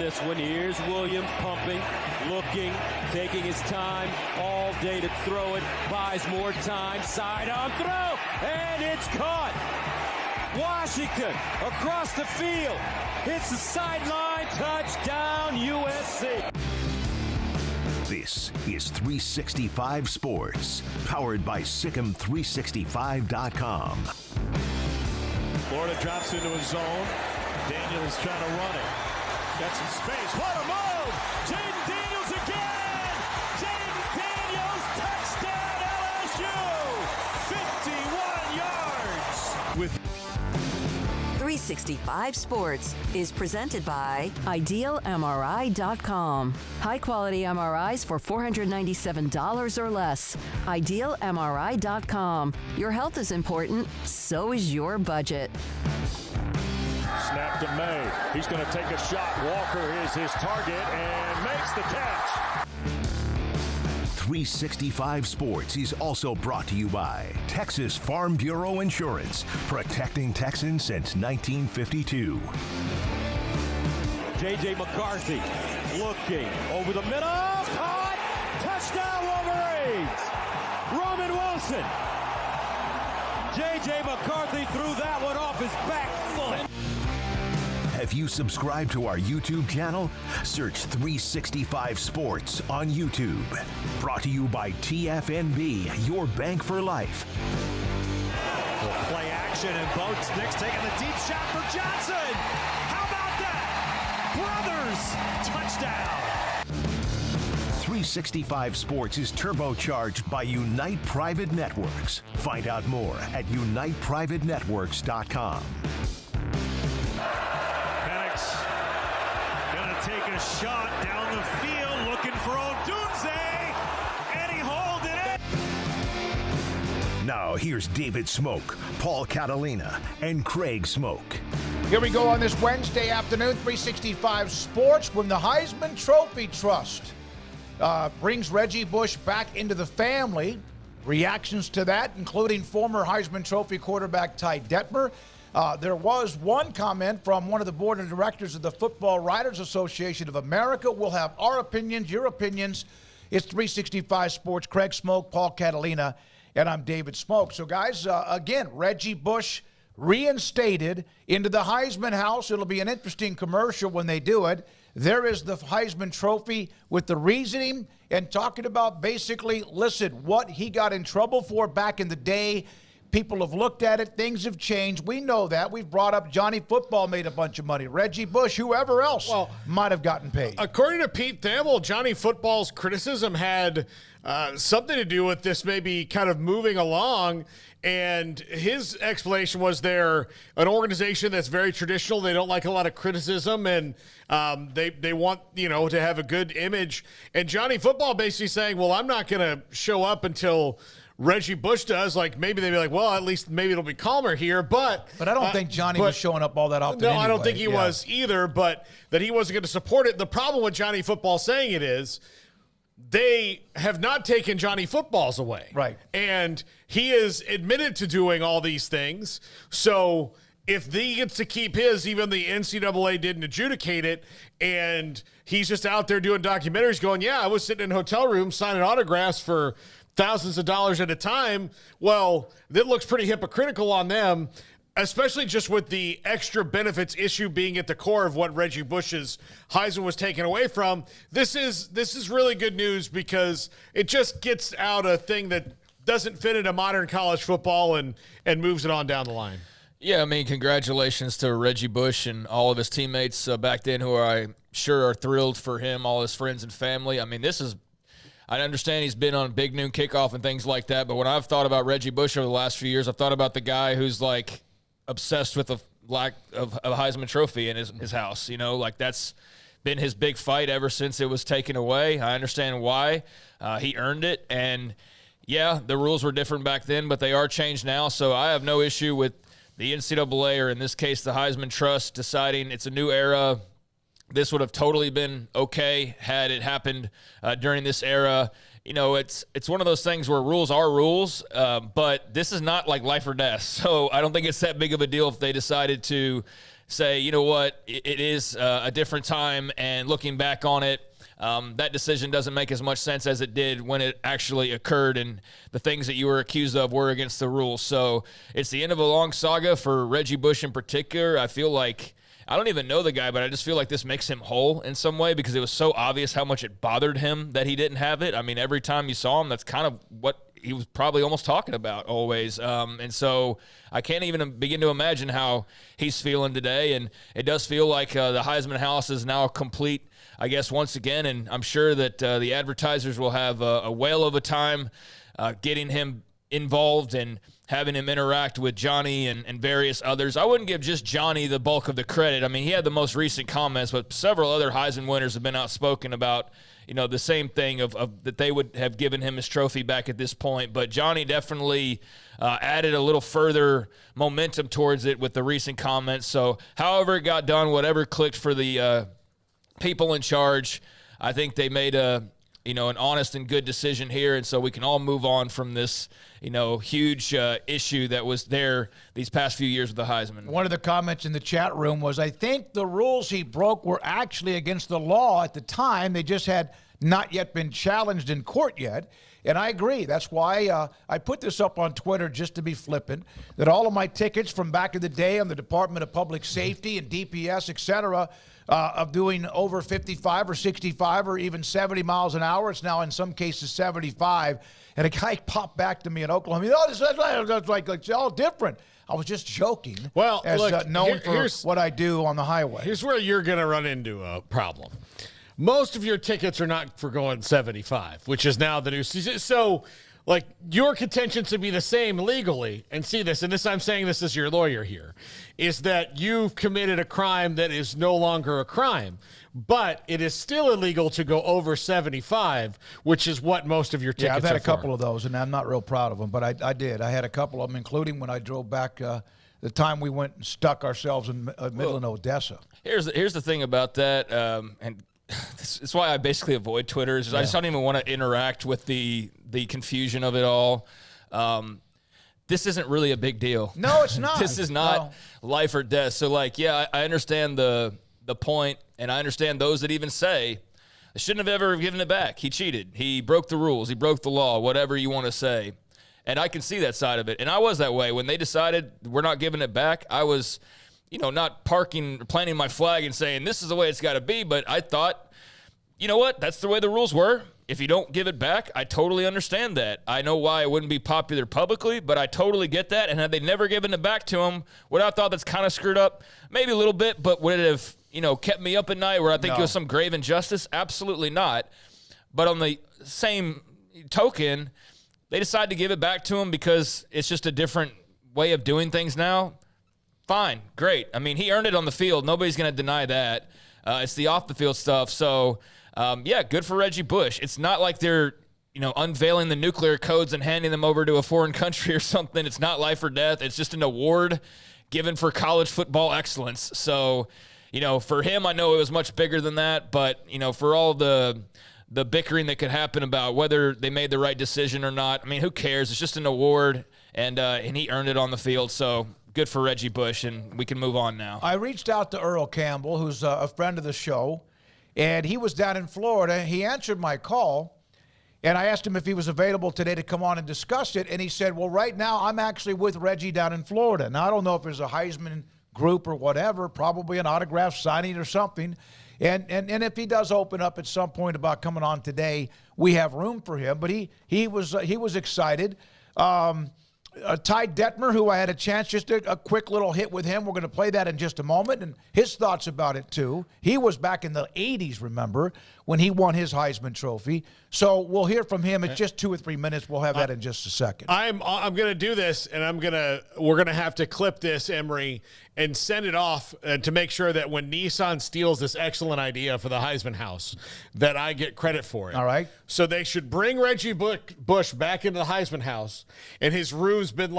this one. Here's Williams pumping, looking, taking his time all day to throw it. Buys more time. Sidearm throw, and it's caught. Washington across the field. Hits the sideline. Touchdown, USC. This is 365 Sports, powered by Sikkim365.com. Florida drops into a zone. Daniels trying to run it. Got some space. What a move! Jaden Daniels again! Jaden Daniels, touchdown LSU! 51 yards! With 365 Sports is presented by IdealMRI.com. High-quality MRIs for $497 or less. IdealMRI.com. Your health is important, so is your budget. Snap to May. He's going to take a shot. Walker is his target and makes the catch. 365 Sports is also brought to you by Texas Farm Bureau Insurance, protecting Texans since 1952. J.J. McCarthy looking over the middle. Caught! Touchdown, Wolverines! Roman Wilson. J.J. McCarthy threw that one off his back foot. Have you subscribed to our YouTube channel? Search 365 Sports on YouTube. Brought to you by TFNB, your bank for life. Play action and Bo Nix taking the deep shot for Johnson. How about that? Brothers, touchdown. 365 Sports is turbocharged by Unite Private Networks. Find out more at uniteprivatenetworks.com. Take a shot down the field, looking for Odunze, and he holds it. Now here's David Smoak, Paul Catalina, and Craig Smoak. Here we go on this Wednesday afternoon, 365 Sports, when the Heisman Trophy Trust brings Reggie Bush back into the family. Reactions to that, including former Heisman Trophy quarterback Ty Detmer. There was one comment from one of the board of directors of the Football Writers Association of America. We'll have our opinions, your opinions. It's 365 Sports. Craig Smoak, Paul Catalina, and I'm David Smoak. So, guys, again, Reggie Bush reinstated into the Heisman house. It'll be an interesting commercial when they do it. There is the Heisman Trophy with the reasoning and talking about basically, listen, what he got in trouble for back in the day. People have looked at it. Things have changed. We know that. We've brought up Johnny Football made a bunch of money. Reggie Bush, whoever else might have gotten paid. According to Pete Thamel, Johnny Football's criticism had something to do with this maybe kind of moving along. And his explanation was they're an organization that's very traditional. They don't like a lot of criticism, and they want, to have a good image. And Johnny Football basically saying, well, I'm not going to show up until Reggie Bush does. Like, maybe they'd be like, well, at least maybe it'll be calmer here. But I don't think Johnny was showing up all that often. No, anyway. I don't think he was either, but that he wasn't going to support it. The problem with Johnny Football saying it is they have not taken Johnny Football's away. Right. And he is admitted to doing all these things. So if he gets to keep his, even the NCAA didn't adjudicate it, and he's just out there doing documentaries going, yeah, I was sitting in a hotel room signing autographs for thousands of dollars at a time. Well, that looks pretty hypocritical on them, especially just with the extra benefits issue being at the core of what Reggie Bush's Heisman was taken away from. This is really good news because it just gets out a thing that doesn't fit into modern college football and moves it on down the line. Yeah, I mean, congratulations to Reggie Bush and all of his teammates back then who I'm sure are thrilled for him, all his friends and family. I mean, I understand he's been on Big Noon Kickoff and things like that, but when I've thought about Reggie Bush over the last few years, I've thought about the guy who's, like, obsessed with the lack of a Heisman Trophy in his house. That's been his big fight ever since it was taken away. I understand why. He earned it, and, yeah, the rules were different back then, but they are changed now, so I have no issue with the NCAA, or in this case the Heisman Trust, deciding it's a new era. This would have totally been okay had it happened during this era. It's one of those things where rules are rules, but this is not like life or death. So I don't think it's that big of a deal if they decided to say, you know what, it is a different time, and looking back on it, that decision doesn't make as much sense as it did when it actually occurred, and the things that you were accused of were against the rules. So it's the end of a long saga for Reggie Bush in particular. I feel like, I don't even know the guy, but I just feel like this makes him whole in some way, because it was so obvious how much it bothered him that he didn't have it. I mean, every time you saw him, that's kind of what he was probably almost talking about always. And so I can't even begin to imagine how he's feeling today. And it does feel like the Heisman house is now complete, I guess, once again. And I'm sure that the advertisers will have a whale of a time getting him involved and having him interact with Johnny and various others. I wouldn't give just Johnny the bulk of the credit. I mean, he had the most recent comments, but several other Heisman winners have been outspoken about, you know, the same thing of that they would have given him his trophy back at this point. But Johnny definitely added a little further momentum towards it with the recent comments. So however it got done, whatever clicked for the people in charge, I think they made an honest and good decision here. And so we can all move on from this, huge issue that was there these past few years with the Heisman. One of the comments in the chat room was, I think the rules he broke were actually against the law at the time. They just had not yet been challenged in court yet. And I agree. That's why I put this up on Twitter just to be flippant, that all of my tickets from back in the day on the Department of Public Safety and DPS, et cetera, of doing over 55 or 65 or even 70 miles an hour. It's now in some cases 75. And a guy popped back to me in Oklahoma. That's like it's all different. I was just joking. Well, as look, known for what I do on the highway. Here's where you're going to run into a problem. Most of your tickets are not for going 75, which is now the new season. So, like, your contention to be the same legally, and see this, and this, I'm saying this as your lawyer here, is that you've committed a crime that is no longer a crime, but it is still illegal to go over 75, which is what most of your tickets are. Yeah, I've had a couple for. of those, and I'm not real proud of them, but I did. I had a couple of them, including when I drove back the time we went and stuck ourselves in Midland, Odessa. Here's the thing about that, and it's why I basically avoid Twitter. I just don't even want to interact with the confusion of it all. This isn't really a big deal. No, it's not. This is not life or death. So, I understand the point, and I understand those that even say, I shouldn't have ever given it back. He cheated. He broke the rules. He broke the law, whatever you want to say. And I can see that side of it. And I was that way. When they decided we're not giving it back, I was not planting my flag and saying this is the way it's got to be, but I thought, you know what, that's the way the rules were. If you don't give it back, I totally understand that. I know why it wouldn't be popular publicly, but I totally get that. And had they never given it back to him, would I have thought that's kind of screwed up? Maybe a little bit, but would it have, kept me up at night where I think it was some grave injustice? Absolutely not. But on the same token, they decided to give it back to him because it's just a different way of doing things now. Fine, great. I mean, he earned it on the field. Nobody's going to deny that. It's the off-the-field stuff. So, good for Reggie Bush. It's not like they're, unveiling the nuclear codes and handing them over to a foreign country or something. It's not life or death. It's just an award given for college football excellence. So, for him, I know it was much bigger than that. But, for all the bickering that could happen about whether they made the right decision or not, I mean, who cares? It's just an award, and he earned it on the field. So, good for Reggie Bush, and we can move on now. I reached out to Earl Campbell, who's a friend of the show, and he was down in Florida. He answered my call, and I asked him if he was available today to come on and discuss it, and he said, well, right now I'm actually with Reggie down in Florida. Now, I don't know if there's a Heisman group or whatever, probably an autograph signing or something, and if he does open up at some point about coming on today, we have room for him, but he was excited. Ty Detmer, who I had a chance, just a quick little hit with him. We're going to play that in just a moment, and his thoughts about it, too. He was back in the 80s, remember, when he won his Heisman Trophy. So we'll hear from him. It's just 2 or 3 minutes. We'll have that in just a second. I'm going to do this, and we're going to have to clip this, Emery, and send it off to make sure that when Nissan steals this excellent idea for the Heisman house, that I get credit for it. All right. So they should bring Reggie Bush back into the Heisman house, and his room's been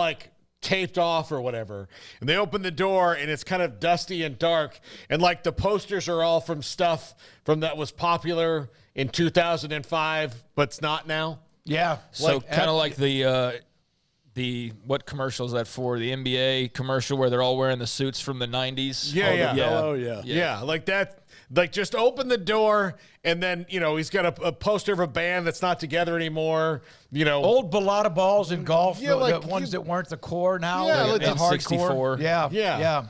taped off or whatever, and they open the door and it's kind of dusty and dark, and the posters are all from stuff from that was popular in 2005 but it's not now. Yeah. So kind of like the what commercial is that for? The NBA commercial where they're all wearing the suits from the 90s? Yeah, like that. Like, just open the door, and then, he's got a poster of a band that's not together anymore. Old Balata balls in golf, the ones that weren't the core now. Yeah, the hardcore. 64. Yeah.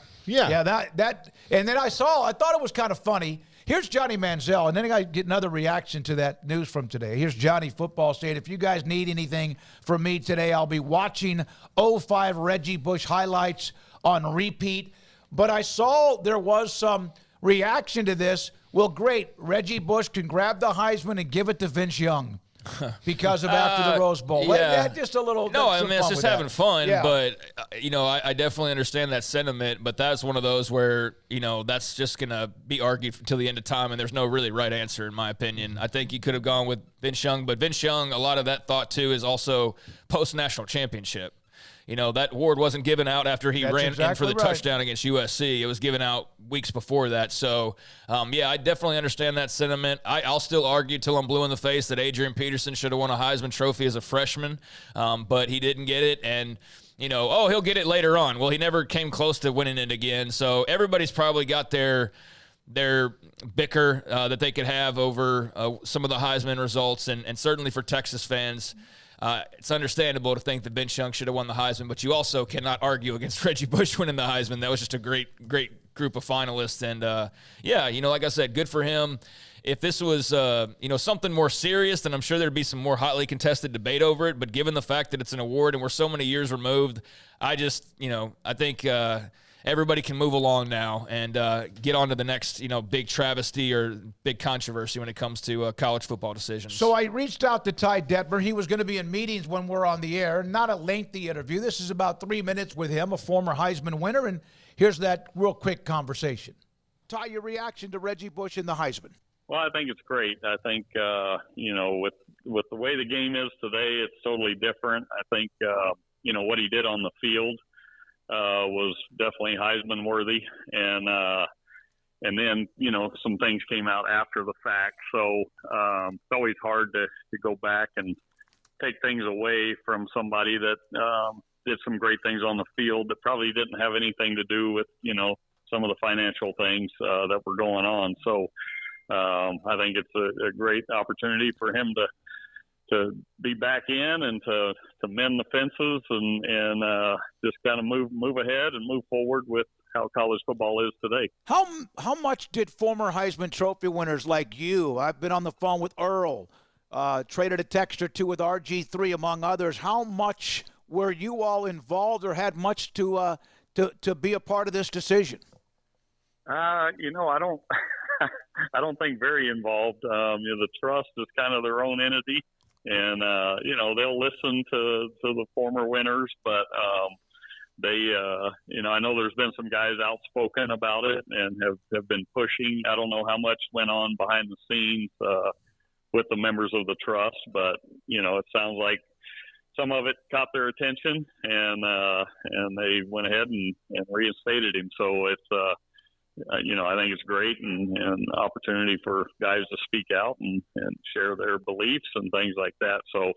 That, and then I thought it was kind of funny. Here's Johnny Manziel, and then I get another reaction to that news from today. Here's Johnny Football saying, if you guys need anything from me today, I'll be watching 05 Reggie Bush highlights on repeat. But I saw there was some reaction to this. Well, great. Reggie Bush can grab the Heisman and give it to Vince Young because of after the Rose Bowl. Yeah. Just a little. No, I mean, it's just having fun. Yeah. But, I definitely understand that sentiment. But that's one of those where, that's just going to be argued until the end of time. And there's no really right answer, in my opinion. I think you could have gone with Vince Young. But Vince Young, a lot of that thought, too, is also post-national championship. That award wasn't given out after he ran in for the touchdown against USC. It was given out weeks before that. So, I definitely understand that sentiment. I'll still argue till I'm blue in the face that Adrian Peterson should have won a Heisman Trophy as a freshman, but he didn't get it. And, he'll get it later on. Well, he never came close to winning it again. So everybody's probably got their bicker that they could have over some of the Heisman results. And certainly for Texas fans, it's understandable to think that Vince Young should have won the Heisman, but you also cannot argue against Reggie Bush winning the Heisman. That was just a great group of finalists. And, like I said, good for him. If this was, something more serious, then I'm sure there'd be some more hotly contested debate over it. But given the fact that it's an award and we're so many years removed, I think everybody can move along now and get on to the next, big travesty or big controversy when it comes to college football decisions. So I reached out to Ty Detmer. He was going to be in meetings when we're on the air. Not a lengthy interview. This is about 3 minutes with him, a former Heisman winner. And here's that real quick conversation. Ty, your reaction to Reggie Bush in the Heisman? Well, I think it's great. I think, with the way the game is today, it's totally different. I think, what he did on the field was definitely Heisman worthy. And then, some things came out after the fact. So it's always hard to go back and take things away from somebody that did some great things on the field that probably didn't have anything to do with, some of the financial things that were going on. So I think it's a great opportunity for him to be back in and to mend the fences and just kind of move ahead and move forward with how college football is today. How much did former Heisman Trophy winners like you, I've been on the phone with Earl, traded a text or two with RG3 among others, how much were you all involved or had much to be a part of this decision? I don't think very involved. The trust is kind of their own entity. And, they'll listen to the former winners, but they, I know there's been some guys outspoken about it and have been pushing. I don't know how much went on behind the scenes with the members of the trust, but, it sounds like some of it caught their attention and they went ahead and reinstated him. So it's, I think it's great and an opportunity for guys to speak out and share their beliefs and things like that. So,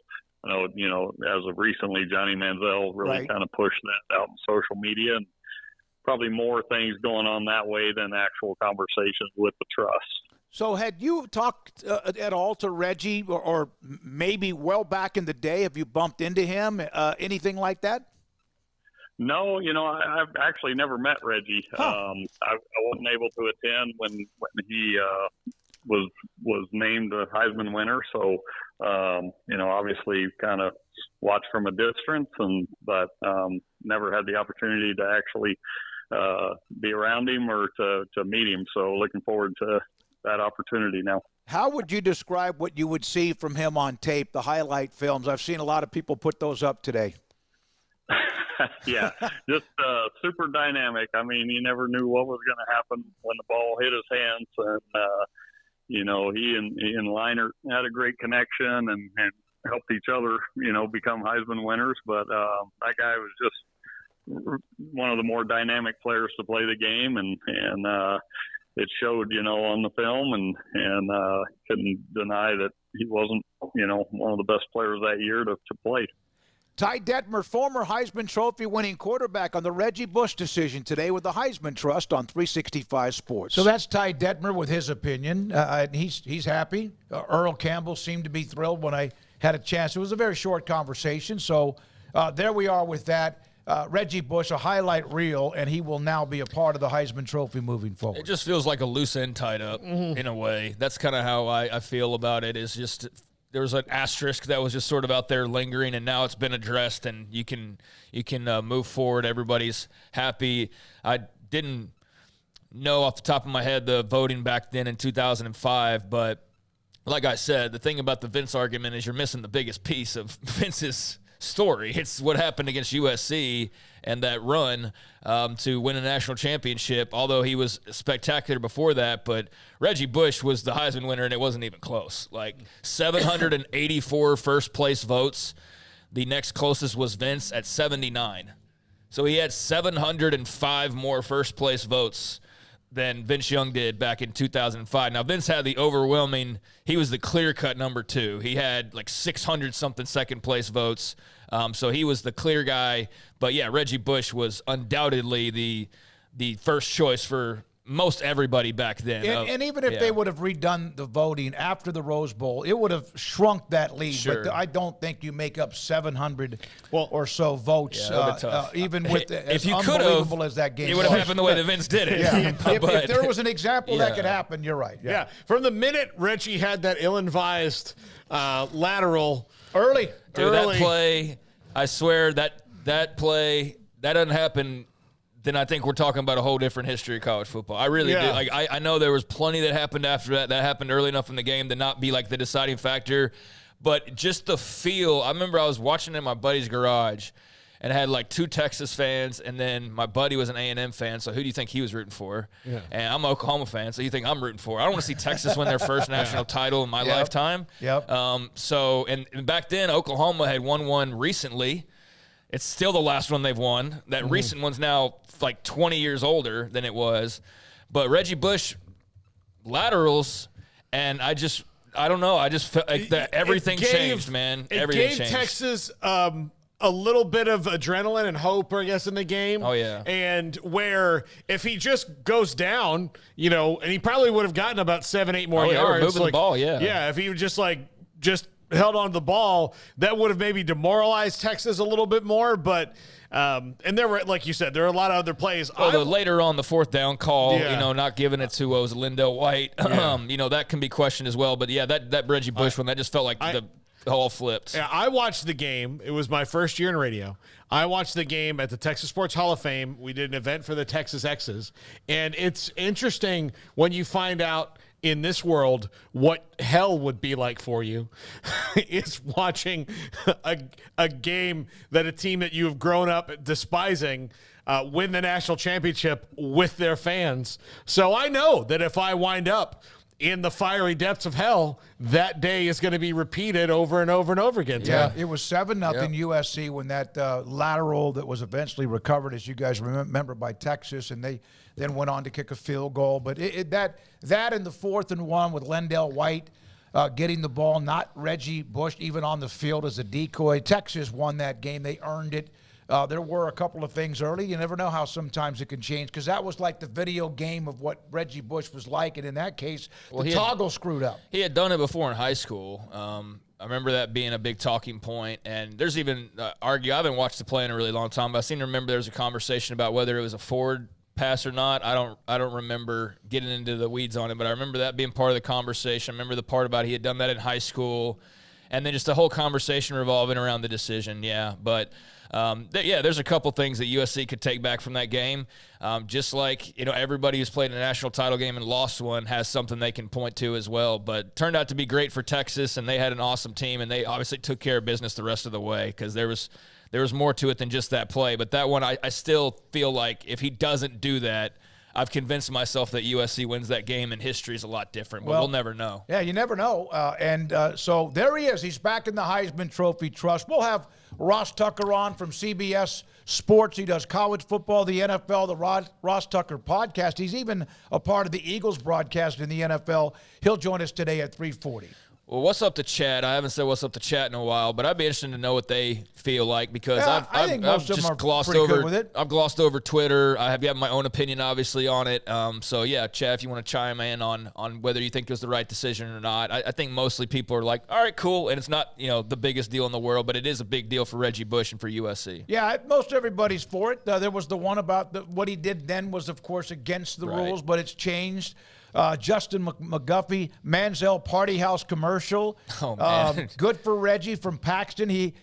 as of recently, Johnny Manziel really kind of pushed that out in social media and probably more things going on that way than actual conversations with the trust. So had you talked at all to Reggie or maybe well back in the day? Have you bumped into him? Anything like that? No, I've actually never met Reggie. I wasn't able to attend when he was named a Heisman winner. So, obviously kind of watched from a distance, but never had the opportunity to actually be around him or to meet him. So looking forward to that opportunity now. How would you describe what you would see from him on tape, the highlight films? I've seen a lot of people put those up today. Yeah, just super dynamic. I mean, you never knew what was going to happen when the ball hit his hands. And, he and Leinart had a great connection and helped each other, become Heisman winners. But that guy was just one of the more dynamic players to play the game. And it showed, on the film and couldn't deny that he wasn't, one of the best players that year to play. Ty Detmer, former Heisman Trophy winning quarterback, on the Reggie Bush decision today with the Heisman Trust on 365 Sports. So that's Ty Detmer with his opinion. He's happy. Earl Campbell seemed to be thrilled when I had a chance. It was a very short conversation. So there we are with that. Reggie Bush, a highlight reel, and he will now be a part of the Heisman Trophy moving forward. It just feels like a loose end tied up in a way. That's kind of how I feel about it. Is just there was an asterisk that was just sort of out there lingering, and now it's been addressed, and you can move forward. Everybody's happy. I didn't know off the top of my head the voting back then in 2005, but like I said, the thing about the Vince argument is you're missing the biggest piece of Vince's story. It's what happened against USC and that run to win a national championship, although he was spectacular before that. But Reggie Bush was the Heisman winner, and it wasn't even close. Like 784 first-place votes. The next closest was Vince at 79. So he had 705 more first-place votes than Vince Young did back in 2005. Now, Vince had the overwhelming – he was the clear-cut number 2. He had like 600-something second-place votes. So he was the clear guy. But, yeah, Reggie Bush was undoubtedly the first choice for most everybody back then. And even if they would have redone the voting after the Rose Bowl, it would have shrunk that lead. Sure. But I don't think you make up 700 or so votes, even with as unbelievable as that game it would have happened the way that Vince did it. Yeah. If there was an example that could happen, you're right. Yeah. From the minute Reggie had that ill-advised lateral early. That play, I swear that play, that doesn't happen, then I think we're talking about a whole different history of college football. I really do. Like I know there was plenty that happened after that. That happened early enough in the game to not be like the deciding factor. But just the feel, I remember I was watching in my buddy's garage and had like 2 Texas fans, and then my buddy was an A&M fan, so who do you think he was rooting for? Yeah. And I'm an Oklahoma fan, so you think I'm rooting for? I don't want to see Texas win their first national title in my lifetime. Yep. So back then, Oklahoma had won one recently. It's still the last one they've won. That recent one's now like 20 years older than it was. But Reggie Bush laterals, and I don't know. I just felt like everything changed, man. Everything changed. It gave Texas a little bit of adrenaline and hope, I guess, in the game. Oh, yeah. And where if he just goes down, and he probably would have gotten about 7-8 more yards. Moving the ball, yeah. Yeah, if he would just held on to the ball, that would have maybe demoralized Texas a little bit more. But and there were, like you said, there are a lot of other plays. Well, later on, the 4th down call, not giving it to was Lindell White. That can be questioned as well. But yeah, that Reggie Bush one, that just felt like the all flipped. Yeah, I watched the game. It was my first year in radio. I watched the game at the Texas Sports Hall of Fame. We did an event for the Texas X's, and it's interesting when you find out in this world what hell would be like for you is watching a game that a team that you have grown up despising win the national championship with their fans. So I know that if I wind up in the fiery depths of hell, that day is going to be repeated over and over and over again. Yeah, it was 7-0 USC when that lateral that was eventually recovered, as you guys remember, by Texas, and they then went on to kick a field goal. But that in the 4th and 1 with Lindell White getting the ball, not Reggie Bush even on the field as a decoy. Texas won that game. They earned it. There were a couple of things early. You never know how sometimes it can change, because that was like the video game of what Reggie Bush was like, and in that case, the toggle screwed up. He had done it before in high school. I remember that being a big talking point, and there's even I haven't watched the play in a really long time, but I seem to remember there was a conversation about whether it was a forward pass or not. I don't remember getting into the weeds on it, but I remember that being part of the conversation. I remember the part about he had done that in high school, and then just the whole conversation revolving around the decision. Yeah, but there's a couple things that USC could take back from that game. Just like, everybody who's played a national title game and lost one has something they can point to as well. But turned out to be great for Texas, and they had an awesome team, and they obviously took care of business the rest of the way, because there was more to it than just that play. But that one, I still feel like if he doesn't do that, I've convinced myself that USC wins that game, and history is a lot different, but we'll never know. Yeah, you never know. So there he is. He's back in the Heisman Trophy Trust. We'll have Ross Tucker on from CBS Sports. He does college football, the NFL, the Ross Tucker podcast. He's even a part of the Eagles broadcast in the NFL. He'll join us today at 3:40. Well, what's up to chat? I haven't said what's up to chat in a while, but I'd be interested to know what they feel like because I think most of them are pretty good with it. I've glossed over Twitter. I have my own opinion, obviously, on it. So, yeah, Chad, if you want to chime in on whether you think it was the right decision or not. I think mostly people are like, all right, cool. And it's not, the biggest deal in the world, but it is a big deal for Reggie Bush and for USC. Yeah, most everybody's for it. There was the one about what he did then was, of course, against the rules, but it's changed. Justin McGuffey, Manziel Party House commercial. Oh, man. Good for Reggie from Paxton. He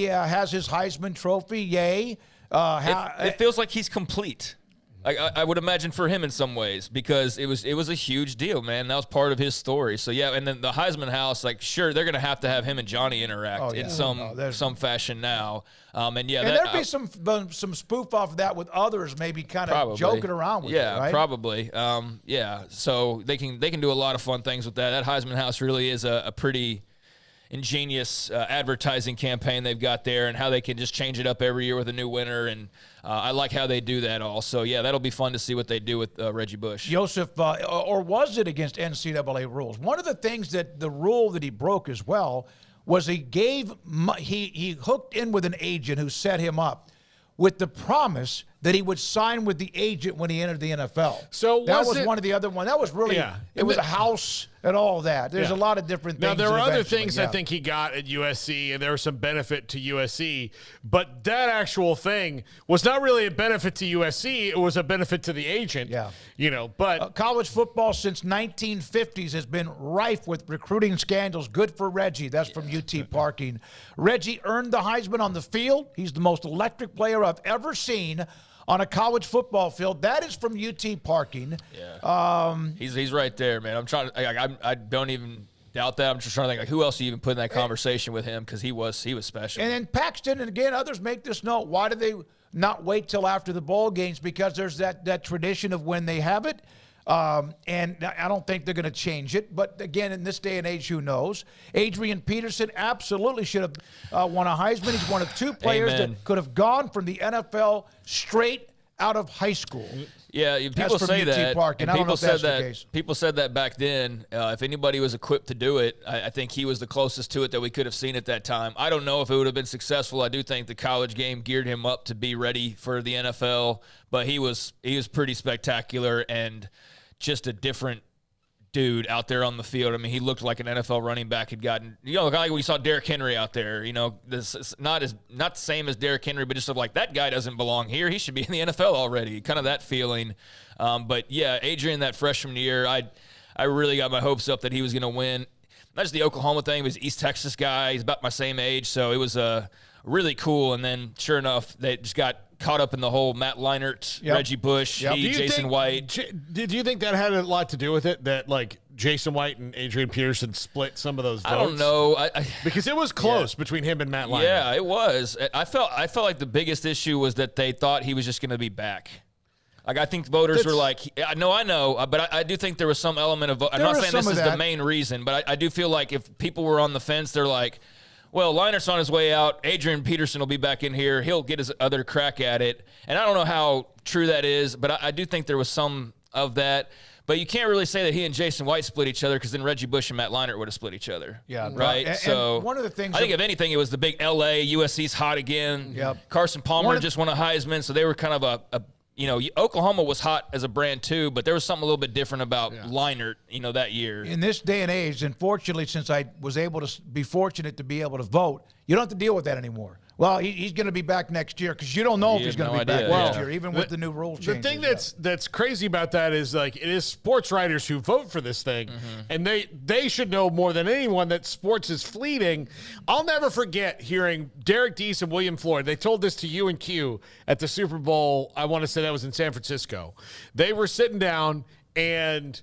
has his Heisman Trophy. Yay. It feels like he's complete. I would imagine for him in some ways because it was a huge deal, man. That was part of his story. So, yeah, and then the Heisman House, sure, they're going to have him and Johnny interact in some fashion now. And there'd be some spoof off of that with others maybe kind of joking around with it, right? Yeah, probably. So they can do a lot of fun things with that. That Heisman House really is a pretty ingenious advertising campaign they've got there and how they can just change it up every year with a new winner. And I like how they do that all. So, yeah, that'll be fun to see what they do with Reggie Bush. Joseph, or was it against NCAA rules? One of the things that the rule that he broke as well was he hooked in with an agent who set him up with the promise that he would sign with the agent when he entered the NFL. So that was one of the other ones. That was really, it was a house and all that. There's a lot of different things. Now, there were other things I think he got at USC, and there was some benefit to USC, but that actual thing was not really a benefit to USC. It was a benefit to the agent. Yeah. But college football since 1950s has been rife with recruiting scandals. Good for Reggie. That's from UT Parking. Reggie earned the Heisman on the field. He's the most electric player I've ever seen on a college football field. That is from UT Parking. Yeah. He's right there, man. I'm trying to. I don't even doubt that. I'm just trying to think who else you even put in that conversation with him because he was special. And then Paxton, and again, others make this note. Why do they not wait till after the bowl games? Because there's that tradition of when they have it. And I don't think they're going to change it. But again, in this day and age, who knows? Adrian Peterson absolutely should have won a Heisman. He's one of two players that could have gone from the NFL straight out of high school. Yeah, people say that. And people said that. People said that back then. If anybody was equipped to do it, I think he was the closest to it that we could have seen at that time. I don't know if it would have been successful. I do think the college game geared him up to be ready for the NFL, but he was pretty spectacular and just a different dude out there on the field. I mean, he looked like an NFL running back had gotten, like we saw Derrick Henry out there, this is not the same as Derrick Henry, but just like that guy doesn't belong here. He should be in the NFL already. Kind of that feeling. But yeah, Adrian, that freshman year, I really got my hopes up that he was going to win. Not just the Oklahoma thing, he was an East Texas guy. He's about my same age. So it was really cool. And then sure enough, they just got caught up in the whole Matt Leinart, Reggie Bush, Jason White. Did you think that had a lot to do with it? That Jason White and Adrian Peterson split some of those votes? I don't know. Because it was close between him and Matt Leinart. Yeah, it was. I felt like the biggest issue was that they thought he was just going to be back. I think voters were like, I know, but I do think there was some element of I'm not saying this is the main reason, but I do feel like if people were on the fence, they're like, well, Leinert's on his way out. Adrian Peterson will be back in here. He'll get his other crack at it. And I don't know how true that is, but I do think there was some of that. But you can't really say that he and Jason White split each other because then Reggie Bush and Matt Leinart would have split each other. Yeah, right. And one of the things I think, if anything, it was the big LA. USC's hot again. Yep. Carson Palmer just won a Heisman, so they were kind of a Oklahoma was hot as a brand too, but there was something a little bit different about Leinart, that year. In this day and age, and fortunately, since I was able to be fortunate to be able to vote, you don't have to deal with that anymore. Well, he's going to be back next year because you don't know if he's going to be back next year, even with the new rule changes. The thing that's crazy about that is it is sports writers who vote for this thing, and they should know more than anyone that sports is fleeting. I'll never forget hearing Derek Deese and William Floyd. They told this to you and Q at the Super Bowl. I want to say that was in San Francisco. They were sitting down and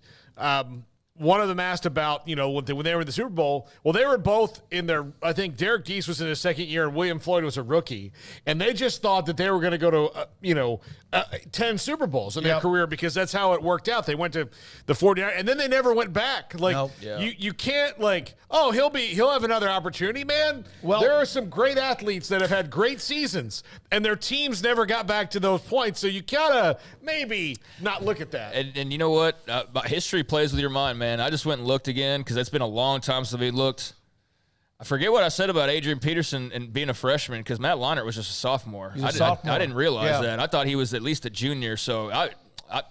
one of them asked about, when they were in the Super Bowl. Well, they were both in their, I think Derek Deese was in his second year and William Floyd was a rookie. And they just thought that they were going to go to, 10 Super Bowls in their career because that's how it worked out. They went to the 49ers and then they never went back. You can't he'll have another opportunity, man. Well, there are some great athletes that have had great seasons and their teams never got back to those points. So you gotta maybe not look at that. And you know what? History plays with your mind, man. man. I just went and looked again because it's been a long time since we looked. I forget what I said about Adrian Peterson and being a freshman because Matt Leinart was just a sophomore. He's a sophomore. I didn't realize that. I thought he was at least a junior. So I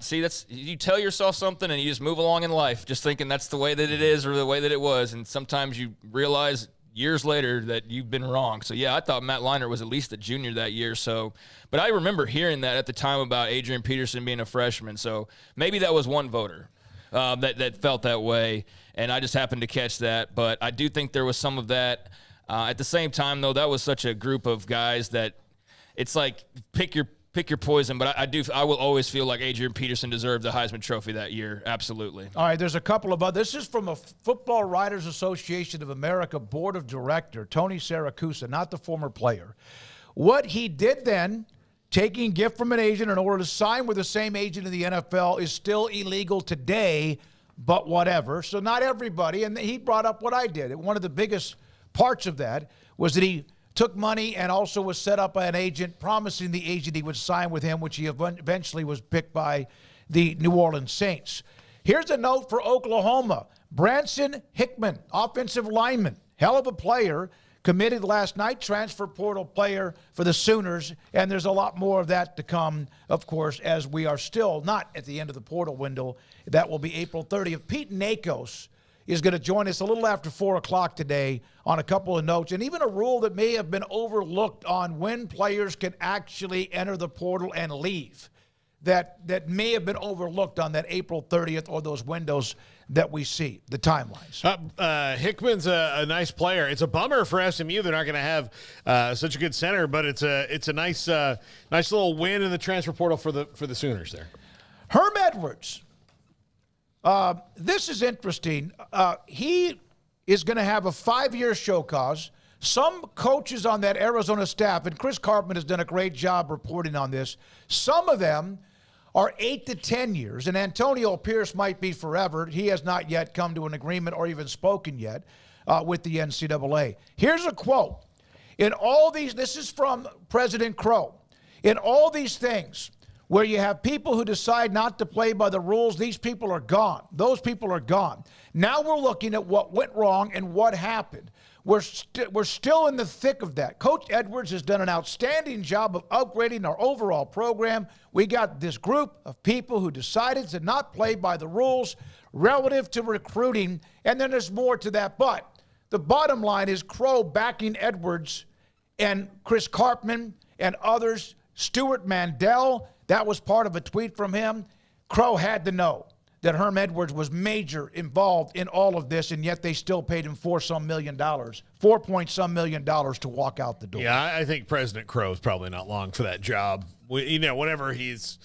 see, that's, you tell yourself something and you just move along in life just thinking that's the way that it is or the way that it was. And sometimes you realize years later that you've been wrong. So, yeah, I thought Matt Leinart was at least a junior that year. So, but I remember hearing that at the time about Adrian Peterson being a freshman. So maybe that was one voter that felt that way, and I just happened to catch that. But I do think there was some of that. At the same time, though, that was such a group of guys that it's like pick your poison. But I will always feel like Adrian Peterson deserved the Heisman Trophy that year. Absolutely. All right, there's a couple of others. This is from a Football Writers Association of America Board of Director, Tony Siracusa, not the former player. What he did then, taking gift from an agent in order to sign with the same agent in the NFL, is still illegal today, but whatever. So not everybody, and he brought up what I did. One of the biggest parts of that was that he took money and also was set up by an agent, promising the agent he would sign with him, which he eventually was picked by the New Orleans Saints. Here's a note for Oklahoma. Branson Hickman, offensive lineman, hell of a player, committed last night, transfer portal player for the Sooners, and there's a lot more of that to come, of course, as we are still not at the end of the portal window. That will be April 30th. Pete Nakos is going to join us a little after 4 o'clock today on a couple of notes, and even a rule that may have been overlooked on when players can actually enter the portal and leave. That may have been overlooked on that April 30th or those windows that we see, the timelines. Hickman's a nice player. It's a bummer for SMU. They're not going to have such a good center, but it's a nice little win in the transfer portal for the Sooners there. Herm Edwards. This is interesting. He is going to have a 5-year show cause. Some coaches on that Arizona staff, and Chris Carpman has done a great job reporting on this, some of them are 8 to 10 years, and Antonio Pierce might be forever. He has not yet come to an agreement or even spoken yet with the NCAA. Here's a quote. In all these, this is from President Crow, in all these things where you have people who decide not to play by the rules, these people are gone. Those people are gone. Now we're looking at what went wrong and what happened. We're still in the thick of that. Coach Edwards has done an outstanding job of upgrading our overall program. We got this group of people who decided to not play by the rules relative to recruiting, and then there's more to that. But the bottom line is Crow backing Edwards and Chris Carpman and others, Stuart Mandel. That was part of a tweet from him. Crow had to know that Herm Edwards was major involved in all of this, and yet they still paid him $4 point some million to walk out the door. Yeah, I think President Crow is probably not long for that job. Whenever he's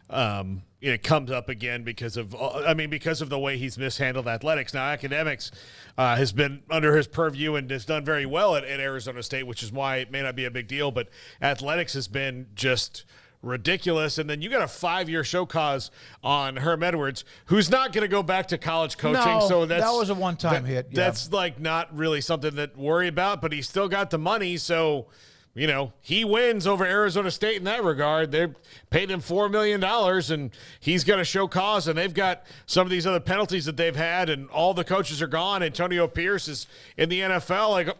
comes up again because of the way he's mishandled athletics. Now, academics has been under his purview and has done very well at Arizona State, which is why it may not be a big deal, but athletics has been just ridiculous. And then you got a 5-year show cause on Herm Edwards, who's not going to go back to college coaching. No, so that was a one-time hit. Yeah. That's not really something that worry about, but he's still got the money. So, he wins over Arizona State in that regard. They paid him $4 million, and he's got a show cause, and they've got some of these other penalties that they've had, and all the coaches are gone. Antonio Pierce is in the NFL.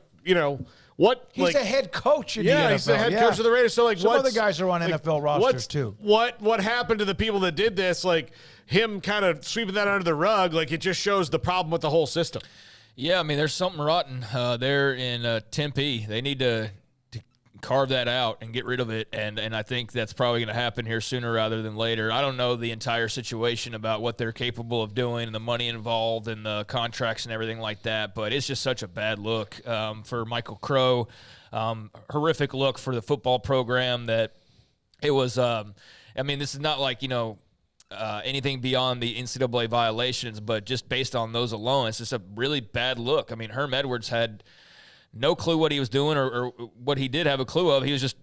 What? He's a head coach in the NFL. He's the head coach of the Raiders. So, some other guys are on NFL rosters too. What happened to the people that did this? Him kind of sweeping that under the rug. It just shows the problem with the whole system. Yeah, there's something rotten there in Tempe. They need to carve that out and get rid of it, and I think that's probably going to happen here sooner rather than later. I don't know the entire situation about what they're capable of doing and the money involved and the contracts and everything like that, but it's just such a bad look for Michael Crow, horrific look for the football program that it was this is not like anything beyond the NCAA violations, but just based on those alone, it's just a really bad look. Herm Edwards had no clue what he was doing, or what he did have a clue of. He was just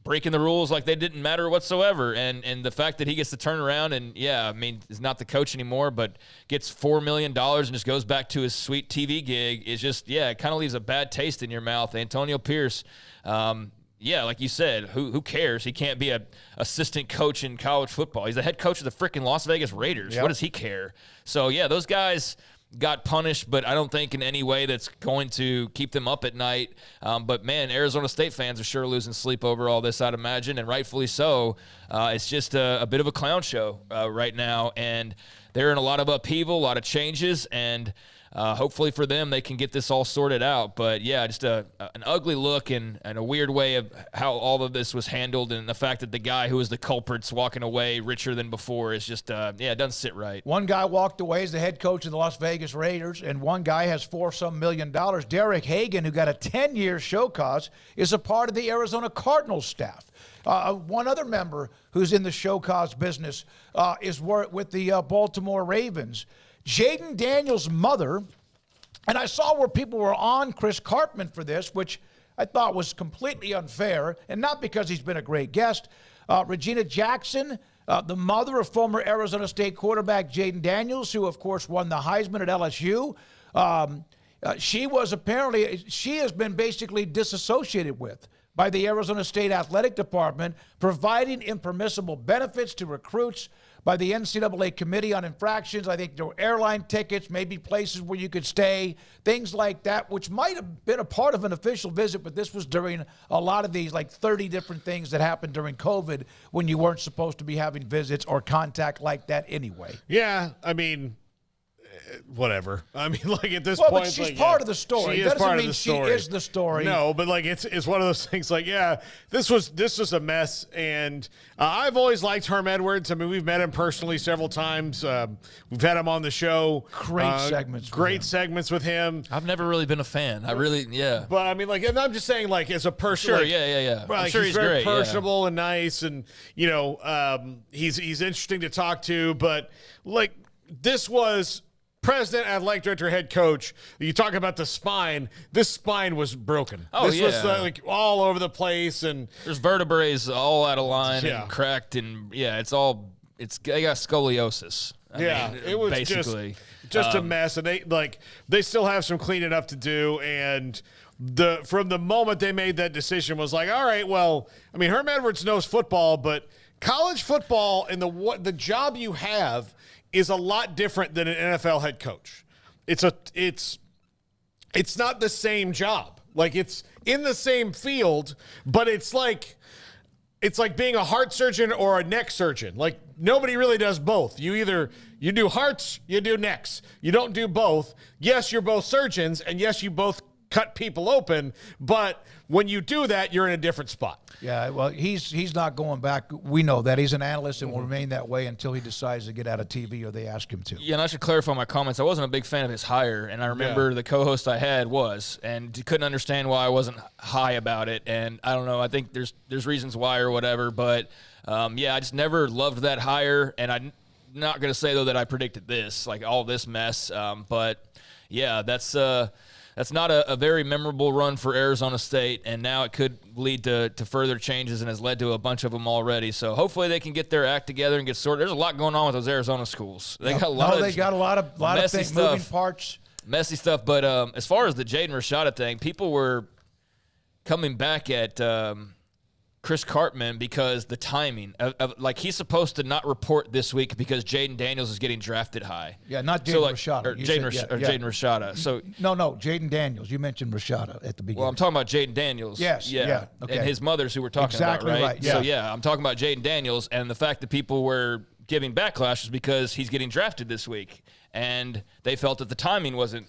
breaking the rules like they didn't matter whatsoever. And the fact that he gets to turn around and, is not the coach anymore, but gets $4 million and just goes back to his sweet TV gig is just, it kind of leaves a bad taste in your mouth. Antonio Pierce, like you said, who cares? He can't be an assistant coach in college football. He's the head coach of the freaking Las Vegas Raiders. Yep. What does he care? So, those guys, got punished, but I don't think in any way that's going to keep them up at night. But, man, Arizona State fans are sure losing sleep over all this, I'd imagine, and rightfully so. It's just a bit of a clown show right now, and they're in a lot of upheaval, a lot of changes, and hopefully for them they can get this all sorted out. But, yeah, just an ugly look and a weird way of how all of this was handled, and the fact that the guy who was the culprit's walking away richer than before is just, it doesn't sit right. One guy walked away as the head coach of the Las Vegas Raiders, and one guy has $4 million. Derek Hagan, who got a 10-year show cause, is a part of the Arizona Cardinals staff. One other member who's in the show cause business is with the Baltimore Ravens. Jaden Daniels' mother, and I saw where people were on Chris Cartman for this, which I thought was completely unfair, and not because he's been a great guest. Regina Jackson, the mother of former Arizona State quarterback Jaden Daniels, who, of course, won the Heisman at LSU, she has been basically disassociated with by the Arizona State Athletic Department, providing impermissible benefits to recruits by the NCAA Committee on Infractions. I think there were airline tickets, maybe places where you could stay, things like that, which might have been a part of an official visit, but this was during a lot of these, like 30 different things that happened during COVID when you weren't supposed to be having visits or contact like that anyway. Yeah, I mean, whatever. I mean, like at this point, but she's part of the story. She That is doesn't part mean of the story. she is the story. No, but like it's one of those things. Like, yeah, this was a mess, and I've always liked Herm Edwards. I mean, we've met him personally several times. We've had him on the show. Great segments with him. I've never really been a fan. But I mean, like, and I'm just saying, like, as a person, sure, like, yeah. Like, I'm sure he's very great, personable and nice, and he's interesting to talk to. But like, this was president, athletic director, head coach. You talk about the spine. This spine was broken. This was like all over the place, and there's vertebrae all out of line Yeah. and cracked, and they got scoliosis. I mean, it was basically just a mess, and they still have some cleaning up to do. And from the moment they made that decision was like, all right, well, I mean, Herm Edwards knows football, but college football and the job you have is a lot different than an NFL head coach. It's not the same job. Like, it's in the same field, but it's like being a heart surgeon or a neck surgeon. Like, nobody really does both. You do hearts, you do necks. You don't do both. Yes, you're both surgeons, and yes, you both cut people open, but when you do that, you're in a different spot. Yeah, well, he's not going back. We know that. He's an analyst and will remain that way until he decides to get out of TV or they ask him to. Yeah, and I should clarify my comments. I wasn't a big fan of his hire, and I remember the co-host I had was, and couldn't understand why I wasn't high about it. And I don't know. I think there's reasons why or whatever, but I just never loved that hire. And I'm not going to say, though, that I predicted this, like all this mess. But, yeah, that's not a very memorable run for Arizona State, and now it could lead to further changes and has led to a bunch of them already. So hopefully they can get their act together and get sorted. There's a lot going on with those Arizona schools. They got a lot of things, moving parts. Messy stuff. But as far as the Jaden Rashada thing, people were coming back at Chris Cartman because the timing like he's supposed to not report this week because Jaden Daniels is getting drafted high. Yeah, not Jaden Rashada. Jaden Rashada. So no, Jaden Daniels. You mentioned Rashada at the beginning. Well, I'm talking about Jaden Daniels. Yes. Yeah. Okay. And his mother's who we're talking about, right? Yeah. So I'm talking about Jaden Daniels, and the fact that people were giving backlash is because he's getting drafted this week, and they felt that the timing wasn't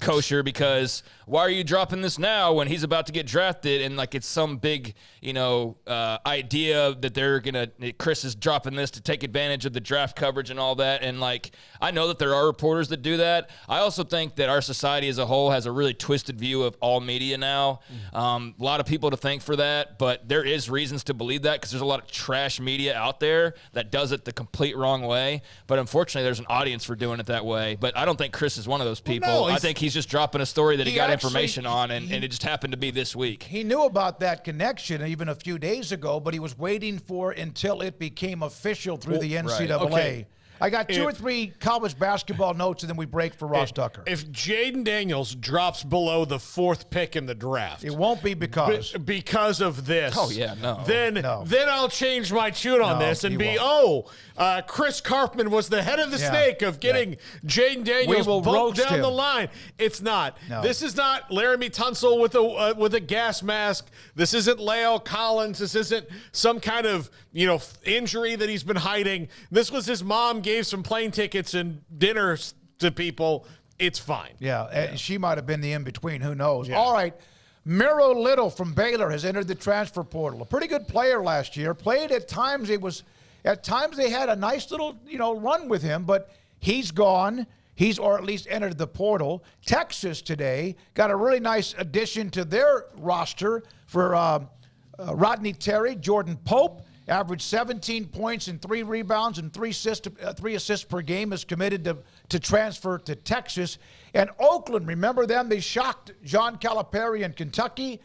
kosher because why are you dropping this now when he's about to get drafted and like it's some big idea that Chris is dropping this to take advantage of the draft coverage and all that. And like I know that there are reporters that do that. I also think that our society as a whole has a really twisted view of all media now. A lot of people to thank for that, but there is reasons to believe that because there's a lot of trash media out there that does it the complete wrong way. But unfortunately there's an audience for doing it that way. But I don't think Chris is one of those people. Well, no, I think he's just dropping a story that he got information on, and it just happened to be this week. He knew about that connection even a few days ago, but he was waiting until it became official through the NCAA. Right. Okay. I got two or three college basketball notes, and then we break for Ross Tucker. If Jaden Daniels drops below the 4th pick in the draft, it won't be because of this. Oh yeah, no. Then I'll change my tune on this and be Chris Karpman was the head of the snake of getting Jaden Daniels bumped down the line. It's not. No. This is not Laramie Tunsil with a gas mask. This isn't Leo Collins. This isn't some kind of injury that he's been hiding. This was his mom gave some plane tickets and dinners to people. It's fine. Yeah. She might have been the in-between. Who knows? Yeah. All right. Miro Little from Baylor has entered the transfer portal. A pretty good player last year. Played at times. At times they had a nice little run with him, but he's gone. Or at least entered the portal. Texas today got a really nice addition to their roster for Rodney Terry. Jordan Pope averaged 17 points and 3 rebounds and 3 assists per game, is committed to transfer to Texas. And Oakland, remember them? They shocked John Calipari in Kentucky.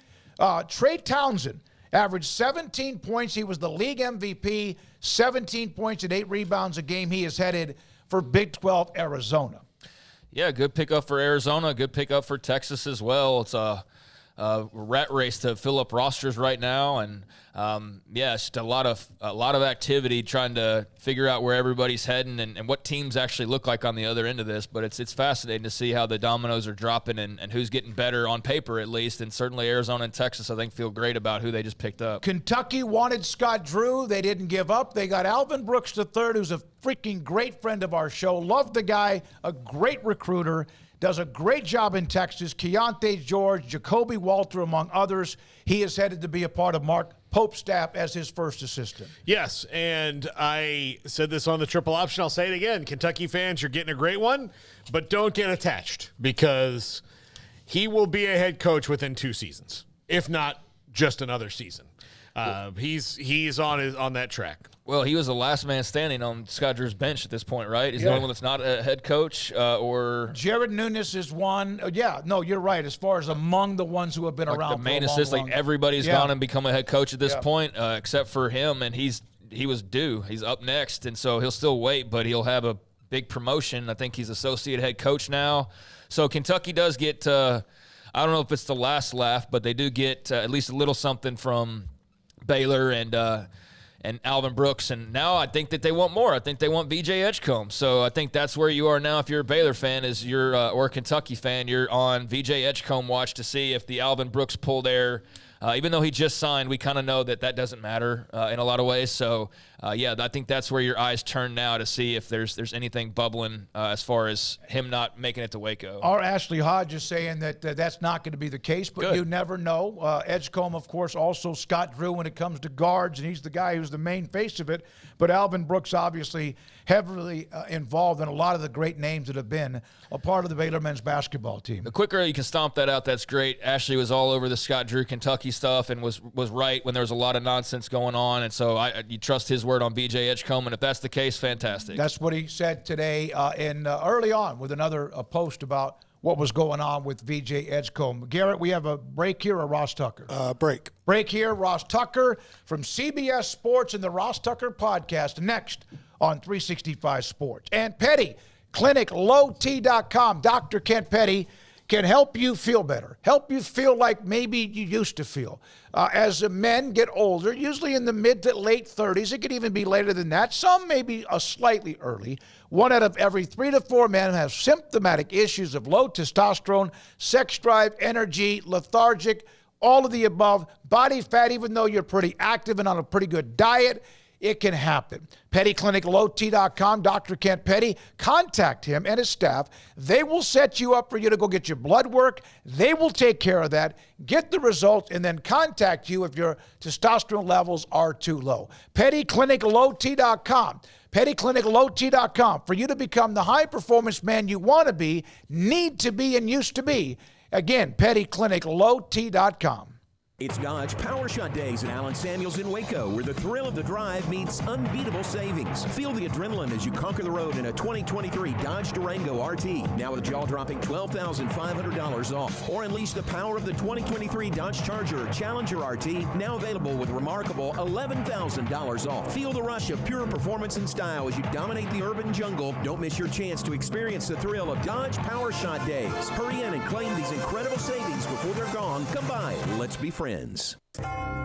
Trey Townsend averaged 17 points. He was the league MVP, 17 points and 8 rebounds a game. He is headed for Big 12 Arizona. Yeah, good pickup for Arizona. Good pickup for Texas as well. It's a rat race to fill up rosters right now, and just a lot of activity trying to figure out where everybody's heading and what teams actually look like on the other end of this. But it's fascinating to see how the dominoes are dropping and who's getting better on paper at least. And certainly Arizona and Texas, I think, feel great about who they just picked up. Kentucky wanted Scott Drew. They didn't give up. They got Alvin Brooks III, who's a freaking great friend of our show. Love the guy, a great recruiter. Does a great job in Texas. Keontae George, Jacoby Walter, among others. He is headed to be a part of Mark Pope's staff as his first assistant. Yes, and I said this on the triple option. I'll say it again. Kentucky fans, you're getting a great one, but don't get attached because he will be a head coach within 2 seasons, if not just another season. He's on that track. Well, he was the last man standing on Scott Drew's bench at this point, right? He's the only one that's not a head coach, or Jared Nunes is one. You're right. As far as among the ones who have been around, the main assistant, everybody's gone and become a head coach at this point, except for him, and he was due. He's up next, and so he'll still wait, but he'll have a big promotion. I think he's associate head coach now. So Kentucky does get. I don't know if it's the last laugh, but they do get at least a little something from Baylor and Alvin Brooks, and now I think that they want more. I think they want VJ Edgecombe. So I think that's where you are now. If you're a Baylor fan, or a Kentucky fan, you're on VJ Edgecombe watch to see if the Alvin Brooks pull there. Even though he just signed, we kind of know that doesn't matter in a lot of ways. So, I think that's where your eyes turn now to see if there's anything bubbling as far as him not making it to Waco. Our Ashley Hodge is saying that that's not going to be the case, but Good. You never know. Edgecombe, of course, also Scott Drew when it comes to guards, and he's the guy who's the main face of it. But Alvin Brooks obviously heavily involved in a lot of the great names that have been a part of the Baylor men's basketball team. The quicker you can stomp that out, that's great. Ashley was all over the Scott Drew Kentucky stuff and was right when there was a lot of nonsense going on, and so you trust his word on VJ Edgecombe, and if that's the case, fantastic. That's what he said today early on with another post about what was going on with VJ Edgecombe. Garrett, we have a break here or Ross Tucker? Break. Break here. Ross Tucker from CBS Sports and the Ross Tucker Podcast next on 365 Sports. And Petty, ClinicLowT.com. Dr. Kent Petty can help you feel better, help you feel like maybe you used to feel. As men get older, usually in the mid to late 30s, it could even be later than that. Some maybe slightly early. 1 out of every 3 to 4 men have symptomatic issues of low testosterone, sex drive, energy, lethargic, all of the above, body fat, even though you're pretty active and on a pretty good diet. It can happen. PettyClinicLowT.com, Dr. Kent Petty. Contact him and his staff. They will set you up for you to go get your blood work. They will take care of that, get the results, and then contact you if your testosterone levels are too low. PettyClinicLowT.com. PettyClinicLowT.com. For you to become the high-performance man you want to be, need to be, and used to be. Again, PettyClinicLowT.com. It's Dodge Power Shot Days at Allen Samuels in Waco, where the thrill of the drive meets unbeatable savings. Feel the adrenaline as you conquer the road in a 2023 Dodge Durango RT, now with jaw-dropping $12,500 off. Or unleash the power of the 2023 Dodge Charger Challenger RT, now available with remarkable $11,000 off. Feel the rush of pure performance and style as you dominate the urban jungle. Don't miss your chance to experience the thrill of Dodge Power Shot Days. Hurry in and claim these incredible savings before they're gone. Come by and let's be friends.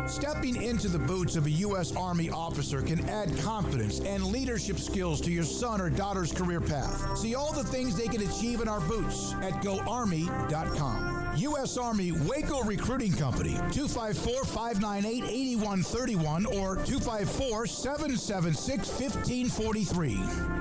Stepping into the boots of a U.S. Army officer can add confidence and leadership skills to your son or daughter's career path. See all the things they can achieve in our boots at GoArmy.com. U.S. Army Waco Recruiting Company, 254-598-8131 or 254-776-1543.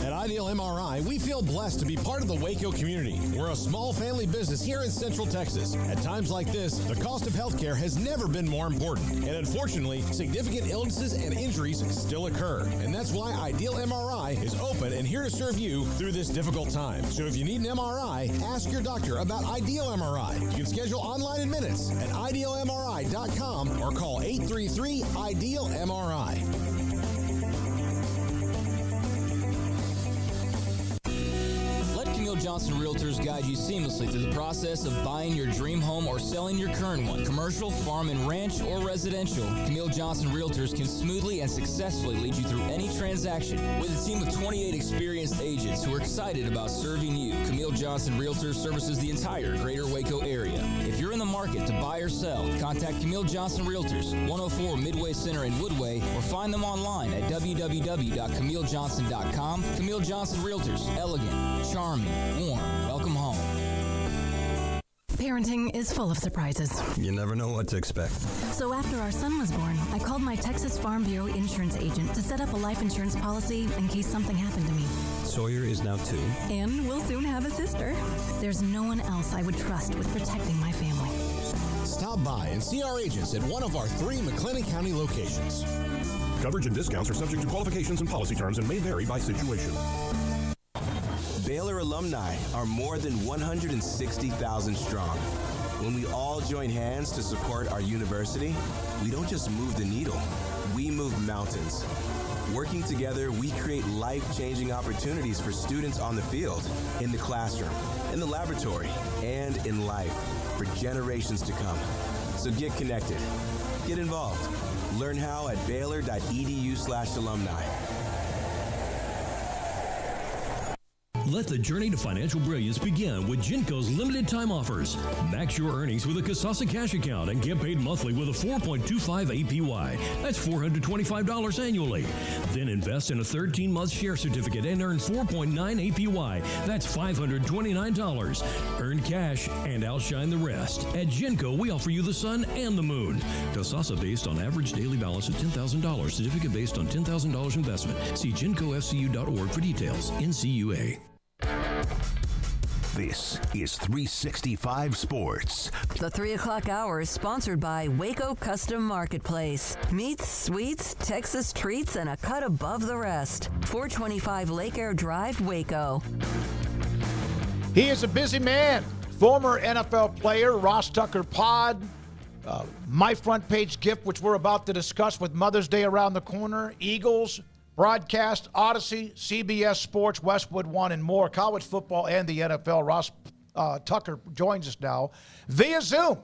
At Ideal MRI, we feel blessed to be part of the Waco community. We're a small family business here in Central Texas. At times like this, the cost of healthcare has never been more important. And unfortunately, significant illnesses and injuries still occur. And that's why Ideal MRI is open and here to serve you through this difficult time. So if you need an MRI, ask your doctor about Ideal MRI. You can schedule online in minutes at idealmri.com or call 833-IDEAL-MRI. Johnson Realtors guide you seamlessly through the process of buying your dream home or selling your current one. Commercial, farm and ranch, or residential, Camille Johnson Realtors can smoothly and successfully lead you through any transaction. With a team of 28 experienced agents who are excited about serving you, Camille Johnson Realtors services the entire greater Waco area. If you're in the market to buy or sell, contact Camille Johnson Realtors, 104 Midway Center in Woodway, or find them online at www.camillejohnson.com. Camille Johnson Realtors, elegant, charming, warm. Welcome home. Parenting is full of surprises. You never know what to expect. So after our son was born, I called my Texas Farm Bureau insurance agent to set up a life insurance policy in case something happened to me. Sawyer is now 2. And we'll soon have a sister. There's no one else I would trust with protecting my family. Stop by and see our agents at one of our 3 McLennan County locations. Coverage and discounts are subject to qualifications and policy terms and may vary by situation. Baylor alumni are more than 160,000 strong. When we all join hands to support our university, we don't just move the needle, we move mountains. Working together, we create life-changing opportunities for students on the field, in the classroom, in the laboratory, and in life for generations to come. So get connected, get involved. Learn how at baylor.edu/alumni. Let the journey to financial brilliance begin with Genco's limited time offers. Max your earnings with a Kasasa cash account and get paid monthly with a 4.25 APY. That's $425 annually. Then invest in a 13-month share certificate and earn 4.9 APY. That's $529. Earn cash and outshine the rest. At Genco, we offer you the sun and the moon. Kasasa based on average daily balance of $10,000. Certificate based on $10,000 investment. See GencoFCU.org for details. NCUA. This is 365 Sports. The 3 o'clock hour is sponsored by Waco Custom Marketplace. Meats, sweets, Texas treats, and a cut above the rest. 425 Lake Air Drive, Waco. He is a busy man. Former NFL player, Ross Tucker Pod. My front page gift, which we're about to discuss with Mother's Day around the corner. Eagles, broadcast, Odyssey, CBS Sports, Westwood One, and more. College football and the NFL. Ross Tucker joins us now via Zoom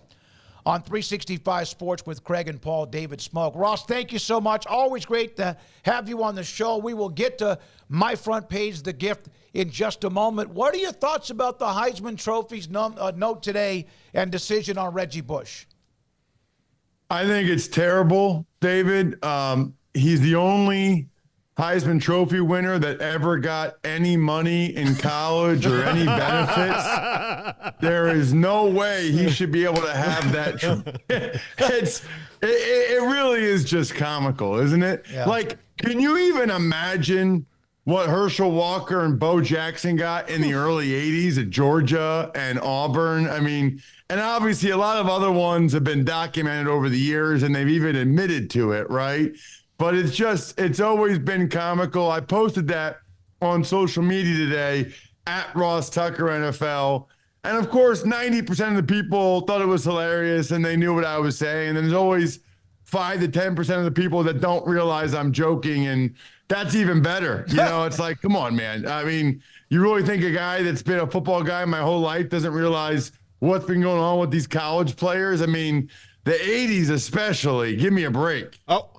on 365 Sports with Craig and Paul, David Smoak. Ross, thank you so much. Always great to have you on the show. We will get to my front page, the gift, in just a moment. What are your thoughts about the Heisman Trophy's note today and decision on Reggie Bush? I think it's terrible, David. He's the only Heisman Trophy winner that ever got any money in college or any benefits. There is no way he should be able to have that. It really is just comical, isn't it? Yeah. Like, can you even imagine what Herschel Walker and Bo Jackson got in the early 80s at Georgia and Auburn? I mean, and obviously a lot of other ones have been documented over the years and they've even admitted to it, right? But it's always been comical. I posted that on social media today at Ross Tucker NFL. And of course, 90% of the people thought it was hilarious and they knew what I was saying. And there's always 5 to 10% of the people that don't realize I'm joking. And that's even better. It's like, come on, man. I mean, you really think a guy that's been a football guy my whole life doesn't realize what's been going on with these college players? I mean, the 80s especially. Give me a break. Oh,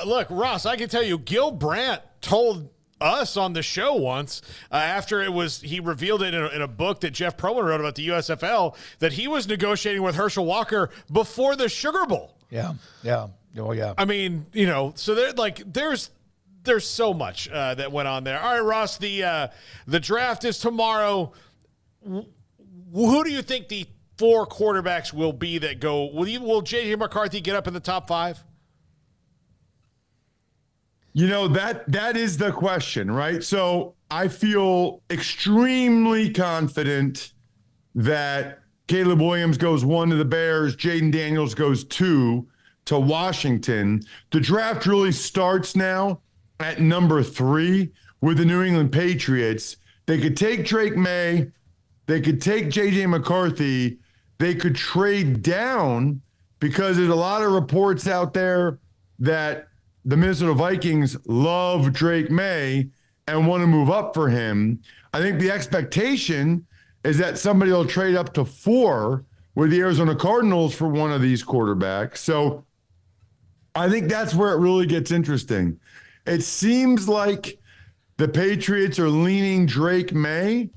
look, Ross, I can tell you, Gil Brandt told us on the show once after he revealed it in a book that Jeff Perlman wrote about the USFL that he was negotiating with Herschel Walker before the Sugar Bowl. Yeah. Oh, yeah. I mean, so there's so much that went on there. All right, Ross, the draft is tomorrow. Who do you think the 4 quarterbacks will be that go? Will J.J. McCarthy get up in the top 5? That is the question, right? So I feel extremely confident that Caleb Williams goes 1 to the Bears, Jaden Daniels goes 2 to Washington. The draft really starts now at number 3 with the New England Patriots. They could take Drake May. They could take J.J. McCarthy. They could trade down because there's a lot of reports out there that the Minnesota Vikings love Drake May and want to move up for him. I think the expectation is that somebody will trade up to 4 with the Arizona Cardinals for one of these quarterbacks. So I think that's where it really gets interesting. It seems like the Patriots are leaning Drake May.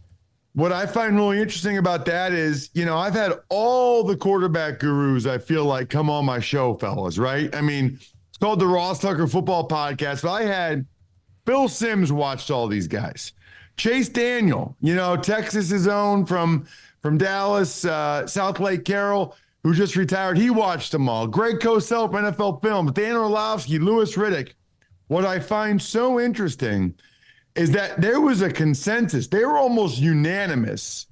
What I find really interesting about that is, I've had all the quarterback gurus, I feel like, come on my show, fellas, right? I mean, it's called the Ross Tucker Football Podcast, but I had Phil Simms watched all these guys. Chase Daniel, Texas's own from Dallas, South Lake Carroll, who just retired. He watched them all. Greg Cosell from NFL Films, Dan Orlovsky, Louis Riddick. What I find so interesting is that there was a consensus. They were almost unanimous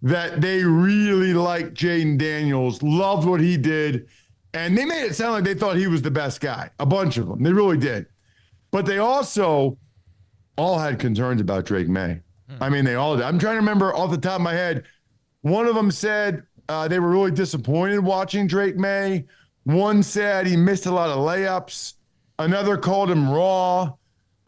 that they really liked Jaden Daniels, loved what he did, and they made it sound like they thought he was the best guy, a bunch of them. They really did. But they also all had concerns about Drake May. I mean, they all did. I'm trying to remember off the top of my head. One of them said they were really disappointed watching Drake May. One said he missed a lot of layups. Another called him raw.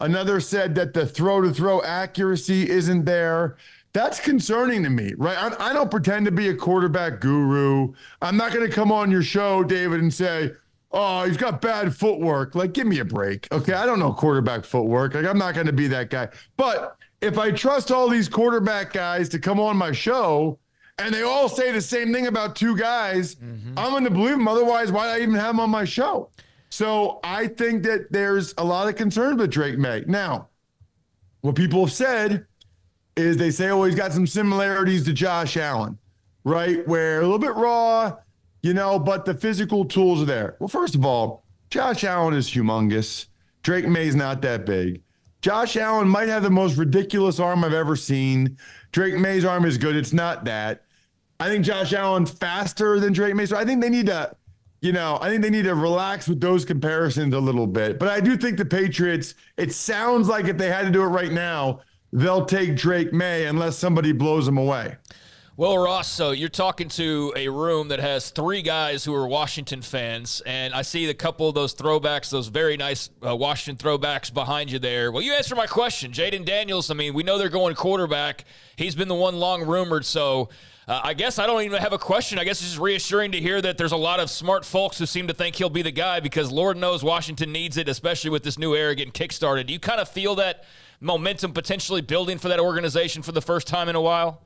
Another said that the throw-to-throw accuracy isn't there. That's concerning to me, right? I don't pretend to be a quarterback guru. I'm not going to come on your show, David, and say, oh, he's got bad footwork. Like, give me a break, okay? I don't know quarterback footwork. Like, I'm not going to be that guy. But if I trust all these quarterback guys to come on my show and they all say the same thing about 2 guys, I'm going to believe them. Otherwise, why would I even have them on my show? So I think that there's a lot of concern with Drake May. Now, what people have said is they say, oh, he's got some similarities to Josh Allen, right? Where a little bit raw, but the physical tools are there. Well, first of all, Josh Allen is humongous. Drake May's not that big. Josh Allen might have the most ridiculous arm I've ever seen. Drake May's arm is good. It's not that. I think Josh Allen's faster than Drake May. So I think they need to, relax with those comparisons a little bit. But I do think the Patriots, it sounds like if they had to do it right now, they'll take Drake May unless somebody blows them away. Well, Ross, so you're talking to a room that has 3 guys who are Washington fans, and I see a couple of those throwbacks, those very nice Washington throwbacks behind you there. Well, you answered my question. Jaden Daniels, I mean, we know they're going quarterback. He's been the one long rumored, so I guess I don't even have a question. I guess it's just reassuring to hear that there's a lot of smart folks who seem to think he'll be the guy because Lord knows Washington needs it, especially with this new era getting kickstarted. Do you kind of feel that momentum potentially building for that organization for the first time in a while?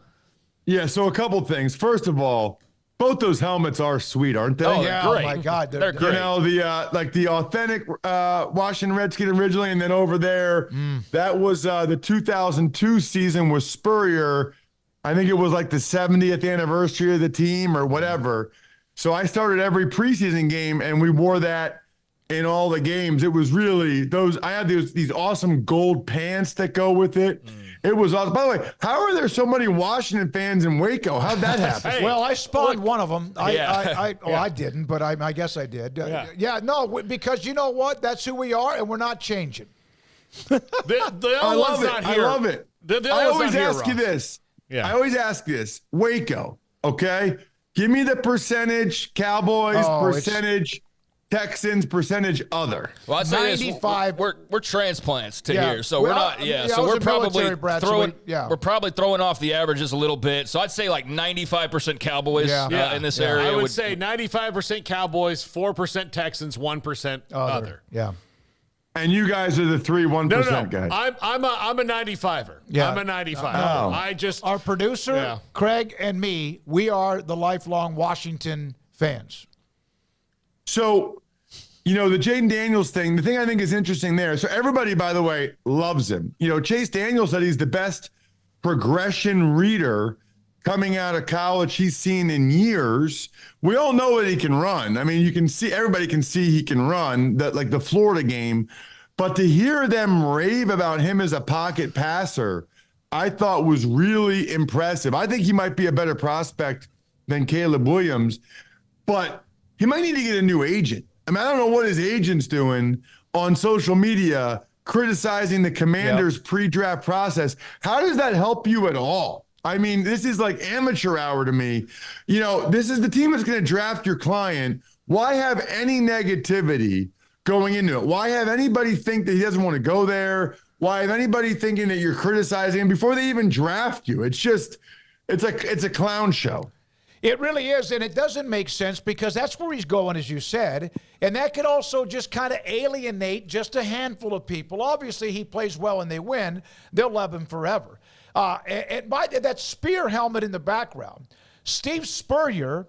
Yeah, so a couple things. First of all, both those helmets are sweet, aren't they? Oh, yeah, great. Oh my God, they're great. The authentic Washington Redskin originally, and then over there, that was the 2002 season with Spurrier. I think it was like the 70th anniversary of the team or whatever. So I started every preseason game, and we wore that in all the games. It was really I had these awesome gold pants that go with it. It was awesome. By the way, how are there so many Washington fans in Waco? How'd that happen? Hey, well, I spawned one of them. I didn't, but I guess I did. Because you know what? That's who we are, and we're not changing. I love it. I love it. I always ask you this. Yeah. I always ask this. Waco, okay? Give me the percentage Cowboys, percentage Texans, percentage other. Well, I'd say 95. We're transplants to here, so we're not. So we're probably throwing. We're probably throwing off the averages a little bit. So I'd say like 95% Cowboys in this area. I would say 95% Cowboys, 4% Texans, 1% other. Yeah. And you guys are the 1% guys. I'm a 95er. Yeah. I'm a 95er. Oh. I just our producer, Craig, and me, we are the lifelong Washington fans. So, the Jaden Daniels thing, the thing I think is interesting there. So everybody, by the way, loves him. Chase Daniels said he's the best progression reader coming out of college he's seen in years. We all know that he can run. I mean, everybody can see he can run, that like the Florida game. But to hear them rave about him as a pocket passer, I thought was really impressive. I think he might be a better prospect than Caleb Williams, but he might need to get a new agent. I mean, I don't know what his agent's doing on social media, criticizing the Commanders' pre-draft process. How does that help you at all? I mean, this is like amateur hour to me. This is the team that's going to draft your client. Why have any negativity going into it? Why have anybody think that he doesn't want to go there? Why have anybody thinking that you're criticizing him before they even draft you? It's a clown show. It really is, and it doesn't make sense because that's where he's going, as you said, and that could also just kind of alienate just a handful of people. Obviously, he plays well and they win. They'll love him forever. And by that Spear helmet in the background, Steve Spurrier,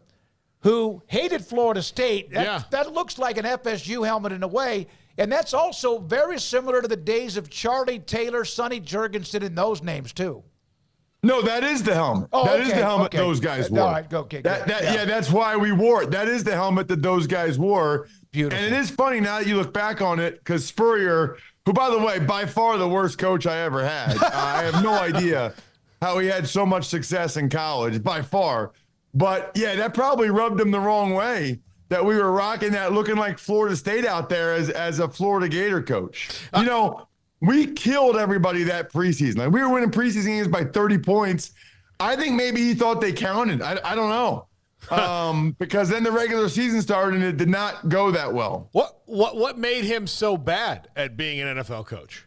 who hated Florida State, that looks like an FSU helmet in a way, and that's also very similar to the days of Charlie Taylor, Sonny Jurgensen, and those names too. No, that is the helmet. That is the helmet those guys wore. All right, okay. That's why we wore it. That is the helmet that those guys wore. Beautiful. And it is funny now that you look back on it, because Spurrier, who, by the way, by far the worst coach I ever had. I have no idea how he had so much success in college, by far. But, that probably rubbed him the wrong way, that we were rocking that looking like Florida State out there as a Florida Gator coach. We killed everybody that preseason. Like, we were winning preseason games by 30 points. I think maybe he thought they counted. I don't know. Because then the regular season started and it did not go that well. What made him so bad at being an NFL coach?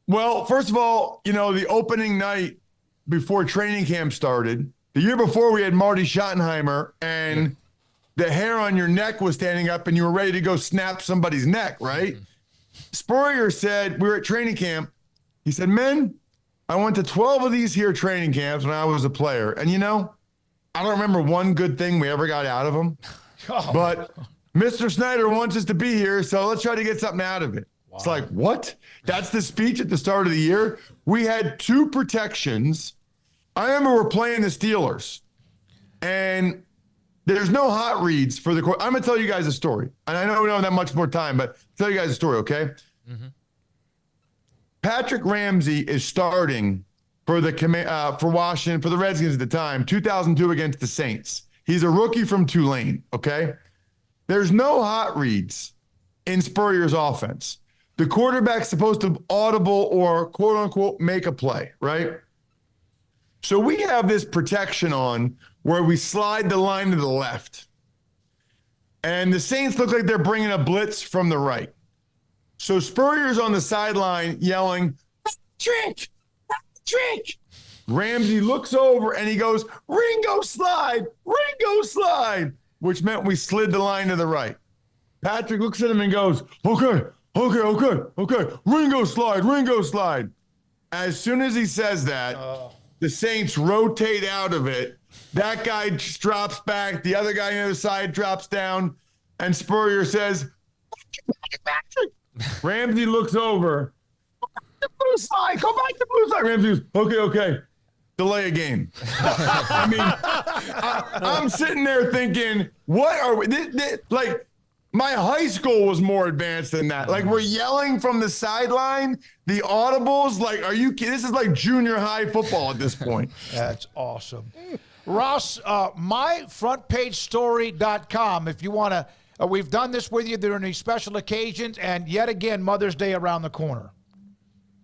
Well, first of all, the opening night before training camp started, the year before we had Marty Schottenheimer, and the hair on your neck was standing up and you were ready to go snap somebody's neck, right? Mm-hmm. Spurrier said, we were at training camp. He said, men, I went to 12 of these here training camps when I was a player. And, I don't remember one good thing we ever got out of them. But Mr. Snyder wants us to be here, so let's try to get something out of it. Wow. It's like, what? That's the speech at the start of the year? We had 2 protections. I remember we're playing the Steelers. And there's no hot reads for the court. I'm going to tell you guys a story. And I know we don't have that much more time, but I'll tell you guys a story, okay? Mm-hmm. Patrick Ramsey is starting for Washington, for the Redskins at the time, 2002 against the Saints. He's a rookie from Tulane, okay? There's no hot reads in Spurrier's offense. The quarterback's supposed to audible or quote-unquote make a play, right? So we have this protection on where we slide the line to the left. And the Saints look like they're bringing a blitz from the right. So Spurrier's on the sideline yelling, trick. Ramsey looks over and he goes, Ringo slide, which meant we slid the line to the right. Patrick looks at him and goes, okay, Ringo slide. As soon as he says that, the Saints rotate out of it. That guy just drops back. The other guy on the other side drops down. And Spurrier says, Patrick. Ramsey looks over. Go back to blue side. Ramsey goes, okay. Delay a game. I mean, I'm sitting there thinking, what are we? Like, my high school was more advanced than that. Like, we're yelling from the sideline, the audibles. Like, are you kidding? This is like junior high football at this point. That's awesome. Ross, myfrontpagestory.com. If you want to, we've done this with you during these special occasions, and yet again, Mother's Day around the corner.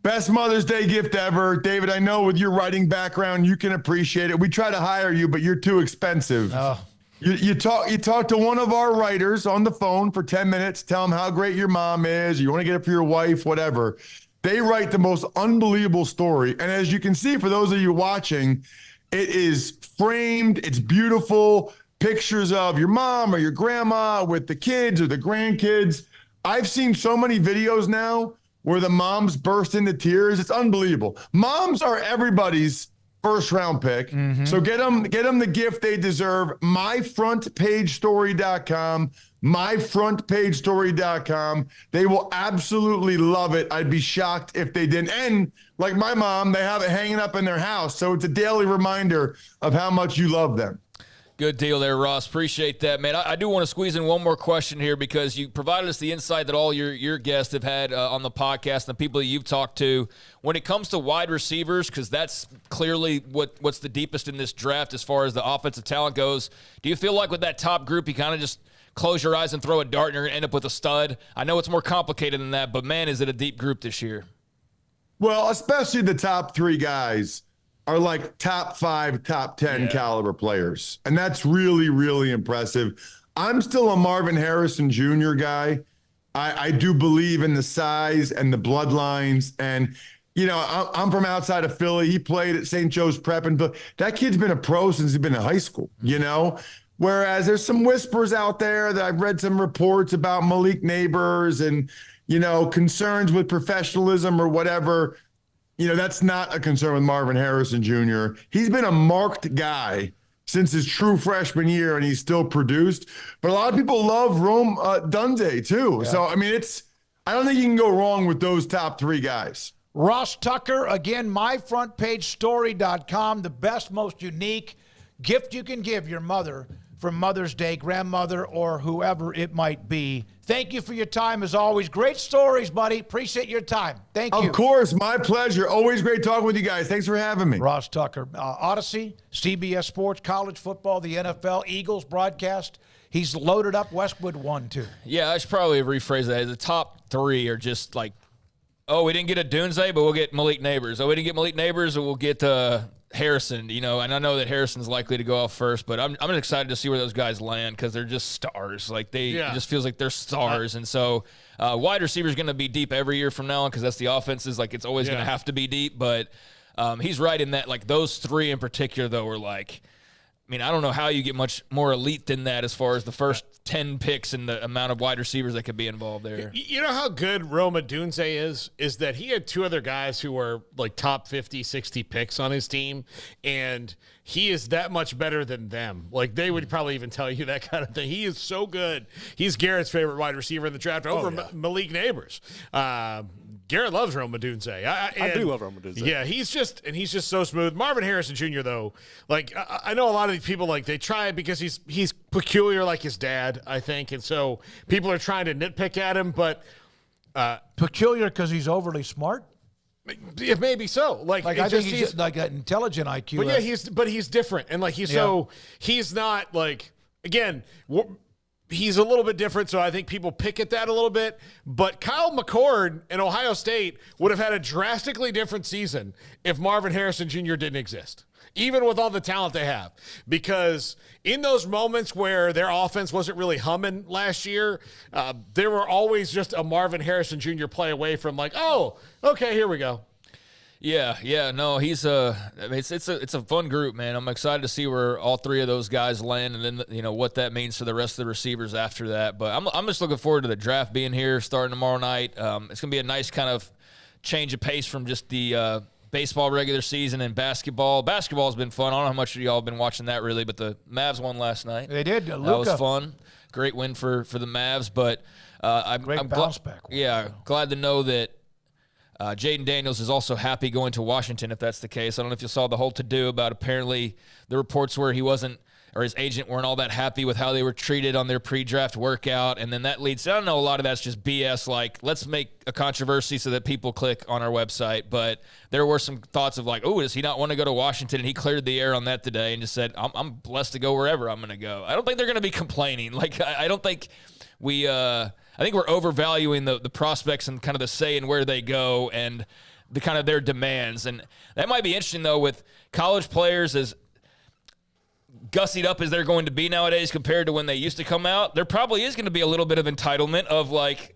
Best Mother's Day gift ever. David, I know with your writing background, you can appreciate it. We try to hire you, but you're too expensive. Oh. You talk to one of our writers on the phone for 10 minutes, tell them how great your mom is, you want to get it for your wife, whatever. They write the most unbelievable story. And as you can see, for those of you watching, it is framed, it's beautiful, pictures of your mom or your grandma with the kids or the grandkids. I've seen so many videos now where the moms burst into tears. It's unbelievable. Moms are everybody's first round pick. Mm-hmm. So get them the gift they deserve. myfrontpagestory.com. myfrontpagestory.com. They will absolutely love it. I'd be shocked if they didn't. And like my mom, they have it hanging up in their house. So it's a daily reminder of how much you love them. Good deal there, Ross. Appreciate that, man. I do want to squeeze in one more question here because you provided us the insight that all your guests have had on the podcast and the people that you've talked to. When it comes to wide receivers, because that's clearly what's the deepest in this draft as far as the offensive talent goes, do you feel like with that top group you kind of just close your eyes and throw a dart and you're going to end up with a stud? I know it's more complicated than that, but, man, is it a deep group this year? Well, especially the top three guys are like top 5, top 10 caliber players. And that's really, really impressive. I'm still a Marvin Harrison Jr. guy. I do believe in the size and the bloodlines. And, you know, I'm from outside of Philly. He played at St. Joe's Prep. And that kid's been a pro since he's been in high school, you know? Whereas there's some whispers out there that I've read some reports about Malik Neighbors and, you know, concerns with professionalism or whatever. You know, that's not a concern with Marvin Harrison Jr. He's been a marked guy since his true freshman year, and he's still produced. But a lot of people love Rome Dunze, too. Yeah. So, I mean, I don't think you can go wrong with those top three guys. Ross Tucker, again, myfrontpagestory.com, the best, most unique gift you can give your mother for Mother's Day, grandmother, or whoever it might be. Thank you for your time, as always. Great stories, buddy. Appreciate your time. Thank you. Of course. My pleasure. Always great talking with you guys. Thanks for having me. Ross Tucker, Odyssey, CBS Sports, college football, the NFL, Eagles broadcast. He's loaded up Westwood 1, too. Yeah, I should probably rephrase that. The top three are just like, oh, we didn't get a Dunze, but we'll get Malik Neighbors. Oh, we didn't get Malik Neighbors, but we'll get Harrison, you know, and I know that Harrison's likely to go off first, but I'm excited to see where those guys land because they're just stars. Like it just feels like they're stars. And so wide receiver is going to be deep every year from now on because that's the offenses. Like it's always going to have to be deep, but he's right in that. Like those three in particular, though, are like, I mean, I don't know how you get much more elite than that as far as the first 10 picks and the amount of wide receivers that could be involved there. You know how good Rome Odunze is that he had two other guys who were like top 50, 60 picks on his team, and he is that much better than them. Like, they would probably even tell you that kind of thing. He is so good. He's Garrett's favorite wide receiver in the draft over Malik Neighbors. Garrett loves Rome Odunze. I do love Rome Odunze. Yeah, he's just so smooth. Marvin Harrison Jr., though, like I know a lot of these people, like, they try it because he's peculiar like his dad, I think, and so people are trying to nitpick at him, but peculiar because he's overly smart. Maybe so. Like I think he's like an intelligent IQ. But he's different, and like he's not like, again. He's a little bit different, so I think people pick at that a little bit. But Kyle McCord in Ohio State would have had a drastically different season if Marvin Harrison Jr. didn't exist, even with all the talent they have. Because in those moments where their offense wasn't really humming last year, there were always just a Marvin Harrison Jr. play away from like, oh, okay, here we go. Yeah, no, he's it's a fun group, man. I'm excited to see where all three of those guys land, and then you know what that means for the rest of the receivers after that. But I'm just looking forward to the draft being here starting tomorrow night. It's gonna be a nice kind of change of pace from just the baseball regular season and basketball. Basketball's been fun. I don't know how much of y'all have been watching that really, but the Mavs won last night. They did. That was fun. Great win for the Mavs, but I'm bounce back. Yeah, glad to know that. Jaden Daniels is also happy going to Washington, if that's the case. I don't know if you saw the whole to-do about apparently the reports where he wasn't, or his agent weren't all that happy with how they were treated on their pre-draft workout, and then that leads to, I don't know, a lot of that's just BS, like, let's make a controversy so that people click on our website, but there were some thoughts of like, oh, does he not want to go to Washington? And he cleared the air on that today and just said, I'm blessed to go wherever I'm going to go. I don't think they're going to be complaining. Like, I don't think I think we're overvaluing the prospects and kind of the say in where they go, and the kind of their demands. And that might be interesting, though, with college players as gussied up as they're going to be nowadays compared to when they used to come out. There probably is going to be a little bit of entitlement of like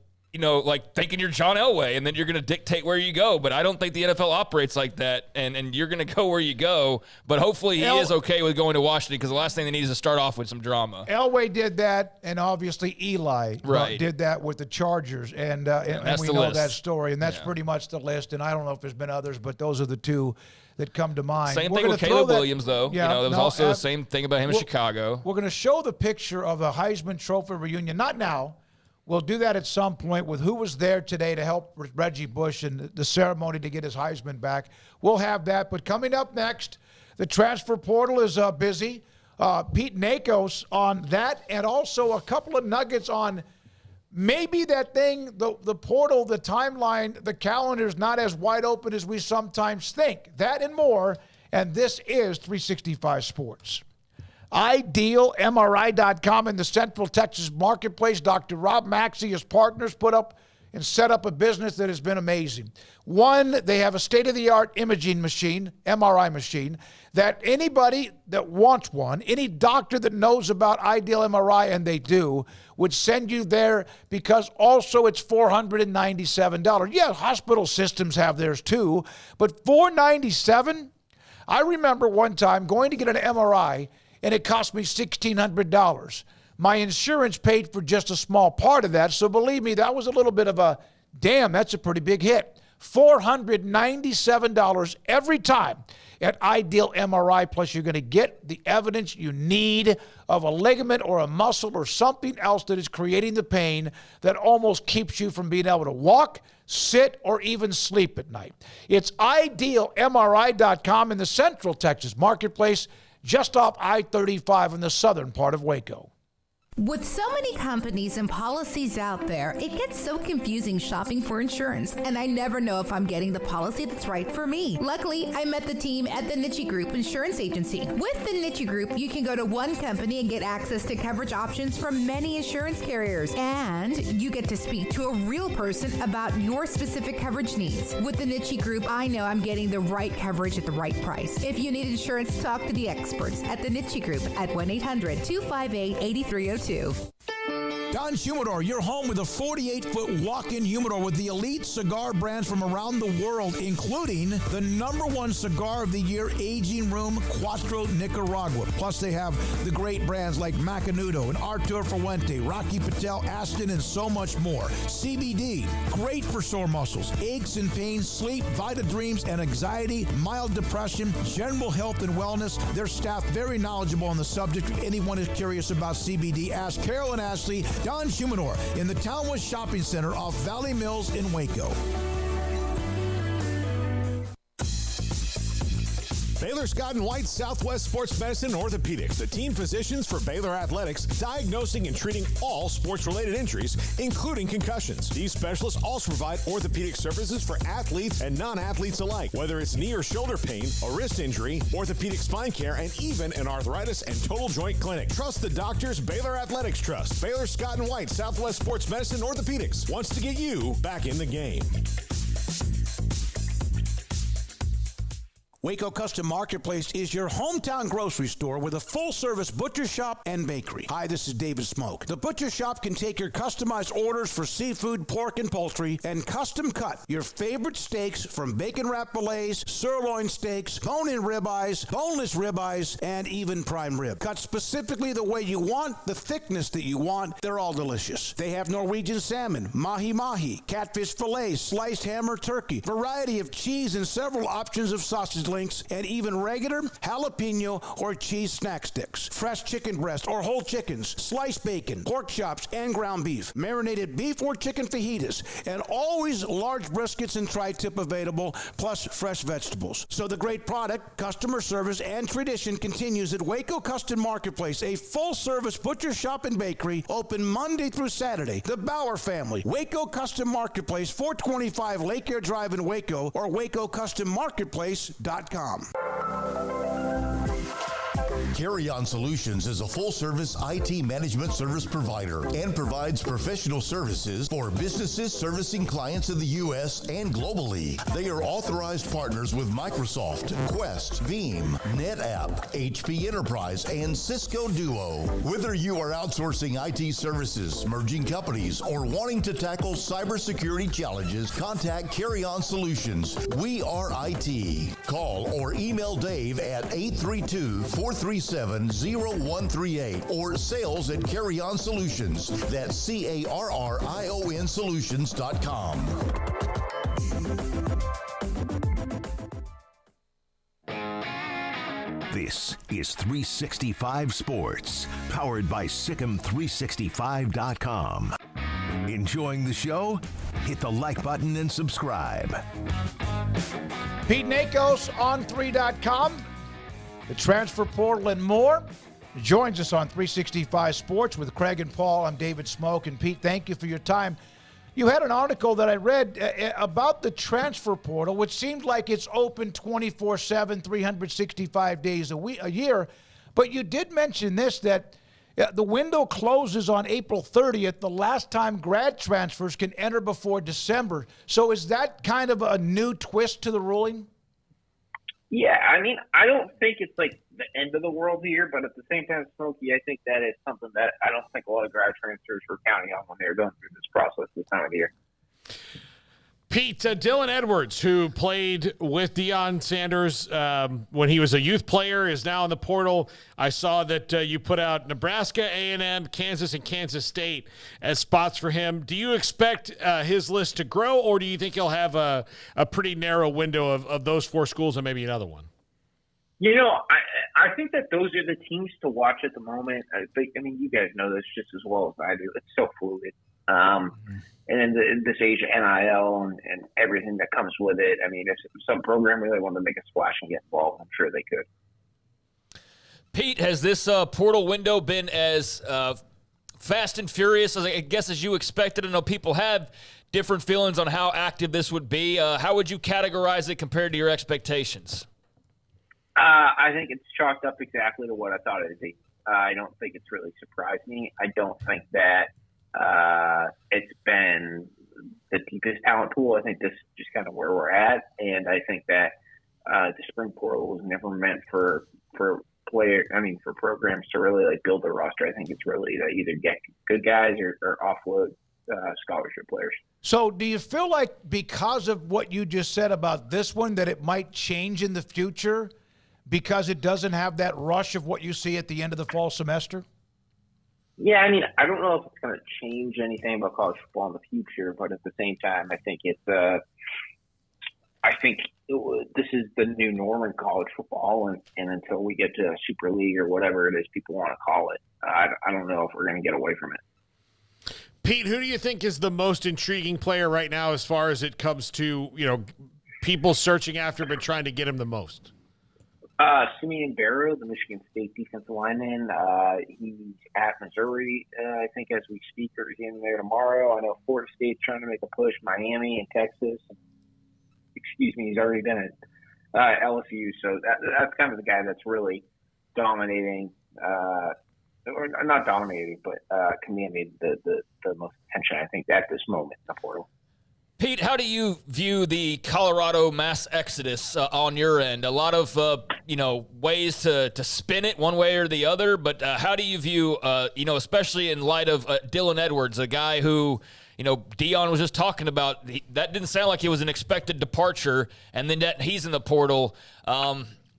thinking you're John Elway and then you're going to dictate where you go. But I don't think the NFL operates like that, and you're going to go where you go. But hopefully he is okay with going to Washington, because the last thing they need is to start off with some drama. Elway did that, and obviously Eli did that with the Chargers, and we know that story, and that's pretty much the list. And I don't know if there's been others, but those are the two that come to mind. Same thing with Caleb Williams, though. Yeah, there was also the same thing about him in Chicago. We're going to show the picture of the Heisman Trophy reunion, not now. We'll do that at some point with who was there today to help Reggie Bush and the ceremony to get his Heisman back. We'll have that. But coming up next, the transfer portal is busy. Pete Nakos on that, and also a couple of nuggets on maybe that thing, the portal, the timeline, the calendar is not as wide open as we sometimes think. That and more. And this is 365 Sports. IdealMRI.com in the Central Texas marketplace. Dr. Rob Maxey, his partners, put up and set up a business that has been amazing. One, they have a state-of-the-art imaging machine, MRI machine, that anybody that wants one, any doctor that knows about Ideal MRI, and they do, would send you there, because also it's $497. Yeah, hospital systems have theirs too, but $497? I remember one time going to get an MRI, and it cost me $1,600. My insurance paid for just a small part of that, so believe me, that was a little bit of a, damn, that's a pretty big hit. $497 every time at Ideal MRI, plus you're going to get the evidence you need of a ligament or a muscle or something else that is creating the pain that almost keeps you from being able to walk, sit, or even sleep at night. It's IdealMRI.com in the Central Texas marketplace, just off I-35 in the southern part of Waco. With so many companies and policies out there, it gets so confusing shopping for insurance, and I never know if I'm getting the policy that's right for me. Luckily, I met the team at the Niche Group Insurance Agency. With the Niche Group, you can go to one company and get access to coverage options from many insurance carriers, and you get to speak to a real person about your specific coverage needs. With the Niche Group, I know I'm getting the right coverage at the right price. If you need insurance, talk to the experts at the Niche Group at 1-800-258-8302. Don Humidor, your home with a 48-foot walk-in humidor with the elite cigar brands from around the world, including the #1 cigar of the year, Aging Room Cuatro Nicaragua. Plus, they have the great brands like Macanudo and Artur Fuente, Rocky Patel, Aston, and so much more. CBD, great for sore muscles, aches and pains, sleep, Vita Dreams, and anxiety, mild depression, general health and wellness. Their staff very knowledgeable on the subject. If anyone is curious about CBD, ask Carol and Ashley. Don Humidor in the Townwood Shopping Center off Valley Mills in Waco. Baylor Scott & White Southwest Sports Medicine and Orthopedics, the team physicians for Baylor Athletics, diagnosing and treating all sports-related injuries, including concussions. These specialists also provide orthopedic services for athletes and non-athletes alike, whether it's knee or shoulder pain, a wrist injury, orthopedic spine care, and even an arthritis and total joint clinic. Trust the doctors Baylor Athletics trust. Baylor Scott & White Southwest Sports Medicine and Orthopedics wants to get you back in the game. Waco Custom Marketplace is your hometown grocery store with a full-service butcher shop and bakery. Hi, this is David Smoak. The butcher shop can take your customized orders for seafood, pork, and poultry and custom cut your favorite steaks from bacon wrap fillets, sirloin steaks, bone-in ribeyes, boneless ribeyes, and even prime rib. Cut specifically the way you want, the thickness that you want. They're all delicious. They have Norwegian salmon, mahi-mahi, catfish fillets, sliced ham or turkey, variety of cheese, and several options of sausage links, and even regular jalapeno or cheese snack sticks, fresh chicken breast or whole chickens, sliced bacon, pork chops, and ground beef, marinated beef or chicken fajitas, and always large briskets and tri-tip available, plus fresh vegetables. So the great product, customer service, and tradition continues at Waco Custom Marketplace, a full-service butcher shop and bakery, open Monday through Saturday. The Bauer family, Waco Custom Marketplace, 425 Lake Air Drive in Waco, or WacoCustomMarketplace.com. Carry On Solutions is a full-service IT management service provider and provides professional services for businesses servicing clients in the U.S. and globally. They are authorized partners with Microsoft, Quest, Veeam, NetApp, HP Enterprise, and Cisco Duo. Whether you are outsourcing IT services, merging companies, or wanting to tackle cybersecurity challenges, contact Carry On Solutions. We are IT. Call or email Dave at 832-437-0138 or sales@Carry On Solutions. That's CARRION Solutions.com. This is 365 Sports, powered by Sikkim365.com. Enjoying the show? Hit the like button and subscribe. Pete Nakos on 3.com, the transfer portal and more. Joins us on 365 Sports with Craig and Paul. I'm David Smoak. And Pete, thank you for your time. You had an article that I read about the transfer portal, which seems like it's open 24/7, 365 days a year. But you did mention this, that the window closes on April 30th. The last time grad transfers can enter before December. So is that kind of a new twist to the ruling? Yeah, I mean, I don't think it's like the end of the world here, but at the same time, Smokey, I think that is something that I don't think a lot of grad transfers were counting on when they were going through this process this time of year. Pete, Dylan Edwards, who played with Deion Sanders when he was a youth player, is now in the portal. I saw that you put out Nebraska, A&M, Kansas, and Kansas State as spots for him. Do you expect his list to grow, or do you think he'll have a pretty narrow window of those four schools and maybe another one? You know, I think that those are the teams to watch at the moment. I mean, you guys know this just as well as I do. It's so fluid. And in this age of NIL and everything that comes with it, I mean, if some program really wanted to make a splash and get involved, I'm sure they could. Pete, has this portal window been as fast and furious, as I guess, as you expected? I know people have different feelings on how active this would be. How would you categorize it compared to your expectations? I think it's chalked up exactly to what I thought it would be. I don't think it's really surprised me. I don't think that it's been the deepest talent pool. I think this is just kind of where we're at, and I think that the spring portal was never meant for programs to really like build their roster. I think it's really to either get good guys or offload scholarship players. So do you feel like because of what you just said about this one that it might change in the future because it doesn't have that rush of what you see at the end of the fall semester? Yeah, I mean, I don't know if it's going to change anything about college football in the future, but at the same time, I think this is the new norm in college football, and until we get to a Super League or whatever it is people want to call it, I don't know if we're going to get away from it. Pete, who do you think is the most intriguing player right now as far as it comes to, people searching after him and trying to get him the most? Simeon Barrow, the Michigan State defensive lineman. He's at Missouri, I think, as we speak, or he's in there tomorrow. I know Florida State's trying to make a push, Miami and Texas. He's already been at LSU. So that's kind of the guy that's really dominating, or not dominating, but commanding the most attention, I think, at this moment in the portal. Pete, how do you view the Colorado mass exodus on your end? A lot of, ways to spin it one way or the other, but how do you view, especially in light of Dylan Edwards, a guy who, Deion was just talking about, that didn't sound like he was an expected departure, and then that he's in the portal.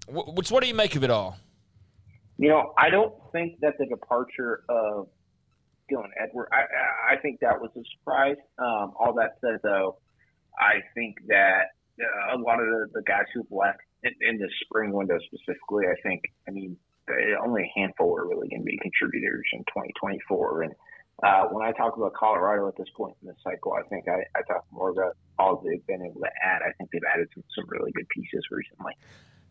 What do you make of it all? I don't think that the departure of Dylan Edwards, I think that was a surprise. All that said, though, I think that a lot of the guys who've left in the spring window specifically, only a handful are really going to be contributors in 2024. And when I talk about Colorado at this point in the cycle, I think I talk more about all they've been able to add. I think they've added some really good pieces recently.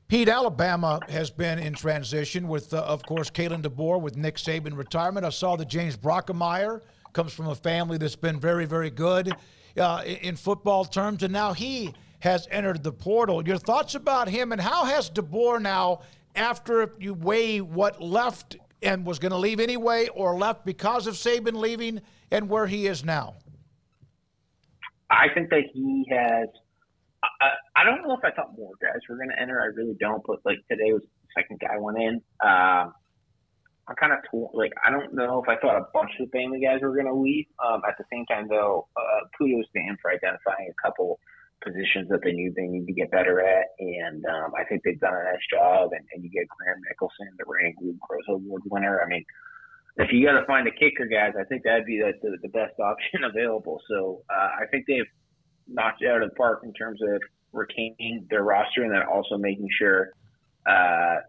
Pete, Alabama has been in transition with, of course, Kalen DeBoer with Nick Saban retirement. I saw that James Brockemeyer comes from a family that's been very, very good in football terms, and now he has entered the portal. Your thoughts about him, and how has DeBoer now after you weigh what left and was going to leave anyway or left because of Saban leaving and where he is now? I think that he has I don't know if I thought more guys were going to enter. I really don't. But, like, today was the second guy went in. I'm kind of I don't know if I thought a bunch of the family guys were going to leave. At the same time, though, kudos to him for identifying a couple positions that they knew they need to get better at. And I think they've done a nice job. And you get Graham Nicholson, the reigning Blue Crows Award winner. I mean, if you got to find a kicker, guys, I think that'd be the best option available. So I think they've knocked it out of the park in terms of retaining their roster and then also making sure that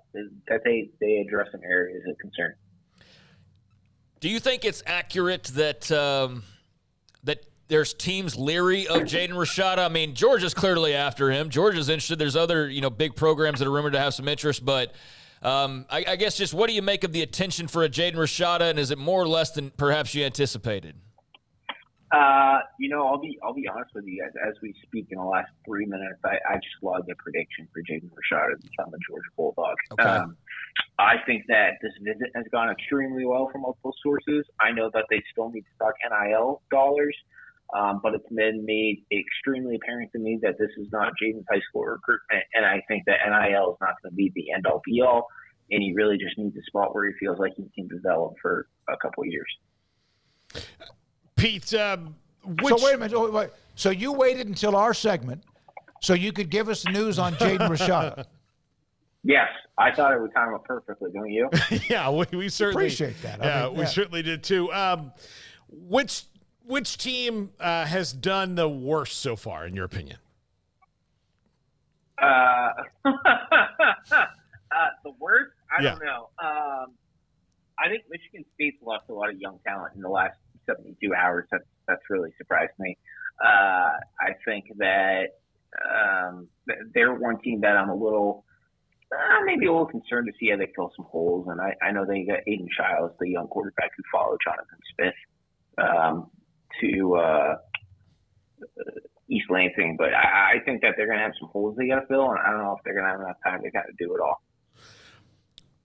they address some areas of concern. Do you think it's accurate that that there's teams leery of Jaden Rashada? I mean, Georgia's clearly after him. Georgia's interested. There's other big programs that are rumored to have some interest, but I guess just what do you make of the attention for a Jaden Rashada, and is it more or less than perhaps you anticipated? I'll be honest with you guys. As we speak in the last 3 minutes, I just logged a prediction for Jaden Rashada to become a Georgia Bulldog. Okay. I think that this visit has gone extremely well from multiple sources. I know that they still need to talk NIL dollars, but it's been made extremely apparent to me that this is not Jaden's high school recruitment, and I think that NIL is not going to be the end-all be-all, and he really just needs a spot where he feels like he can develop for a couple of years. Pete, So wait a minute. Wait. So you waited until our segment so you could give us the news on Jaden Rashada. Yes, I thought it would time up perfectly, don't you? Yeah, we certainly appreciate that. Yeah, we certainly did too. Which team has done the worst so far, in your opinion? The worst? I don't know. I think Michigan State's lost a lot of young talent in the last 72 hours. That's really surprised me. I think that they're one team that I'm maybe a little concerned to see how they fill some holes. And I know they got Aiden Childs, the young quarterback who followed Jonathan Smith to East Lansing. But I think that they're going to have some holes they got to fill, and I don't know if they're going to have enough time to kind of do it all.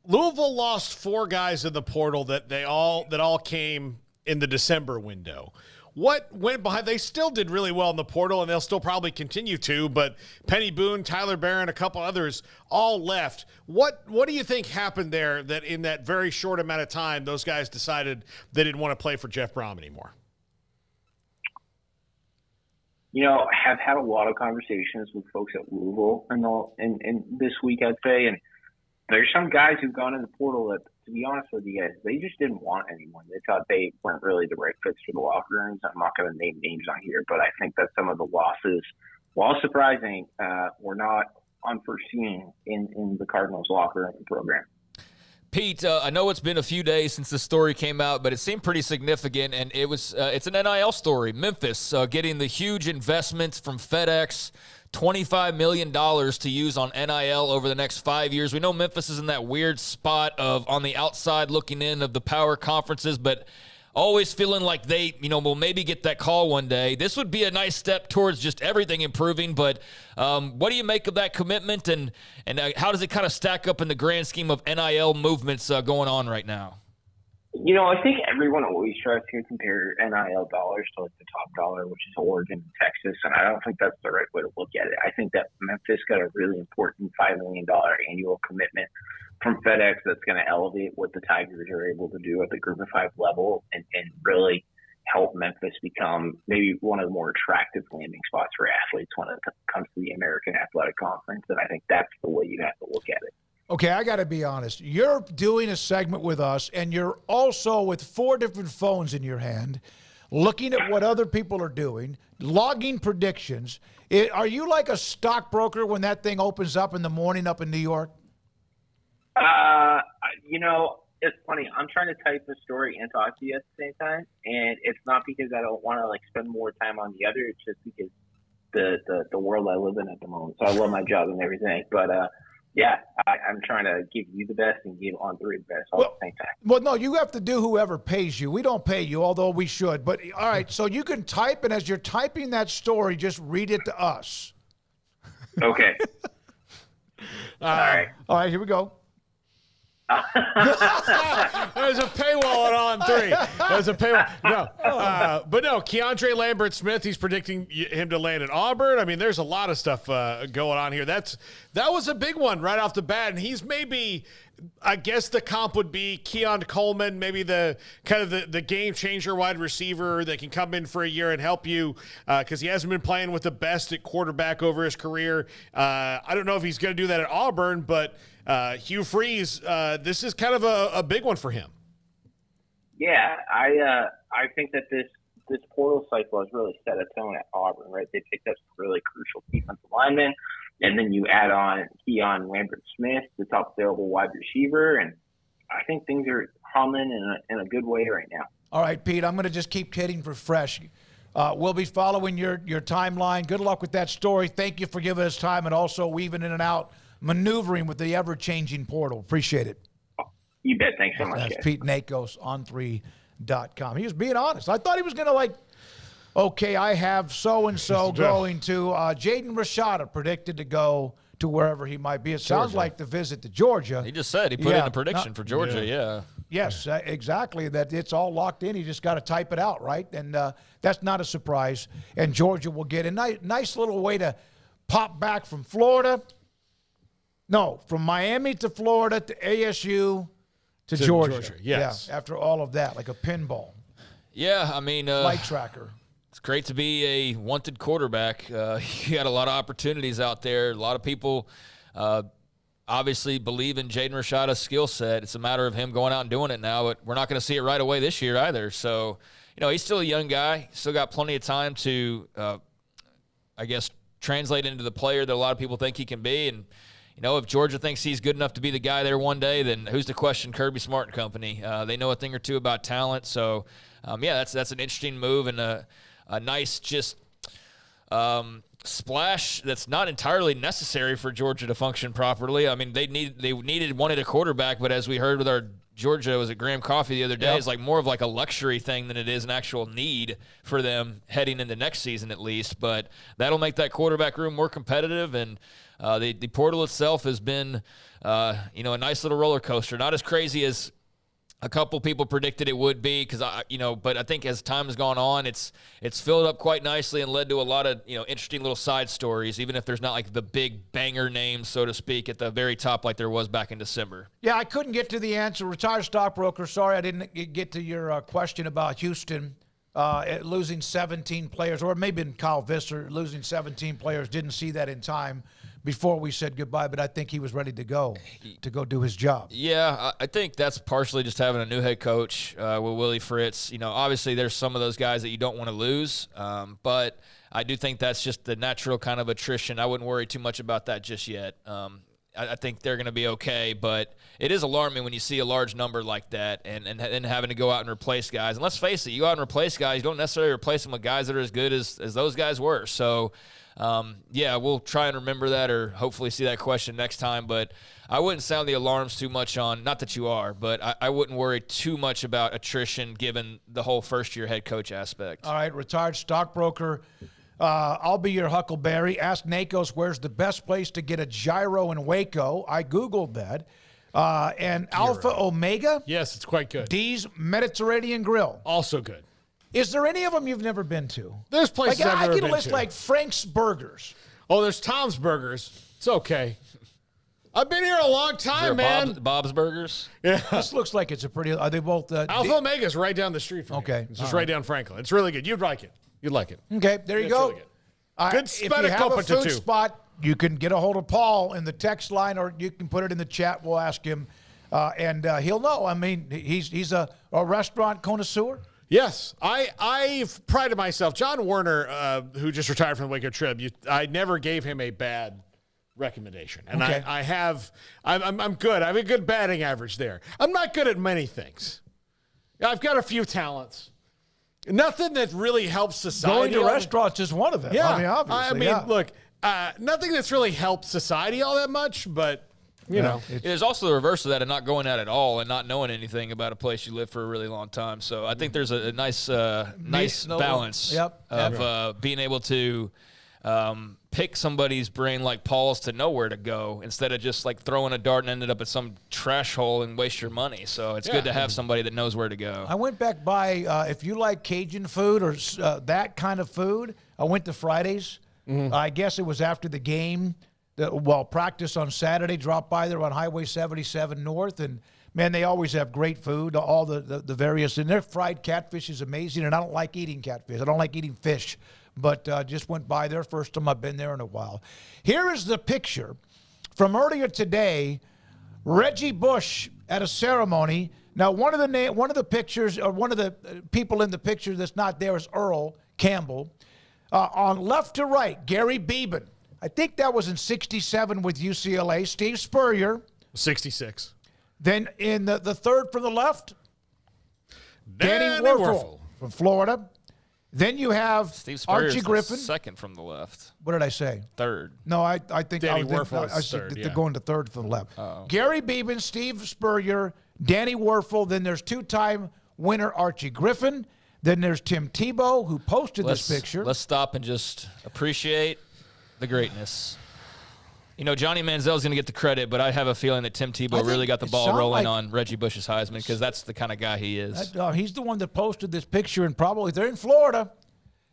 Louisville lost 4 guys in the portal that all came in the December window. What went behind? They still did really well in the portal, and they'll still probably continue to, but Penny Boone, Tyler Barron, a couple others all left. What do you think happened there that in that very short amount of time those guys decided they didn't want to play for Jeff Brom anymore? I have had a lot of conversations with folks at Louisville in this week, I'd say, and there's some guys who've gone in the portal that, to be honest with you guys, they just didn't want anyone. They thought they weren't really the right fits for the locker rooms. I'm not going to name names on here, but I think that some of the losses, while surprising, were not unforeseen in the Cardinals locker room program. Pete, I know it's been a few days since the story came out, but it seemed pretty significant, and it's an NIL story. Memphis getting the huge investments from FedEx, $25 million to use on NIL over the next 5 years. We know Memphis is in that weird spot of on the outside looking in of the power conferences, but always feeling like they, will maybe get that call one day. This would be a nice step towards just everything improving, but what do you make of that commitment, and how does it kind of stack up in the grand scheme of NIL movements going on right now? I think everyone always tries to compare NIL dollars to like the top dollar, which is Oregon and Texas, and I don't think that's the right way to look at it. I think that Memphis got a really important $5 million annual commitment from FedEx that's going to elevate what the Tigers are able to do at the Group of 5 level and really help Memphis become maybe one of the more attractive landing spots for athletes when it comes to the American Athletic Conference, and I think that's the way you have to look at it. Okay, I got to be honest. You're doing a segment with us, and you're also with 4 different phones in your hand, looking at what other people are doing, logging predictions. Are you like a stockbroker when that thing opens up in the morning up in New York? It's funny. I'm trying to type the story and talk to you at the same time, and it's not because I don't want to spend more time on the other. It's just because the world I live in at the moment. So I love my job and everything, but yeah, I'm trying to give you the best and give on 3 the best all at the same time. Well, no, you have to do whoever pays you. We don't pay you, although we should. But, all right, so you can type, and as you're typing that story, just read it to us. Okay. All right. All right, here we go. There's a paywall on 3. There's a paywall. No, but no, Keandre Lambert-Smith, he's predicting him to land at Auburn. I mean, there's a lot of stuff going on here. That was a big one right off the bat, and he's maybe, I guess the comp would be Keon Coleman, maybe the kind of the game changer wide receiver that can come in for a year and help you because he hasn't been playing with the best at quarterback over his career. I don't know if he's going to do that at Auburn, but Hugh Freeze, this is kind of a big one for him. Yeah, I think that this portal cycle has really set a tone at Auburn, right? They picked up some really crucial defensive linemen, and then you add on Keon Lambert-Smith, the top available wide receiver, and I think things are humming in a good way right now. All right, Pete, I'm going to just keep hitting for fresh. We'll be following your timeline. Good luck with that story. Thank you for giving us time and also weaving in and out, maneuvering with the ever-changing portal. Appreciate it. You bet. Thanks so much, That's guys. Pete Nakos, on3.com. He was being honest. I thought he was going to okay, I have so-and-so going to Jaden Rashada predicted to go to wherever he might be. It sounds like the visit to Georgia. He just said he put in a prediction for Georgia, yeah. Yes, exactly, that it's all locked in. You just got to type it out, right? And that's not a surprise. And Georgia will get a nice little way to pop back from Florida. No, from Miami to Florida to ASU to Georgia. Yes. Yeah, after all of that, like a pinball. Yeah, I mean. Flight tracker. It's great to be a wanted quarterback. You got a lot of opportunities out there. A lot of people obviously believe in Jaden Rashada's skill set. It's a matter of him going out and doing it now, but we're not going to see it right away this year either. So, he's still a young guy. Still got plenty of time to, I guess, translate into the player that a lot of people think he can be. And, if Georgia thinks he's good enough to be the guy there one day, then who's to question Kirby Smart and company? They know a thing or two about talent. So, that's an interesting move and a nice just splash that's not entirely necessary for Georgia to function properly. I mean, wanted a quarterback, but as we heard with our Georgia, was it Graham Coffee the other day, it's more of a luxury thing than it is an actual need for them heading into next season at least. But that'll make that quarterback room more competitive, and the portal itself has been a nice little roller coaster. Not as crazy as a couple people predicted it would be, but I think as time has gone on, it's filled up quite nicely and led to a lot of interesting little side stories, even if there's not the big banger names, so to speak, at the very top like there was back in December. Yeah, I couldn't get to the answer. Retired stockbroker. Sorry, I didn't get to your question about Houston losing 17 players, or maybe in Kyle Visser losing 17 players. Didn't see that in time before we said goodbye, but I think he was ready to go do his job. Yeah, I think that's partially just having a new head coach with Willie Fritz. Obviously there's some of those guys that you don't want to lose, but I do think that's just the natural kind of attrition. I wouldn't worry too much about that just yet. I think they're going to be okay, but it is alarming when you see a large number like that and having to go out and replace guys. And let's face it, you go out and replace guys, you don't necessarily replace them with guys that are as good as those guys were. So, we'll try and remember that or hopefully see that question next time. But I wouldn't sound the alarms too much on, not that you are, but I wouldn't worry too much about attrition given the whole first-year head coach aspect. All right, retired stockbroker. I'll be your Huckleberry. Ask Nakos where's the best place to get a gyro in Waco. I Googled that. And Alpha Omega. Yes, it's quite good. D's Mediterranean Grill. Also good. Is there any of them you've never been to? There's places I've never been to. I can list like Frank's Burgers. Oh, there's Tom's Burgers. It's okay. I've been here a long time, man. Bob's Burgers? Yeah. This looks like it's a pretty... Are they both... Alpha Omega's right down the street from here. It's just right down Franklin. It's really good. You'd like it. You'd like it. Okay, there you go. Really good. Good if you have a food spot, you can get a hold of Paul in the text line, or you can put it in the chat. We'll ask him, and he'll know. I mean, he's a restaurant connoisseur. Yes, I've prided myself. John Werner, who just retired from the Waco Trib, I never gave him a bad recommendation, and okay. I'm good. I have a good batting average there. I'm not good at many things. I've got a few talents. Nothing that really helps society. Going to restaurants is one of them. Yeah, I mean, obviously. Look, nothing that's really helped society all that much, but. You know, there's also the reverse of that of not going out at all and not knowing anything about a place you live for a really long time. So I think there's a nice balance of being able to pick somebody's brain like Paul's to know where to go instead of just like throwing a dart and ended up at some trash hole and waste your money. So it's good to have somebody that knows where to go. I went back by, if you like Cajun food or that kind of food, I went to Fridays. I guess it was after the game. Practice on Saturday, dropped by there on Highway 77 North, and man, they always have great food, all the various, and their fried catfish is amazing, and I don't like eating catfish. I don't like eating fish, but just went by there. First time I've been there in a while. Here is the picture from earlier today, Reggie Bush at a ceremony. Now, one of the pictures, or one of the people in the picture that's not there is Earl Campbell. On left to right, Gary Beeben. I think that was in 67 with UCLA. Steve Spurrier. 66. Then in the third from the left, Danny Werfel from Florida. Then you have Steve Spurrier's Archie Griffin. Second from the left. What did I say? Third. No, I think Danny Werfel is said third, they're going to third from the left. Gary Beeben, Steve Spurrier, Danny Werfel. Then there's two-time winner Archie Griffin. Then there's Tim Tebow, who posted this picture. Let's stop and just appreciate the greatness. You know, Johnny Manziel's going to get the credit, but I have a feeling that Tim Tebow really got the ball rolling on Reggie Bush's Heisman because that's the kind of guy he is. He's the one that posted this picture, and probably they're in Florida.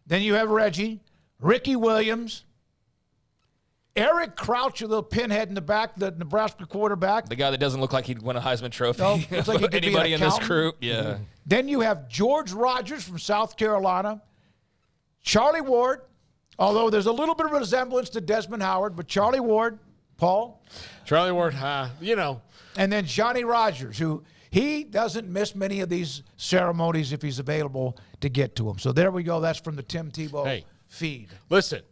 Then you have Reggie, Ricky Williams, Eric Crouch, a little pinhead in the back, the Nebraska quarterback. The guy that doesn't look like he'd win a Heisman Trophy. No, looks like he could anybody be an in this accountant. group. Yeah. Then you have George Rogers from South Carolina, Charlie Ward, although there's a little bit of resemblance to Desmond Howard, but Charlie Ward, Paul. Charlie Ward, you know. And then Johnny Rogers, who he doesn't miss many of these ceremonies if he's available to get to them. So there we go. That's from the Tim Tebow feed. Listen,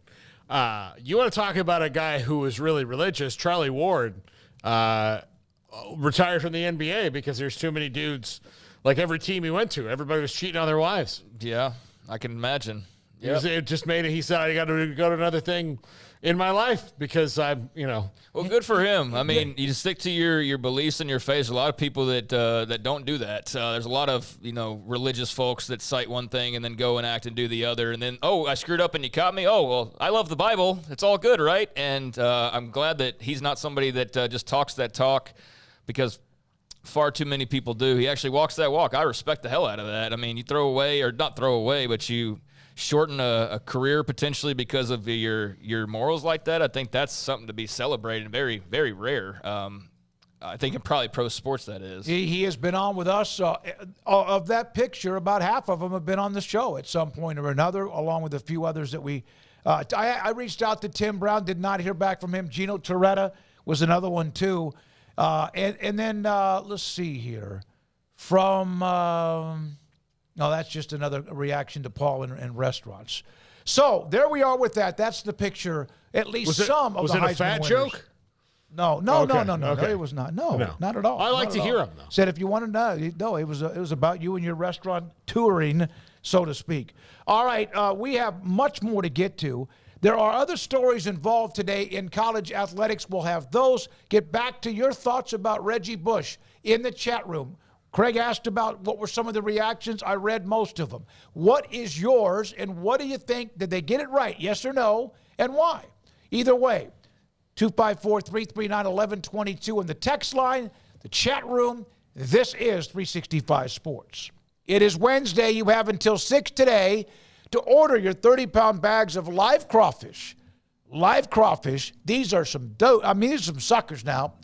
you want to talk about a guy who was really religious. Charlie Ward retired from the NBA because there's too many dudes. Like every team he went to, everybody was cheating on their wives. Yeah, I can imagine. It just made it. He said, I got to go to another thing in my life because I'm, Well, good for him. I mean, you just stick to your beliefs and your faith. There's a lot of people that don't do that. There's a lot of, religious folks that cite one thing and then go and act and do the other. And then, I screwed up and you caught me. Oh, well, I love the Bible. It's all good, right? And I'm glad that he's not somebody that just talks that talk because far too many people do. He actually walks that walk. I respect the hell out of that. I mean, you throw away, or not throw away, but you shorten a career potentially because of your morals like that. I think that's something to be celebrated. Very, very rare. I think in probably pro sports that is. He has been on with us. Of that picture, about half of them have been on the show at some point or another, along with a few others that we I reached out to Tim Brown, did not hear back from him. Gino Torretta was another one too. And then let's see here. From no, that's just another reaction to Paul in restaurants. So there we are with that. That's the picture. At least some of the Heisman winners. Was it a fat joke? No, it was not. No, not at all. I like to hear him, though. Said if you want to know, no, it was about you and your restaurant touring, so to speak. All right, we have much more to get to. There are other stories involved today in college athletics. We'll have those. Get back to your thoughts about Reggie Bush in the chat room. Craig asked about what were some of the reactions. I read most of them. What is yours, and what do you think? Did they get it right, yes or no, and why? Either way, 254-339-1122 in the text line, the chat room. This is 365 Sports. It is Wednesday. You have until 6 today to order your 30-pound bags of live crawfish. Live crawfish. These are some these are some suckers now.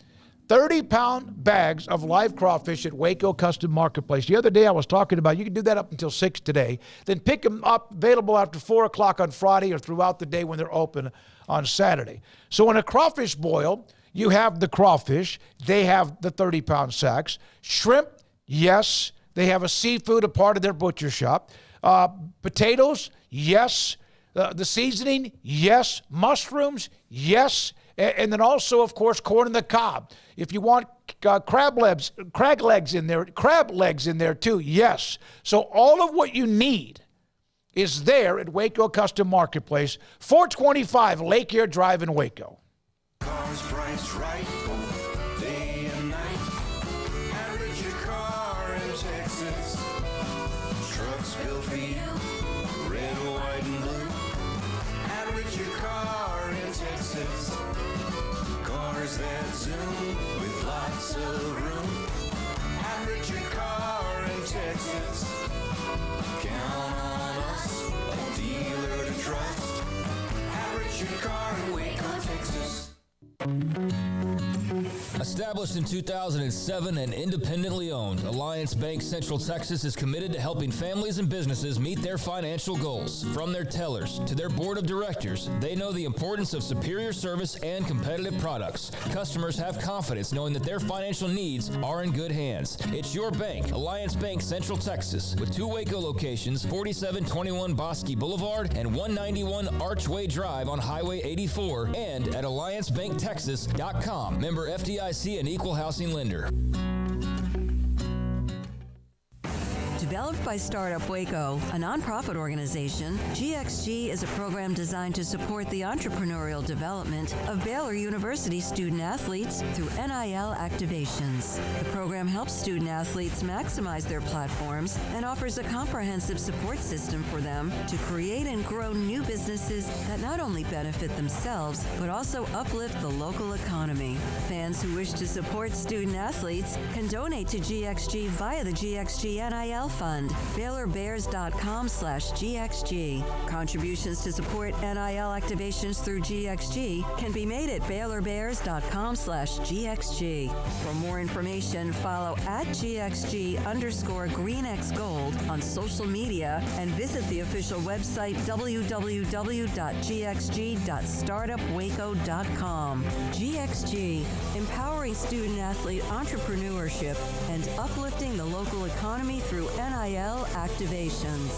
30-pound bags of live crawfish at Waco Custom Marketplace. The other day I was talking about you can do that up until 6 today. Then pick them up available after 4 o'clock on Friday or throughout the day when they're open on Saturday. So in a crawfish boil, you have the crawfish. They have the 30-pound sacks. Shrimp, yes. They have a seafood, a part of their butcher shop. Potatoes, yes. The seasoning, yes. Mushrooms, yes. And then also, of course, corn on the cob. If you want crab legs in there too, yes. So all of what you need is there at Waco Custom Marketplace, 425 Lake Air Drive in Waco. Cars priced right, day and night. Average your car in Texas. Trucks built for you, red, white, and blue. Average your car. lots of room. Have Richard Carr in Texas. Count on us, a dealer to trust. Have Richard Carr in Waco, Texas. Established in 2007 and independently owned, Alliance Bank Central Texas is committed to helping families and businesses meet their financial goals. From their tellers to their board of directors, they know the importance of superior service and competitive products. Customers have confidence knowing that their financial needs are in good hands. It's your bank, Alliance Bank Central Texas, with 2 Waco locations, 4721 Bosque Boulevard and 191 Archway Drive on Highway 84, and at AllianceBankTexas.com. Member FDIC and equal housing lender. Developed by Startup Waco, a nonprofit organization, GXG is a program designed to support the entrepreneurial development of Baylor University student athletes through NIL activations. The program helps student athletes maximize their platforms and offers a comprehensive support system for them to create and grow new businesses that not only benefit themselves, but also uplift the local economy. Fans who wish to support student athletes can donate to GXG via the GXG NIL Fund, BaylorBears.com/GXG. Contributions to support NIL activations through GXG can be made at BaylorBears.com/GXG. For more information, follow at GXG_GreenXGold on social media and visit the official website www.gxg.startupwaco.com. GXG, empowering student athlete entrepreneurship and uplifting the local economy through NIL activations.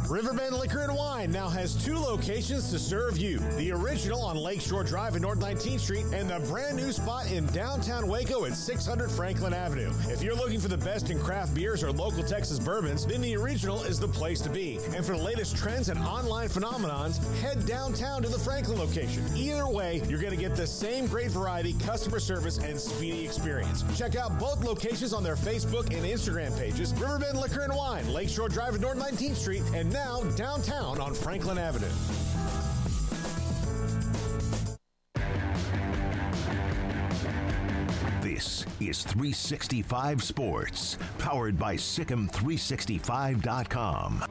Riverbend Liquor and Wine now has 2 locations to serve you. The original on Lakeshore Drive in North 19th Street and the brand new spot in downtown Waco at 600 Franklin Avenue. If you're looking for the best in craft beers or local Texas bourbons, then the original is the place to be. And for the latest trends and online phenomenons, head downtown to the Franklin location. Either way, you're going to get the same great variety, customer service, and speedy experience. Check out both locations on their Facebook and Instagram pages. Riverbend Liquor and Wine, Lakeshore Drive in North 19th Street, and now downtown on Franklin Avenue. This is 365 Sports, powered by Sikkim365.com.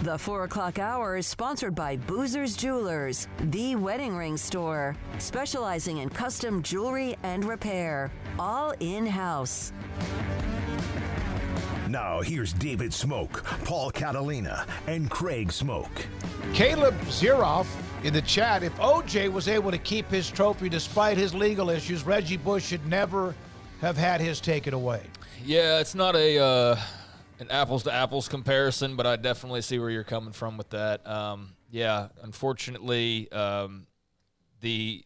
The 4 o'clock hour is sponsored by Boozer's Jewelers, the wedding ring store, specializing in custom jewelry and repair, all in-house. Now here's David Smoak, Paul Catalina, and Craig Smoak. Caleb Ziroff in the chat, if OJ was able to keep his trophy despite his legal issues, Reggie Bush should never have had his taken away. Yeah, it's not an apples-to-apples comparison, but I definitely see where you're coming from with that. Unfortunately, the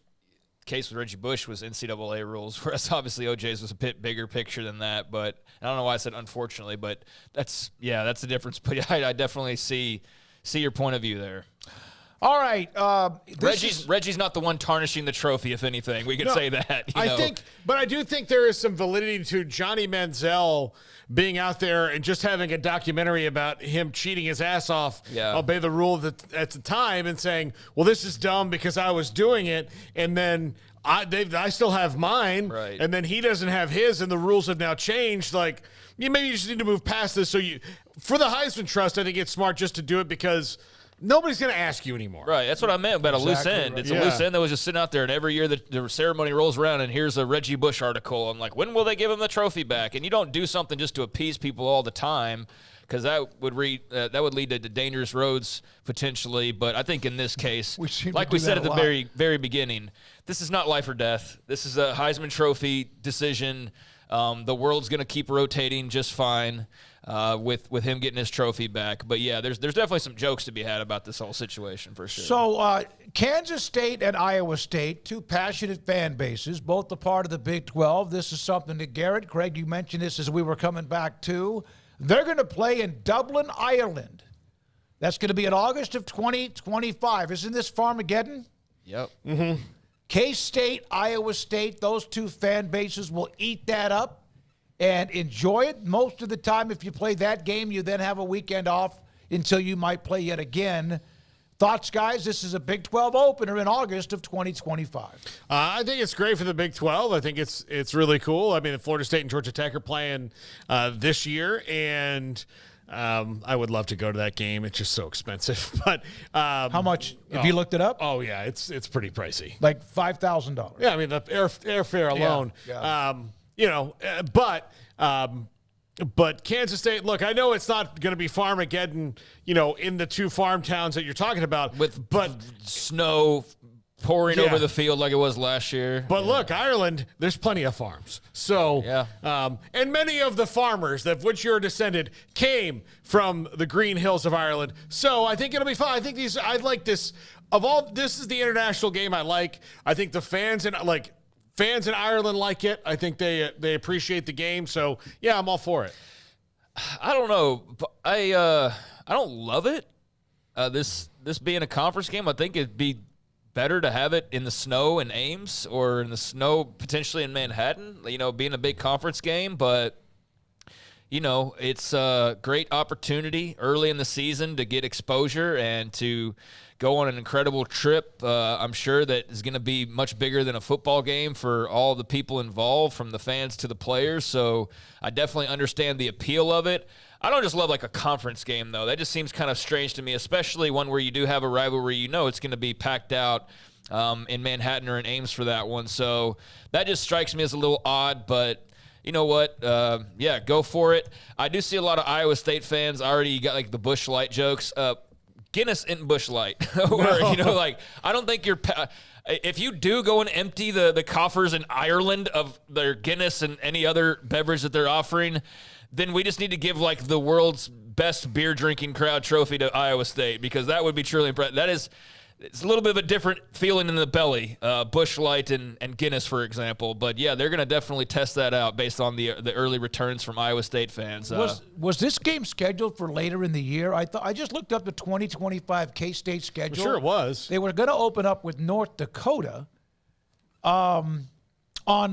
case with Reggie Bush was NCAA rules, whereas obviously OJ's was a bit bigger picture than that. But I don't know why I said unfortunately, but that's the difference. But I definitely see your point of view there. All right, Reggie's not the one tarnishing the trophy. If anything, we could say that. I do think there is some validity to Johnny Manziel being out there and just having a documentary about him cheating his ass off. Yeah. Obey the rule at the time and saying, "Well, this is dumb because I was doing it," and then I still have mine, right? And then he doesn't have his, and the rules have now changed. Like, maybe you just need to move past this. So for the Heisman Trust, I think it's smart just to do it because nobody's going to ask you anymore. Right. That's what I meant about a loose end. It's a loose end that was just sitting out there, and every year the ceremony rolls around, and here's a Reggie Bush article. I'm like, when will they give him the trophy back? And you don't do something just to appease people all the time, because that would lead to dangerous roads potentially. But I think in this case, like we said at the very, very beginning, this is not life or death. This is a Heisman Trophy decision. The world's going to keep rotating just fine. With him getting his trophy back. But, yeah, there's definitely some jokes to be had about this whole situation for sure. So Kansas State and Iowa State, 2 passionate fan bases, both a part of the Big 12. This is something that Garrett, Craig, you mentioned this as we were coming back to. They're going to play in Dublin, Ireland. That's going to be in August of 2025. Isn't this Farmageddon? Yep. Mm-hmm. K-State, Iowa State, those 2 fan bases will eat that up and enjoy it. Most of the time, if you play that game, you then have a weekend off until you might play yet again. Thoughts, guys? This is a Big 12 opener in August of 2025. I think it's great for the Big 12. I think it's really cool. I mean, Florida State and Georgia Tech are playing this year, and I would love to go to that game. It's just so expensive. But how much? Have you looked it up? Oh yeah, it's pretty pricey. Like $5,000. Yeah, I mean the airfare alone. But Kansas State, look, I know it's not going to be Farmageddon, in the two farm towns that you're talking about. But snow pouring over the field like it was last year. But look, Ireland, there's plenty of farms. So, and many of the farmers of which you're descended came from the green hills of Ireland. So I think it'll be fun. I think I like this. This is the international game I like. I think the fans in Ireland like it. I think they appreciate the game. So yeah, I'm all for it. I don't know. I don't love it. This being a conference game, I think it'd be better to have it in the snow in Ames or in the snow potentially in Manhattan. Being a big conference game, but it's a great opportunity early in the season to get exposure and to go on an incredible trip. I'm sure that is going to be much bigger than a football game for all the people involved, from the fans to the players. So I definitely understand the appeal of it. I don't just love like a conference game, though. That just seems kind of strange to me, especially one where you do have a rivalry. It's going to be packed out in Manhattan or in Ames for that one. So that just strikes me as a little odd, but you know what? Go for it. I do see a lot of Iowa State fans already got like the Busch Light jokes. Guinness and Busch Light. I don't think if you do go and empty the coffers in Ireland of their Guinness and any other beverage that they're offering, then we just need to give like the world's best beer drinking crowd trophy to Iowa State, because that would be truly impressive. It's a little bit of a different feeling in the belly, Busch Light and Guinness, for example. But yeah, they're going to definitely test that out based on the early returns from Iowa State fans. Was this game scheduled for later in the year? I just looked up the 2025 K-State schedule. Sure, it was. They were going to open up with North Dakota on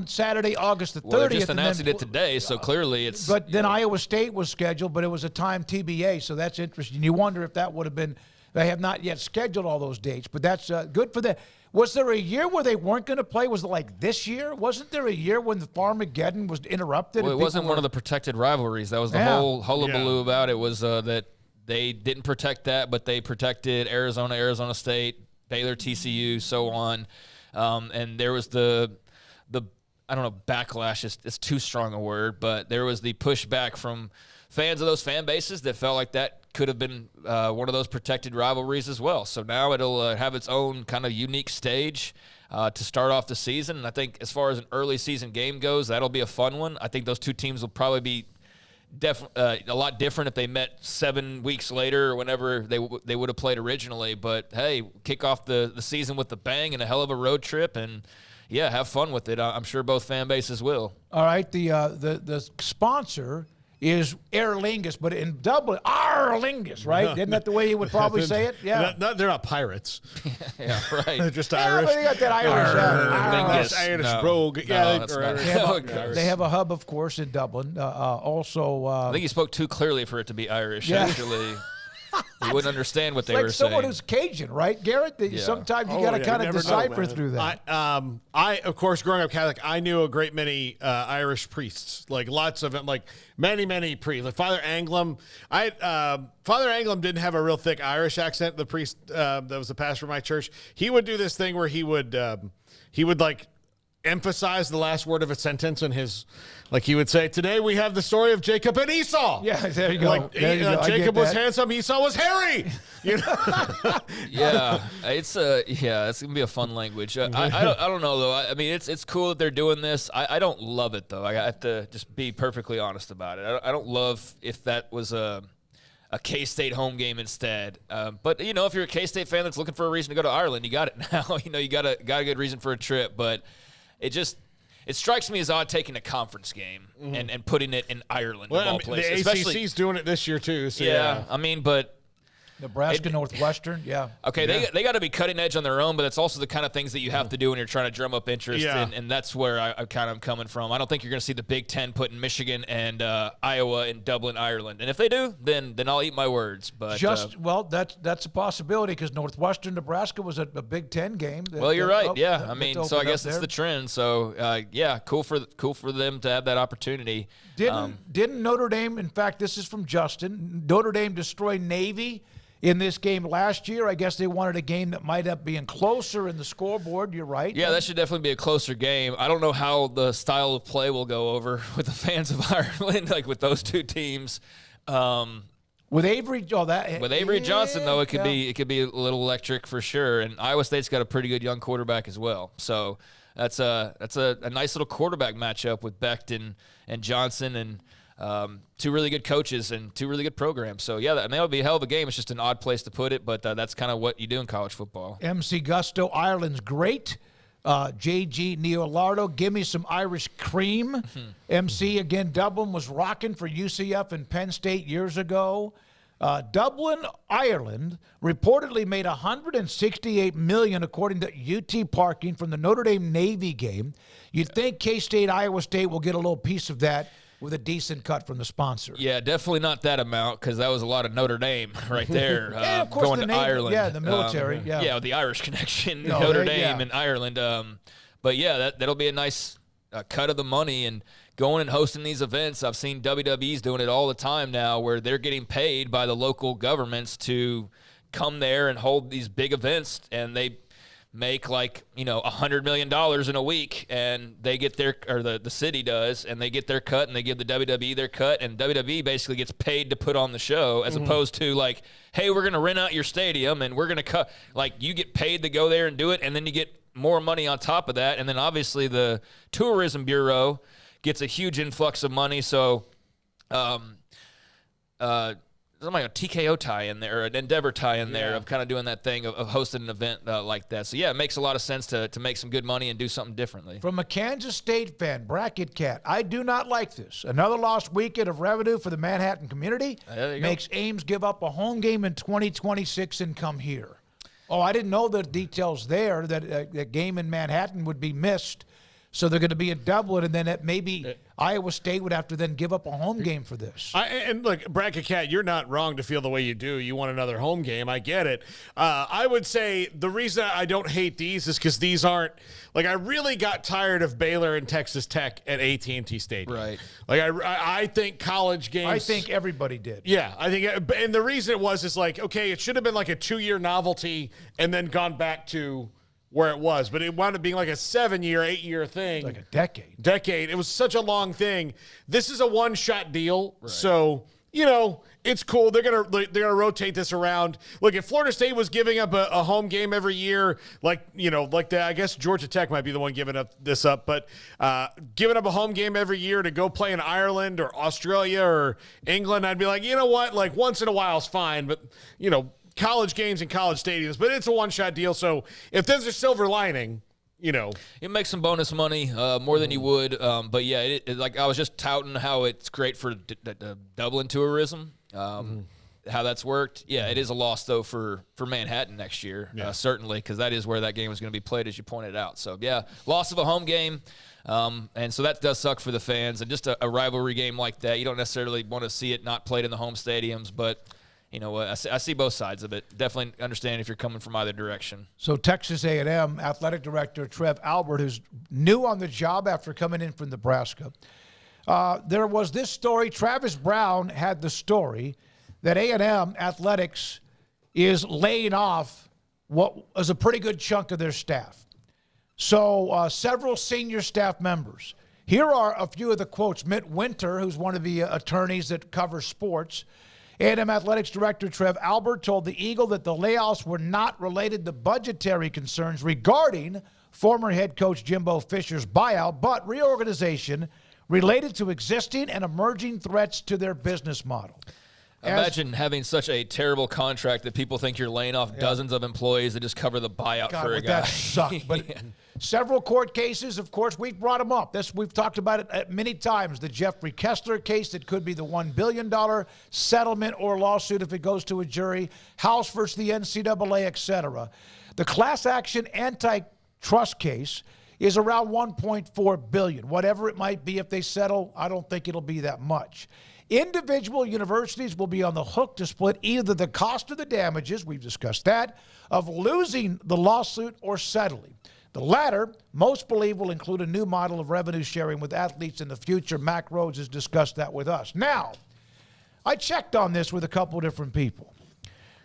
Saturday, August the 30th. Well, they're just announcing it today, so clearly it's. But then Iowa State was scheduled, but it was a time TBA, so that's interesting. You wonder if that would have been. They have not yet scheduled all those dates, but that's good for them. Was there a year where they weren't going to play? Was it like this year? Wasn't there a year when the Farmageddon was interrupted? Well, it wasn't one of the protected rivalries. That was the whole hullabaloo about it, was that they didn't protect that, but they protected Arizona State, Baylor, TCU, so on. And there was the I don't know, backlash is too strong a word, but there was the pushback from fans of those fan bases that felt like that could have been one of those protected rivalries as well. So now it'll have its own kind of unique stage to start off the season. And I think as far as an early season game goes, that'll be a fun one. I think those two teams will probably be a lot different if they met 7 weeks later or whenever they would have played originally. But, hey, kick off the season with a bang and a hell of a road trip, and yeah, have fun with it. I'm sure both fan bases will. All right, the sponsor is Aer Lingus, but in Dublin, Aer Lingus, right? Isn't that the way you would probably say it? Yeah. They're not pirates. Yeah, right. They're just Irish. But they got that Irish. Irish brogue. Yeah, they have a hub, of course, in Dublin. Also, I think you spoke too clearly for it to be Irish, actually. You wouldn't understand what they were saying. Like someone who's Cajun, right, Garrett? Sometimes you got to kind of decipher through that. I, of course, growing up Catholic, I knew a great many Irish priests, like lots of them, like many priests. Like Father Anglem. Father Anglem didn't have a real thick Irish accent. The priest that was the pastor of my church, he would do this thing where he would like emphasize the last word of a sentence in his, like he would say, today we have the story of Jacob and Esau. Yeah, there you go. Like Jacob was handsome, Esau was hairy. Yeah, it's gonna be a fun language. I don't know though. I mean, it's cool that they're doing this. I don't love it though. I have to just be perfectly honest about it. I don't love if that was a K-State home game instead. But if you're a K-State fan that's looking for a reason to go to Ireland, you got it now. You got a good reason for a trip, but it strikes me as odd taking a conference game and putting it in Ireland of all places. The ACC's doing it this year too. So yeah, I mean, but Nebraska, Northwestern, yeah. Okay, they got to be cutting edge on their own, but it's also the kind of things that you have to do when you're trying to drum up interest, and that's where I kind of coming from. I don't think you're going to see the Big Ten putting Michigan and Iowa and Dublin, Ireland. And if they do, then I'll eat my words. But that's a possibility because Northwestern, Nebraska was a Big Ten game. You're right. I mean, so I guess it's the trend. So cool for them to have that opportunity. Didn't Notre Dame? In fact, this is from Justin. Notre Dame destroyed Navy in this game last year. I guess they wanted a game that might end up being closer in the scoreboard. You're right. Yeah, that should definitely be a closer game. I don't know how the style of play will go over with the fans of Ireland, like with those two teams. With Avery, Johnson though, it could be a little electric for sure. And Iowa State's got a pretty good young quarterback as well. So that's a nice little quarterback matchup with Becht and Johnson and. Two really good coaches and two really good programs. So, that'll be a hell of a game. It's just an odd place to put it, but that's kind of what you do in college football. MC Gusto, Ireland's great. JG Neolardo, give me some Irish cream. MC, again, Dublin was rocking for UCF and Penn State years ago. Dublin, Ireland, reportedly made $168 million, according to UT Parking, from the Notre Dame Navy game. You'd think K-State, Iowa State will get a little piece of that with a decent cut from the sponsor. Yeah, definitely not that amount because that was a lot of Notre Dame right there of course, going to Ireland. Yeah, the military. The Irish connection, Notre Dame and Ireland. But that'll be a nice cut of the money and going and hosting these events. I've seen WWE's doing it all the time now where they're getting paid by the local governments to come there and hold these big events, and they make $100 million in a week, and they get the city does, and they get their cut, and they give the WWE their cut, and WWE basically gets paid to put on the show, as opposed to hey, we're going to rent out your stadium, and we're going to cut. You get paid to go there and do it, and then you get more money on top of that, and then obviously the Tourism Bureau gets a huge influx of money, so there's like a TKO tie in there, or an Endeavor tie in there of kind of doing that thing of hosting an event like that. So, it makes a lot of sense to make some good money and do something differently. From a Kansas State fan, Bracket Cat, I do not like this. Another lost weekend of revenue for the Manhattan community makes Ames give up a home game in 2026 and come here. Oh, I didn't know the details there, that a game in Manhattan would be missed. So they're going to be in Dublin, and then maybe Iowa State would have to then give up a home game for this. And look, Bracket Cat, you're not wrong to feel the way you do. You want another home game. I get it. I would say the reason I don't hate these is because these aren't – I really got tired of Baylor and Texas Tech at AT&T Stadium. Right. I think college games – I think everybody did. Yeah. I think – and the reason it was is okay, it should have been a 2-year novelty and then gone back to – where it was, but it wound up being a 7-year, 8-year thing. Like a decade. It was such a long thing. This is a one-shot deal, so it's cool. They're gonna rotate this around. Look, if Florida State was giving up a home game every year, I guess Georgia Tech might be the one giving this up, but giving up a home game every year to go play in Ireland or Australia or England, I'd be like, you know what? Once in a while is fine, but college games and college stadiums, but it's a one-shot deal. So if there's a silver lining, it makes some bonus money more than you would. But I was just touting how it's great for Dublin tourism. How that's worked. Yeah, it is a loss though for Manhattan next year, certainly, because that is where that game is going to be played, as you pointed out. So loss of a home game. And so that does suck for the fans, and just a rivalry game like that, you don't necessarily want to see it not played in the home stadiums, but I see both sides of it. Definitely understand if you're coming from either direction. So Texas A&M athletic director Trev Albert, who's new on the job after coming in from Nebraska. There was this story. Travis Brown had the story that A&M athletics is laying off what is a pretty good chunk of their staff. So several senior staff members. Here are a few of the quotes. Mitt Winter, who's one of the attorneys that covers sports, A&M Athletics Director Trev Albert told the Eagle that the layoffs were not related to budgetary concerns regarding former head coach Jimbo Fisher's buyout, but reorganization related to existing and emerging threats to their business model. Imagine having such a terrible contract that people think you're laying off dozens of employees to just cover the buyout for a guy. That sucked. But several court cases, of course, we've brought them up. We've talked about it many times. The Jeffrey Kessler case that could be the $1 billion settlement or lawsuit if it goes to a jury, House versus the NCAA, etc. The class action antitrust case is around $1.4 billion. Whatever it might be if they settle, I don't think it'll be that much. Individual universities will be on the hook to split either the cost of the damages, we've discussed that, of losing the lawsuit or settling. The latter, most believe, will include a new model of revenue sharing with athletes in the future. Mack Rhodes has discussed that with us. Now, I checked on this with a couple different people.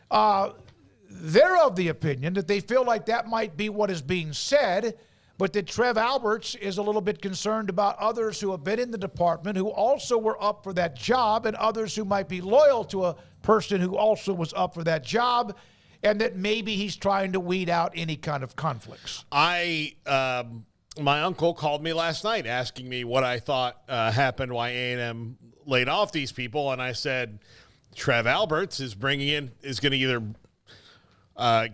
They're of the opinion that they feel like that might be what is being said, but that Trev Alberts is a little bit concerned about others who have been in the department who also were up for that job and others who might be loyal to a person who also was up for that job, and that maybe he's trying to weed out any kind of conflicts. My uncle called me last night asking me what I thought happened, why A&M laid off these people, and I said Trev Alberts is going to either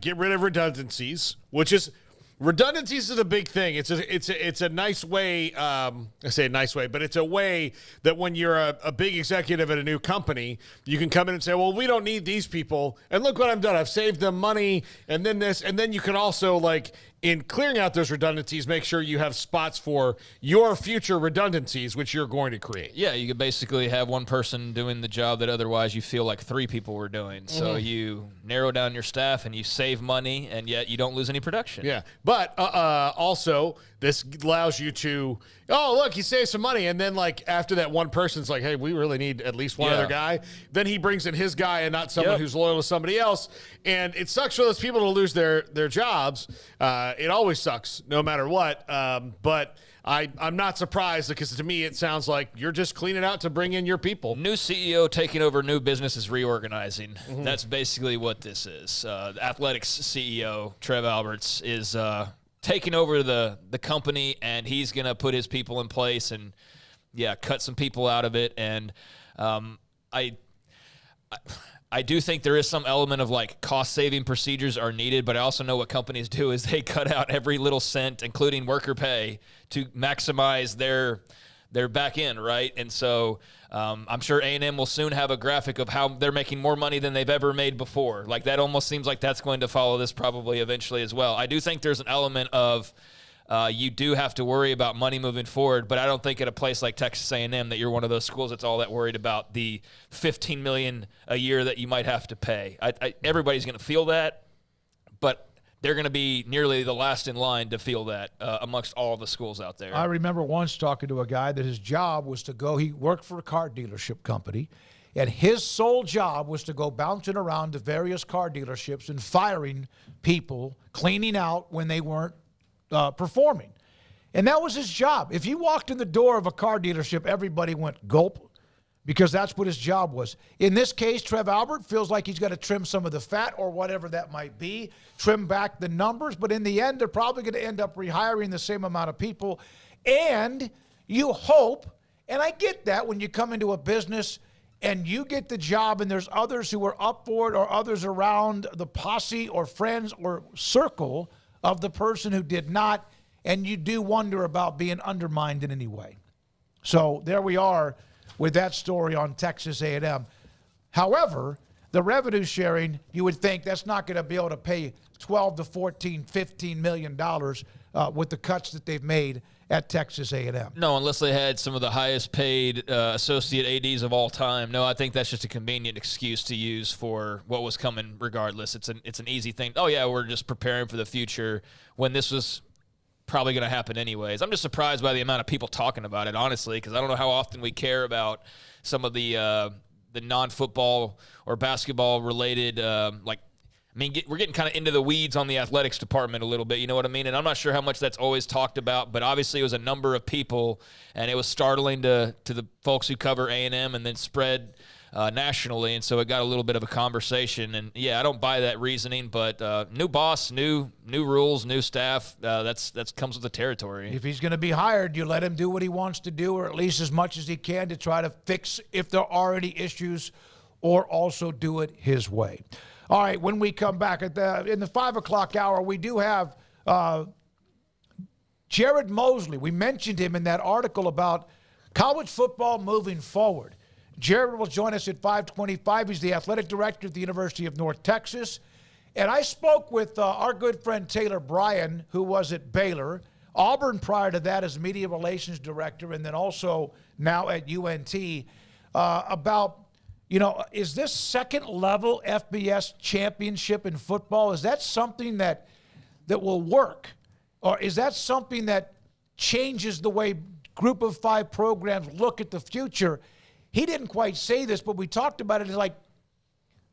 get rid of redundancies, which is redundancies is a big thing. It's a nice way. I say a nice way, but it's a way that when you're a big executive at a new company, you can come in and say, well, we don't need these people. And look what I've done. I've saved them money. And then this. And then you can also, like, in clearing out those redundancies, make sure you have spots for your future redundancies, which you're going to create. Yeah, you could basically have one person doing the job that otherwise you feel like three people were doing. So you narrow down your staff and you save money, and yet you don't lose any production. Yeah, but also this allows you to, oh, look, he saved some money. And then, like, after that one person's like, hey, we really need at least one other guy. Then he brings in his guy and not someone who's loyal to somebody else. And it sucks for those people to lose their jobs. It always sucks, no matter what. But I'm not surprised, because to me it sounds like you're just cleaning out to bring in your people. New CEO taking over new business is reorganizing. Mm-hmm. That's basically what this is. The athletics CEO, Trev Alberts, is taking over the company, and he's going to put his people in place and, cut some people out of it. And I do think there is some element of, like, cost-saving procedures are needed, but I also know what companies do is they cut out every little cent, including worker pay, to maximize their back end, right? And so I'm sure A&M will soon have a graphic of how they're making more money than they've ever made before. Like, that almost seems like that's going to follow this probably eventually as well. I do think there's an element of you do have to worry about money moving forward, but I don't think at a place like Texas A&M that you're one of those schools that's all that worried about the $15 million a year that you might have to pay. Everybody's going to feel that, but they're going to be nearly the last in line to feel that amongst all the schools out there. I remember once talking to a guy that his job was to go, he worked for a car dealership company, and his sole job was to go bouncing around to various car dealerships and firing people, cleaning out when they weren't performing. And that was his job. If he walked in the door of a car dealership, everybody went gulp, because that's what his job was. In this case, Trev Albert feels like he's got to trim some of the fat or whatever that might be, trim back the numbers, but in the end, they're probably going to end up rehiring the same amount of people. And you hope, and I get that when you come into a business and you get the job and there's others who are up for it, or others around the posse or friends or circle of the person who did not, and you do wonder about being undermined in any way. So there we are with that story on Texas A&M. However, the revenue sharing, you would think that's not going to be able to pay $12 to $14, $15 million with the cuts that they've made at Texas A&M. No, unless they had some of the highest paid associate ADs of all time. No, I think that's just a convenient excuse to use for what was coming regardless. It's an easy thing. Oh, yeah, we're just preparing for the future when this was probably going to happen anyways. I'm just surprised by the amount of people talking about it, honestly, because I don't know how often we care about some of the non-football or basketball related, we're getting kind of into the weeds on the athletics department a little bit, you know what I mean? And I'm not sure how much that's always talked about, but obviously it was a number of people, and it was startling to the folks who cover A&M and then spread nationally, and so it got a little bit of a conversation. And, yeah, I don't buy that reasoning, but new boss, new rules, new staff, that comes with the territory. If he's going to be hired, you let him do what he wants to do, or at least as much as he can to try to fix if there are any issues or also do it his way. All right, when we come back in the 5 o'clock hour, we do have Jared Mosley. We mentioned him in that article about college football moving forward. Jared will join us at 5:25. He's the athletic director at the University of North Texas. And I spoke with our good friend Taylor Bryan, who was at Baylor, Auburn prior to that as media relations director, and then also now at UNT, about, is this second level FBS championship in football, is that something that will work? Or is that something that changes the way Group of 5 programs look at the future? He didn't quite say this, but we talked about it. It's like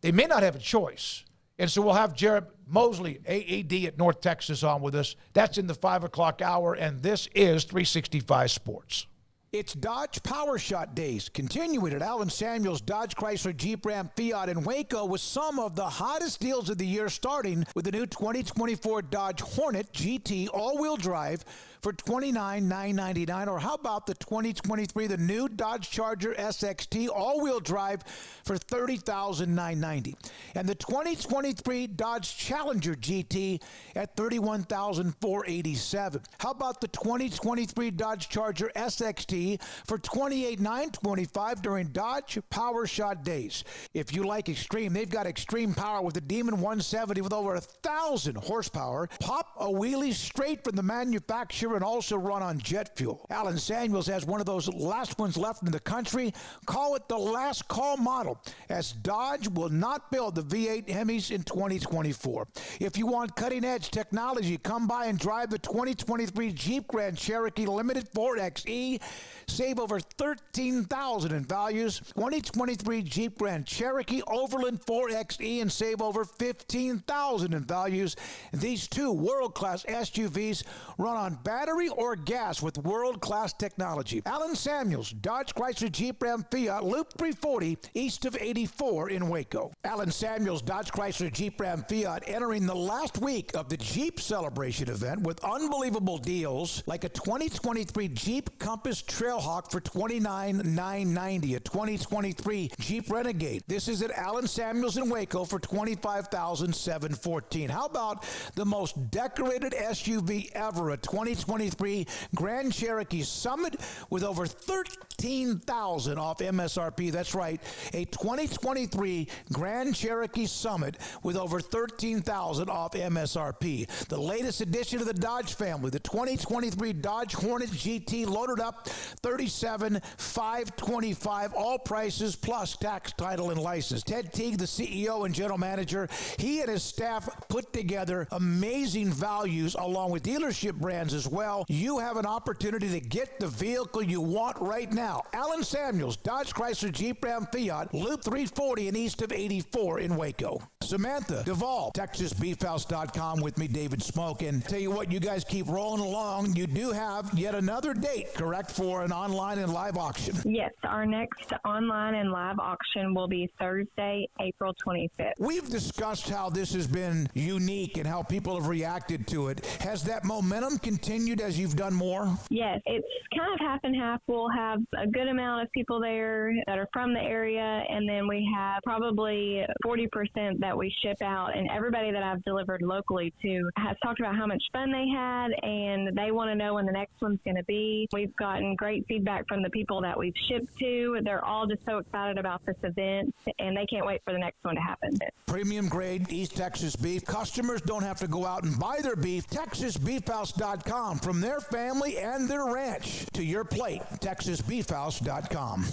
they may not have a choice. And so we'll have Jared Mosley, AAD at North Texas, on with us. That's in the 5 o'clock hour, and this is 365 Sports. It's Dodge Power Shot Days, continuing at Allen Samuels Dodge Chrysler Jeep Ram Fiat in Waco with some of the hottest deals of the year, starting with the new 2024 Dodge Hornet GT all-wheel drive for $29,999. Or how about the 2023, the new Dodge Charger SXT all-wheel drive for $30,990. And the 2023 Dodge Challenger GT at $31,487. How about the 2023 Dodge Charger SXT for $28,925 during Dodge Power Shot Days? If you like extreme, they've got extreme power with the Demon 170 with over 1,000 horsepower. Pop a wheelie straight from the manufacturer and also run on jet fuel. Allen Samuels has one of those last ones left in the country. Call it the last call model, as Dodge will not build the V8 Hemis in 2024. If you want cutting-edge technology, come by and drive the 2023 Jeep Grand Cherokee Limited 4XE. Save over $13,000 in values. 2023 Jeep Grand Cherokee Overland 4XE and save over $15,000 in values. These two world-class SUVs run on battery or gas with world-class technology. Allen Samuels, Dodge Chrysler Jeep Ram Fiat, Loop 340, east of 84 in Waco. Allen Samuels, Dodge Chrysler Jeep Ram Fiat, entering the last week of the Jeep Celebration event with unbelievable deals like a 2023 Jeep Compass Trailhawk for $29,990, a 2023 Jeep Renegade. This is at Allen Samuels in Waco for $25,714. How about the most decorated SUV ever, a 2023 Grand Cherokee Summit with over $13,000 off MSRP. That's right, a 2023 Grand Cherokee Summit with over $13,000 off MSRP. The latest addition to the Dodge family, the 2023 Dodge Hornet GT, loaded up $37,525, all prices plus tax, title, and license. Ted Teague, the CEO and general manager, he and his staff put together amazing values along with dealership brands as well. You have an opportunity to get the vehicle you want right now. Allen Samuels, Dodge Chrysler Jeep Ram Fiat, Loop 340 and east of 84 in Waco. Samantha Duvall, TexasBeefHouse.com with me, David Smoak. And tell you what, you guys keep rolling along. You do have yet another date, correct, for an online and live auction? Yes, our next online and live auction will be Thursday, April 25th. We've discussed how this has been unique and how people have reacted to it. Has that momentum continued as you've done more? Yes, it's kind of half and half. We'll have a good amount of people there that are from the area, and then we have probably 40% that we ship out, and everybody that I've delivered locally to has talked about how much fun they had, and they want to know when the next one's going to be. We've gotten great feedback from the people that we've shipped to. They're all just so excited about this event, and they can't wait for the next one to happen. Premium grade East Texas beef. Customers don't have to go out and buy their beef. TexasBeefHouse.com. From their family and their ranch to your plate. TexasBeefHouse.com.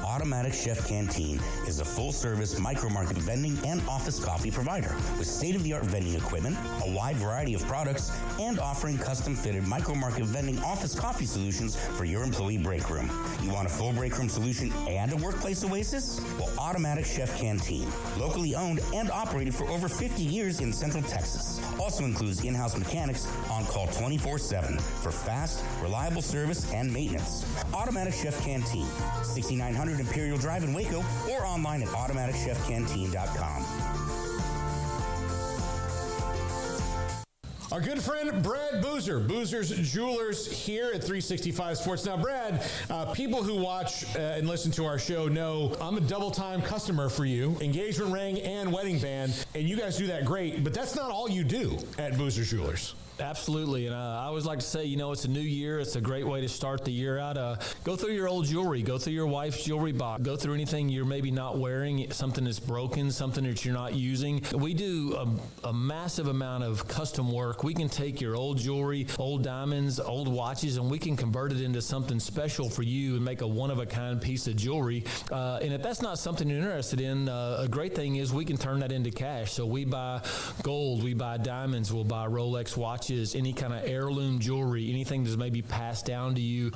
Automatic Chef Canteen is a full-service micro-market vending and office coffee provider with state-of-the-art vending equipment, a wide variety of products, and offering custom-fitted micro-market vending office coffee solutions for your employee break room. You want a full break room solution and a workplace oasis? Well, Automatic Chef Canteen, locally owned and operated for over 50 years in Central Texas, also includes in-house mechanics on call 24/7 for fast, reliable service and maintenance. Automatic Chef Canteen, 6900 Imperial Drive in Waco, or online at automaticchefcanteen.com. Our good friend Brad Boozer, Boozer's Jewelers here at 365 Sports. Now, Brad, people who watch and listen to our show know I'm a double-time customer for you, engagement ring and wedding band, and you guys do that great, but that's not all you do at Boozer's Jewelers. Absolutely, and I always like to say, it's a new year. It's a great way to start the year out. Go through your old jewelry. Go through your wife's jewelry box. Go through anything you're maybe not wearing, something that's broken, something that you're not using. We do a massive amount of custom work. We can take your old jewelry, old diamonds, old watches, and we can convert it into something special for you and make a one-of-a-kind piece of jewelry. And if that's not something you're interested in, a great thing is we can turn that into cash. So we buy gold, we buy diamonds, we'll buy Rolex watches, any kind of heirloom jewelry, anything that's maybe passed down to you.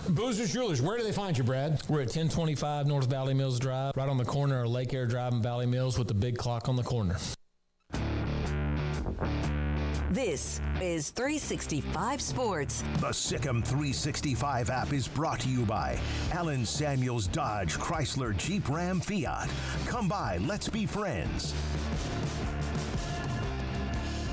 Boozer's Jewelers, where do they find you, Brad? We're at 1025 North Valley Mills Drive, right on the corner of Lake Air Drive and Valley Mills with the big clock on the corner. This is 365 Sports. The Sikkim 365 app is brought to you by Allen Samuels Dodge, Chrysler, Jeep, Ram, Fiat. Come by, let's be friends.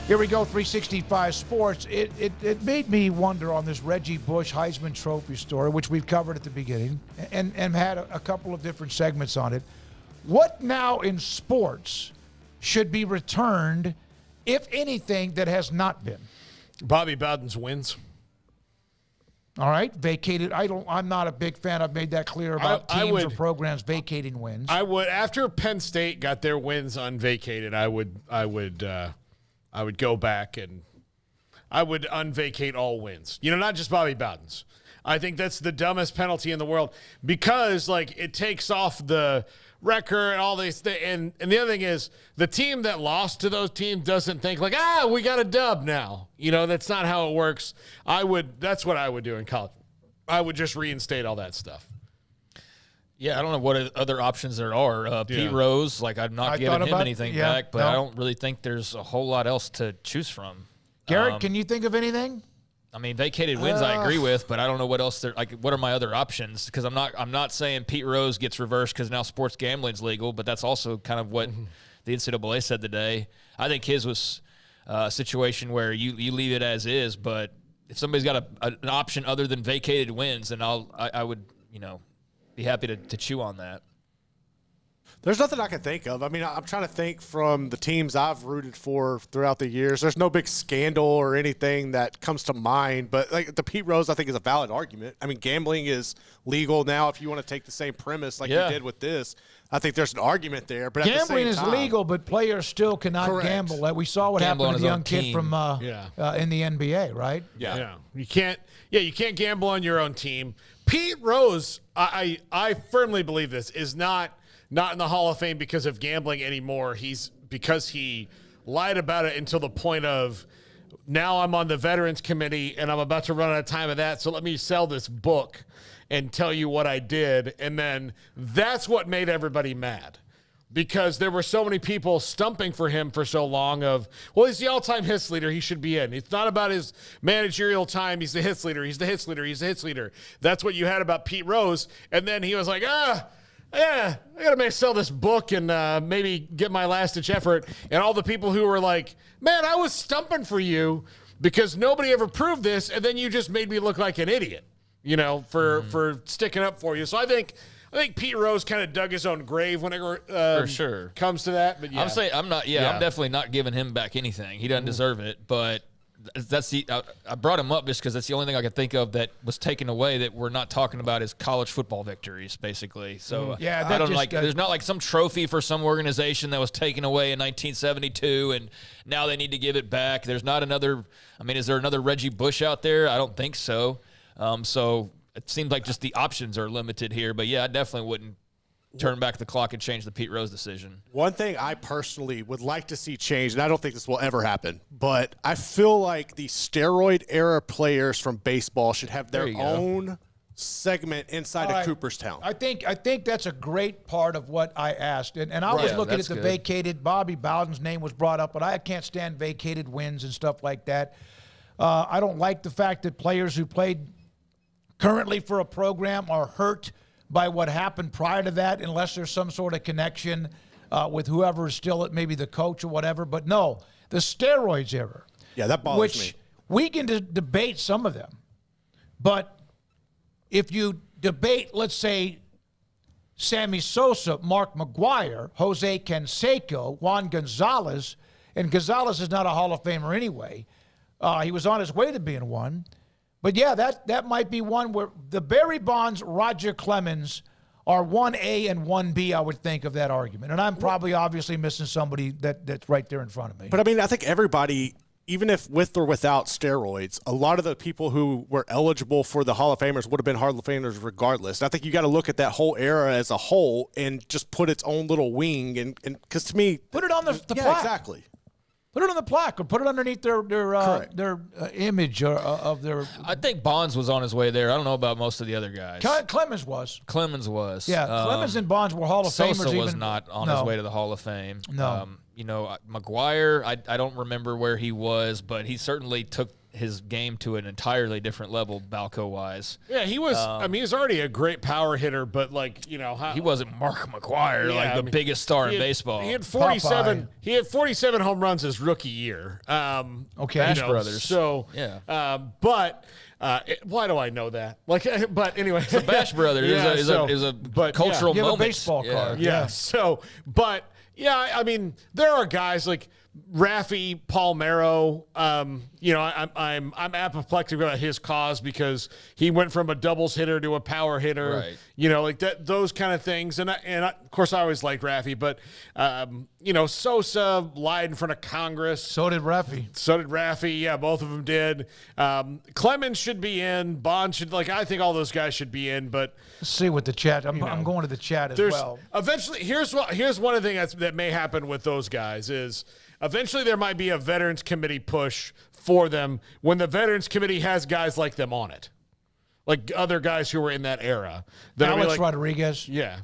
Here we go, 365 Sports. It made me wonder on this Reggie Bush Heisman Trophy story, which we've covered at the beginning, and had a couple of different segments on it. What now in sports should be returned, if anything, that has not been? Bobby Bowden's wins. All right, vacated. I'm not a big fan. I've made that clear about teams or programs vacating wins. I would, after Penn State got their wins unvacated, I would go back and I would unvacate all wins. Not just Bobby Bowden's. I think that's the dumbest penalty in the world because, it takes off the record and all these things. And the other thing is the team that lost to those teams doesn't think we got a dub now. That's not how it works. That's what I would do in college. I would just reinstate all that stuff. Yeah, I don't know what other options there are. Pete Rose, I'm not giving him anything back, but I don't really think there's a whole lot else to choose from. Garrett, can you think of anything? I mean, vacated wins I agree with, but I don't know what else what are my other options? Because I'm not saying Pete Rose gets reversed because now sports gambling's legal, but that's also kind of what the NCAA said today. I think his was a situation where you leave it as is, but if somebody's got an option other than vacated wins, then I would be happy to chew on that. There's nothing I can think of. I mean, I'm trying to think from the teams I've rooted for throughout the years. There's no big scandal or anything that comes to mind. But the Pete Rose, I think, is a valid argument. I mean, gambling is legal now. If you want to take the same premise you did with this, I think there's an argument there. But gambling at the same is time, legal, but players still cannot gamble. We saw what happened to the young kid from in the NBA, right? Yeah. You can't gamble on your own team. Pete Rose, I firmly believe this, is not in the Hall of Fame because of gambling anymore. Because he lied about it until the point of, now I'm on the Veterans Committee and I'm about to run out of time of that, so let me sell this book and tell you what I did. And then that's what made everybody mad. Because there were so many people stumping for him for so long he's the all-time hits leader. He should be in. It's not about his managerial time. He's the hits leader. He's the hits leader. He's the hits leader. That's what you had about Pete Rose. And then he was like, I got to sell this book and maybe get my last-ditch effort. And all the people who were like, man, I was stumping for you because nobody ever proved this, and then you just made me look like an idiot, for sticking up for you. So I think Pete Rose kind of dug his own grave whenever for sure comes to that. But I'm saying I'm definitely not giving him back anything. He doesn't deserve it. But I brought him up just because that's the only thing I could think of that was taken away that we're not talking about is college football victories, basically. So I don't there's not some trophy for some organization that was taken away in 1972 and now they need to give it back. There's not another. I mean, is there another Reggie Bush out there? I don't think so. So it seems like just the options are limited here. But I definitely wouldn't turn back the clock and change the Pete Rose decision. One thing I personally would like to see changed, and I don't think this will ever happen, but I feel like the steroid era players from baseball should have their own segment inside of Cooperstown. I think that's a great part of what I asked. And I was looking at the vacated. Bobby Bowden's name was brought up, but I can't stand vacated wins and stuff like that. I don't like the fact that players who played currently for a program are hurt by what happened prior to that, unless there's some sort of connection with whoever is still maybe the coach or whatever. But no, the steroids era. Yeah, that bothers which me. We can debate some of them. But if you debate, let's say, Sammy Sosa, Mark McGuire, Jose Canseco, Juan Gonzalez, and Gonzalez is not a Hall of Famer anyway. He was on his way to being one. But, yeah, that might be one where the Barry Bonds, Roger Clemens are 1A and 1B, I would think, of that argument. And I'm probably obviously missing somebody that's right there in front of me. But, I mean, I think everybody, even if with or without steroids, a lot of the people who were eligible for the Hall of Famers would have been Hall of Famers regardless. And I think you got to look at that whole era as a whole and just put its own little wing. And because to me, put it on the yeah, plaque. Exactly. Put it on the plaque or put it underneath their image of their. I think Bonds was on his way there. I don't know about most of the other guys. Clemens was. Yeah, Clemens and Bonds were Hall of Famers. Sosa was not on his way to the Hall of Fame. No. McGuire, I don't remember where he was, but he certainly took his game to an entirely different level, Balco-wise. Yeah, he was. He's already a great power hitter, but he wasn't Mark McGuire, the biggest star in baseball. He had 47. Popeye. He had 47 home runs his rookie year. Bash Brothers. So yeah, but. Why do I know that? But anyway, the Bash Brothers is a cultural moment. You have a baseball card. Yeah. So, but yeah, I mean, there are guys like Raffy Palmeiro. I'm apoplectic about his cause because he went from a doubles hitter to a power hitter. Right. Like that, those kind of things. And of course, I always liked Raffy, but Sosa lied in front of Congress. So did Raffy. Yeah, both of them did. Clemens should be in. Bond should I think all those guys should be in. But let's see what the chat. I'm going to the chat as well. Eventually, here's one of the things that may happen with those guys is. Eventually, there might be a Veterans Committee push for them when the Veterans Committee has guys like them on it, like other guys who were in that era. Alex Rodriguez. Yeah.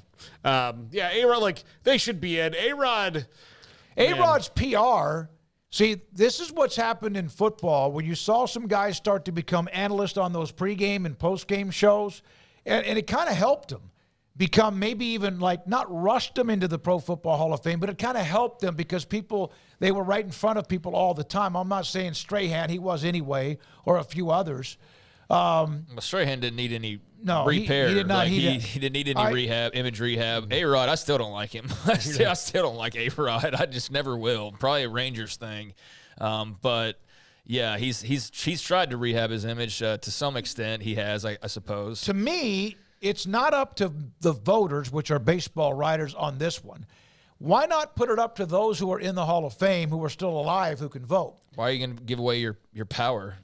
A-Rod, they should be in. A-Rod's PR. See, this is what's happened in football when you saw some guys start to become analysts on those pregame and postgame shows, and it kind of helped them become maybe even not rushed them into the Pro Football Hall of Fame, but it kind of helped them because they were right in front of people all the time. I'm not saying Strahan, he was anyway, or a few others. Strahan didn't need any repair. He did not. He didn't need any image rehab. A-Rod, I still don't like him. I still don't like A-Rod. I just never will. Probably a Rangers thing. But yeah, he's tried to rehab his image to some extent. He has, I suppose. To me, it's not up to the voters, which are baseball writers, on this one. Why not put it up to those who are in the Hall of Fame who are still alive who can vote? Why are you going to give away your power?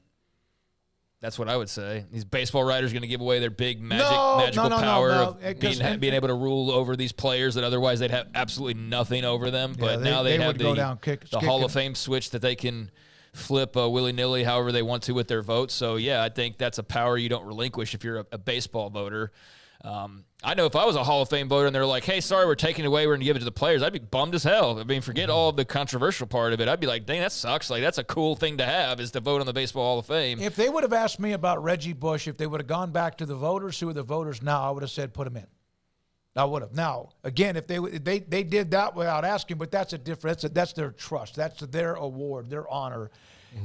That's what I would say. These baseball writers are going to give away their big magical power of being able to rule over these players that otherwise they'd have absolutely nothing over them. But now they have the Hall of Fame switch that they can flip willy-nilly however they want to with their votes. So, yeah, I think that's a power you don't relinquish if you're a baseball voter. I know if I was a Hall of Fame voter and they're like, hey, sorry, we're taking it away, we're going to give it to the players, I'd be bummed as hell. I mean, forget all of the controversial part of it. I'd be like, dang, that sucks. That's a cool thing to have, is to vote on the Baseball Hall of Fame. If they would have asked me about Reggie Bush, if they would have gone back to the voters who are the voters now, I would have said put him in. I would have. Now, again, if they did that without asking, but that's that's their trust. That's their award, their honor.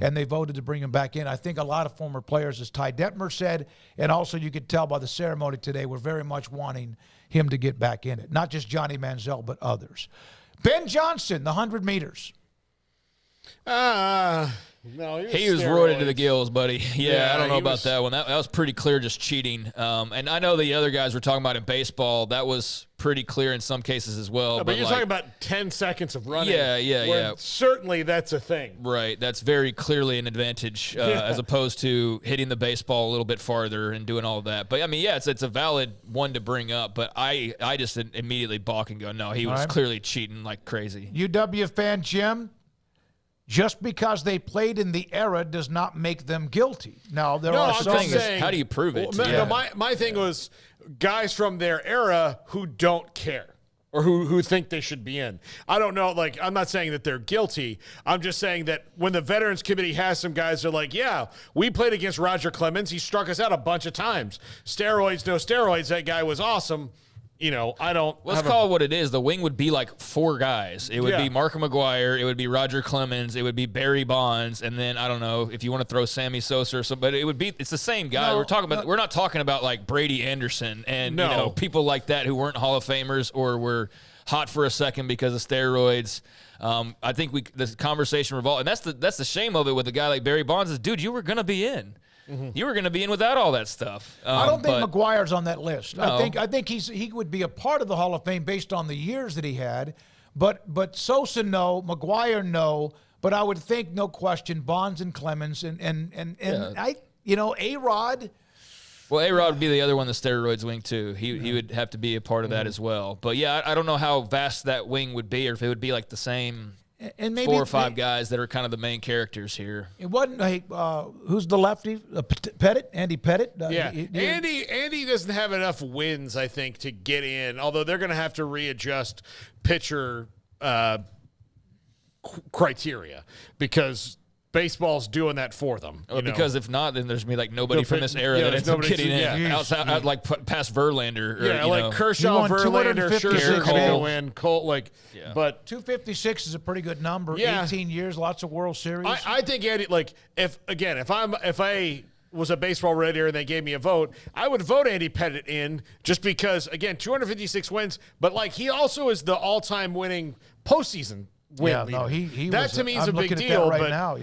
And they voted to bring him back in. I think a lot of former players, as Ty Detmer said, and also you could tell by the ceremony today, were very much wanting him to get back in it. Not just Johnny Manziel, but others. Ben Johnson, the 100 meters. No, he was roided to the gills, buddy. Yeah, I don't know about that one. That was pretty clear, just cheating. And I know the other guys we're talking about in baseball, that was pretty clear in some cases as well. No, but you're talking about 10 seconds of running. Yeah. Certainly that's a thing. Right. That's very clearly an advantage as opposed to hitting the baseball a little bit farther and doing all of that. But, I mean, yeah, it's a valid one to bring up. But I just immediately balk and go, no, he was clearly cheating like crazy. UW fan Jim? Just because they played in the era does not make them guilty. Now, there are some saying, how do you prove it? My thing was guys from their era who don't care or who think they should be in. I don't know. I'm not saying that they're guilty. I'm just saying that when the Veterans Committee has some guys that are like, yeah, we played against Roger Clemens. He struck us out a bunch of times. Steroids, no steroids. That guy was awesome. I don't. Let's call it what it is. The wing would be like 4 guys. It would be Marco McGuire. It would be Roger Clemens. It would be Barry Bonds. And then, I don't know, if you want to throw Sammy Sosa or something, but it's the same guy. No, we're not talking about like Brady Anderson and people like that who weren't Hall of Famers or were hot for a second because of steroids. I think the conversation revolved, and that's the shame of it with a guy like Barry Bonds is, dude, you were going to be in. Mm-hmm. You were going to be in without all that stuff. I don't think McGuire's on that list. No. I think he would be a part of the Hall of Fame based on the years that he had. But Sosa, no. McGuire, no. But I would think, no question, Bonds and Clemens and A-Rod. Well, A-Rod would be the other one, the steroids wing, too. He would have to be a part of that as well. But, yeah, I don't know how vast that wing would be or if it would be like the same and maybe 4 or 5 guys that are kind of the main characters here. It wasn't who's the lefty? Pettit? Andy Pettit? Andy doesn't have enough wins, I think, to get in, although they're going to have to readjust pitcher criteria because baseball's doing that for them. Because if not, then there's going to be like nobody from this era that ends up getting in outside, like past Verlander. Or, Kershaw, Verlander, Scherzer, Cole, but 256 is a pretty good number. 18 years, lots of World Series. I think Andy, if I was a baseball writer and they gave me a vote, I would vote Andy Pettit in just because, again, 256 wins, but he also is the all-time winning postseason win leader. He that was to me is a big deal. But now,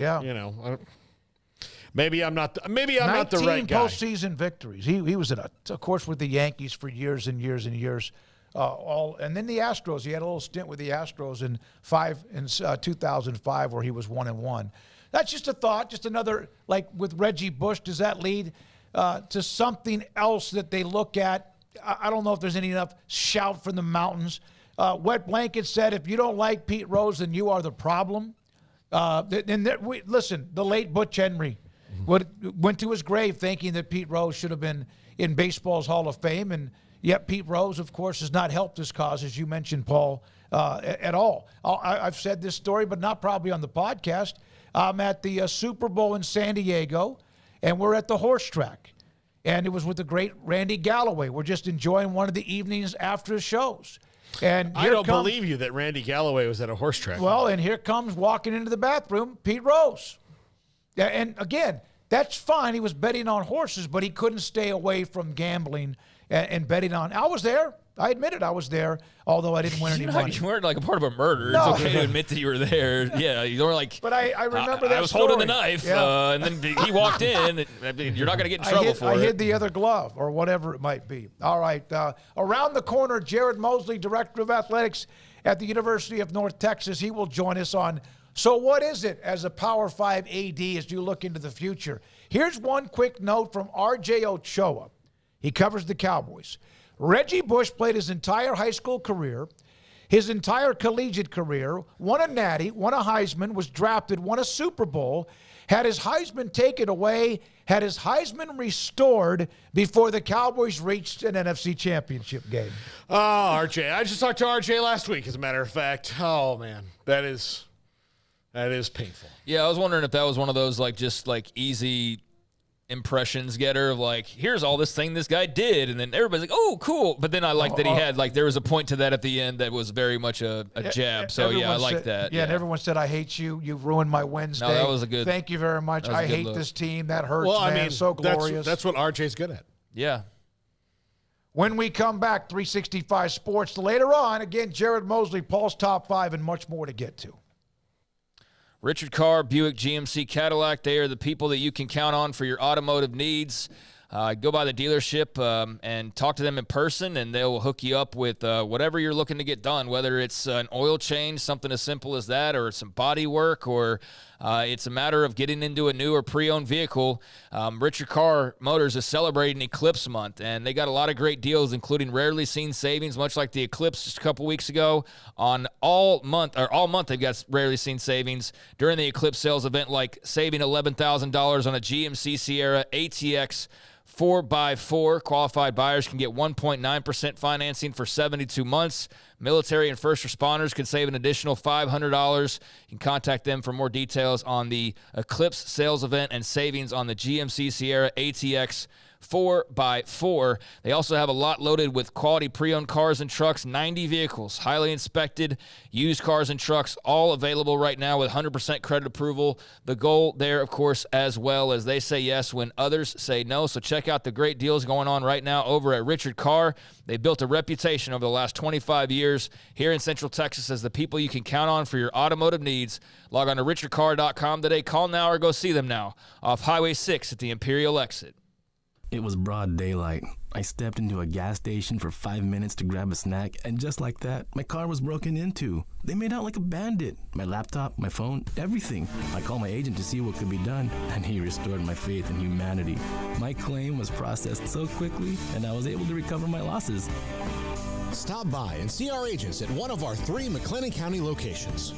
maybe I'm not the right guy. 19 postseason victories. He was of course, with the Yankees for years and years and years. And then the Astros. He had a little stint with the Astros in 2005 where he was 1-1. That's just a thought. Just another, with Reggie Bush. Does that lead to something else that they look at? I don't know if there's any enough shout from the mountains. Wet Blanket said, if you don't like Pete Rose, then you are the problem. Listen, the late Butch Henry went to his grave thinking that Pete Rose should have been in baseball's Hall of Fame, and yet Pete Rose, of course, has not helped this cause, as you mentioned, Paul, at all. I've said this story, but not probably on the podcast. I'm at the Super Bowl in San Diego, and we're at the horse track. And it was with the great Randy Galloway. We're just enjoying one of the evenings after the shows. And I don't believe you that Randy Galloway was at a horse track. Well, and here comes walking into the bathroom Pete Rose. And again, that's fine. He was betting on horses, but he couldn't stay away from gambling and betting on. I was there. I admitted I was there, although I didn't win any money. You weren't like a part of a murder. No. It's okay to admit that you were there. Yeah, you were like. But I remember that I was story. holding the knife, and then he walked in. You're not going to get in trouble for it. I hid the other glove or whatever it might be. All right. Around the corner, Jared Mosley, Director of Athletics at the University of North Texas. He will join us on So what is it as a Power 5 AD as you look into the future? Here's one quick note from R.J. Ochoa. He covers the Cowboys. Reggie Bush played his entire high school career, his entire collegiate career, won a Natty, won a Heisman, was drafted, won a Super Bowl, had his Heisman taken away, had his Heisman restored before the Cowboys reached an NFC Championship game. Oh, RJ. I just talked to RJ last week, as a matter of fact. Oh, man. That is painful. Yeah, I was wondering if that was one of those, easy impressions getter of here's all this thing this guy did, and then everybody's like, oh, cool. But then I like that he had there was a point to that at the end that was very much a jab. So everyone I like said, that. Yeah, and everyone said, I hate you. You've ruined my Wednesday. No, that was a good. Thank you very much. I hate this team. That hurts. Well, man. I mean, so glorious. That's what RJ's good at. Yeah. When we come back, 365 Sports. Later on, again, Jared Mosley, Paul's Top 5, and much more to get to. Richard Carr, Buick GMC Cadillac, they are the people that you can count on for your automotive needs. Go by the dealership and talk to them in person, and they'll hook you up with whatever you're looking to get done, whether it's an oil change, something as simple as that, or some body work, or it's a matter of getting into a new or pre-owned vehicle. Richard Carr Motors is celebrating Eclipse Month, and they got a lot of great deals, including rarely seen savings, much like the Eclipse just a couple weeks ago. On all month they've got rarely seen savings during the Eclipse sales event, like saving $11,000 on a GMC Sierra ATX 4x4. Qualified buyers can get 1.9% financing for 72 months. Military and first responders can save an additional $500. You can contact them for more details on the Eclipse sales event and savings on the GMC Sierra ATX 4x4. They also have a lot loaded with quality pre-owned cars and trucks, 90 vehicles, highly inspected, used cars and trucks, all available right now with 100% credit approval. The goal there, of course, as well as they say yes when others say no. So check out the great deals going on right now over at Richard Carr. They built a reputation over the last 25 years here in Central Texas as the people you can count on for your automotive needs. Log on to richardcarr.com today. Call now or go see them now off Highway 6 at the Imperial exit. It was broad daylight. I stepped into a gas station for 5 minutes to grab a snack, and just like that, my car was broken into. They made out like a bandit. My laptop, my phone, everything. I called my agent to see what could be done, and he restored my faith in humanity. My claim was processed so quickly, and I was able to recover my losses. Stop by and see our agents at one of our 3 McLennan County locations.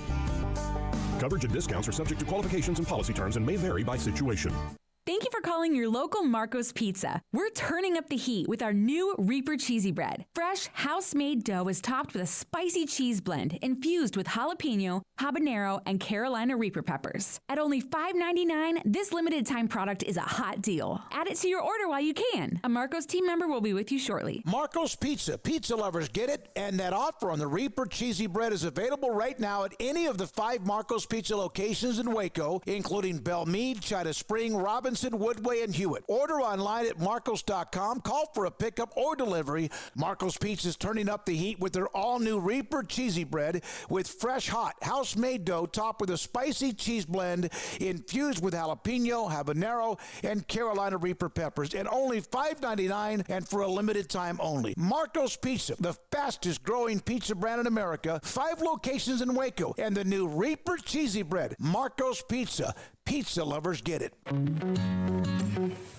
Coverage and discounts are subject to qualifications and policy terms and may vary by situation. Thank you for calling your local Marco's Pizza. We're turning up the heat with our new Reaper Cheesy Bread. Fresh, house-made dough is topped with a spicy cheese blend infused with jalapeno, habanero, and Carolina Reaper peppers. At only $5.99, this limited-time product is a hot deal. Add it to your order while you can. A Marco's team member will be with you shortly. Marco's Pizza. Pizza lovers get it, and that offer on the Reaper Cheesy Bread is available right now at any of the 5 Marco's Pizza locations in Waco, including Belmead, China Spring, Robinson, Woodway, and Hewitt. Order online at marcos.com. Call for a pickup or delivery. Marco's Pizza is turning up the heat with their all-new Reaper Cheesy Bread with fresh, hot, house-made dough topped with a spicy cheese blend infused with jalapeno, habanero, and Carolina Reaper peppers, and only $5.99 and for a limited time only. Marco's Pizza, the fastest-growing pizza brand in America, 5 locations in Waco, and the new Reaper Cheesy Bread. Marco's Pizza. Pizza lovers get it.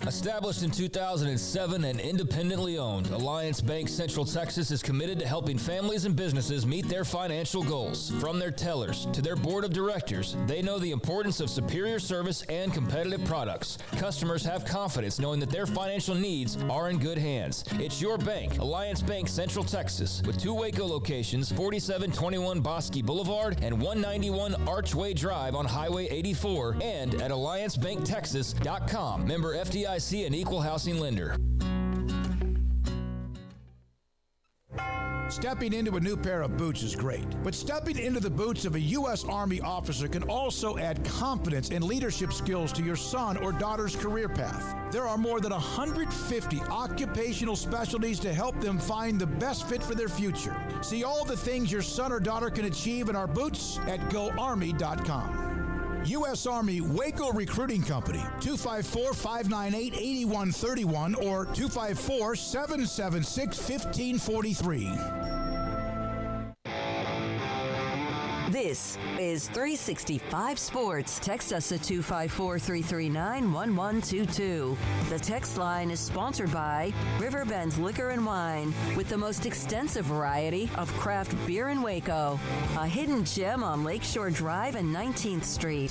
Established in 2007 and independently owned, Alliance Bank Central Texas is committed to helping families and businesses meet their financial goals. From their tellers to their board of directors, they know the importance of superior service and competitive products. Customers have confidence knowing that their financial needs are in good hands. It's your bank, Alliance Bank Central Texas, with 2 Waco locations, 4721 Bosque Boulevard and 191 Archway Drive on Highway 84, and at AllianceBankTexas.com. Member FDIC and equal housing lender. Stepping into a new pair of boots is great, but stepping into the boots of a U.S. Army officer can also add confidence and leadership skills to your son or daughter's career path. There are more than 150 occupational specialties to help them find the best fit for their future. See all the things your son or daughter can achieve in our boots at GoArmy.com. U.S. Army Waco Recruiting Company, 254-598-8131 or 254-776-1543. This is 365 Sports. Text us at 254-339-1122. The text line is sponsored by Riverbend Liquor and Wine, with the most extensive variety of craft beer in Waco. A hidden gem on Lakeshore Drive and 19th Street.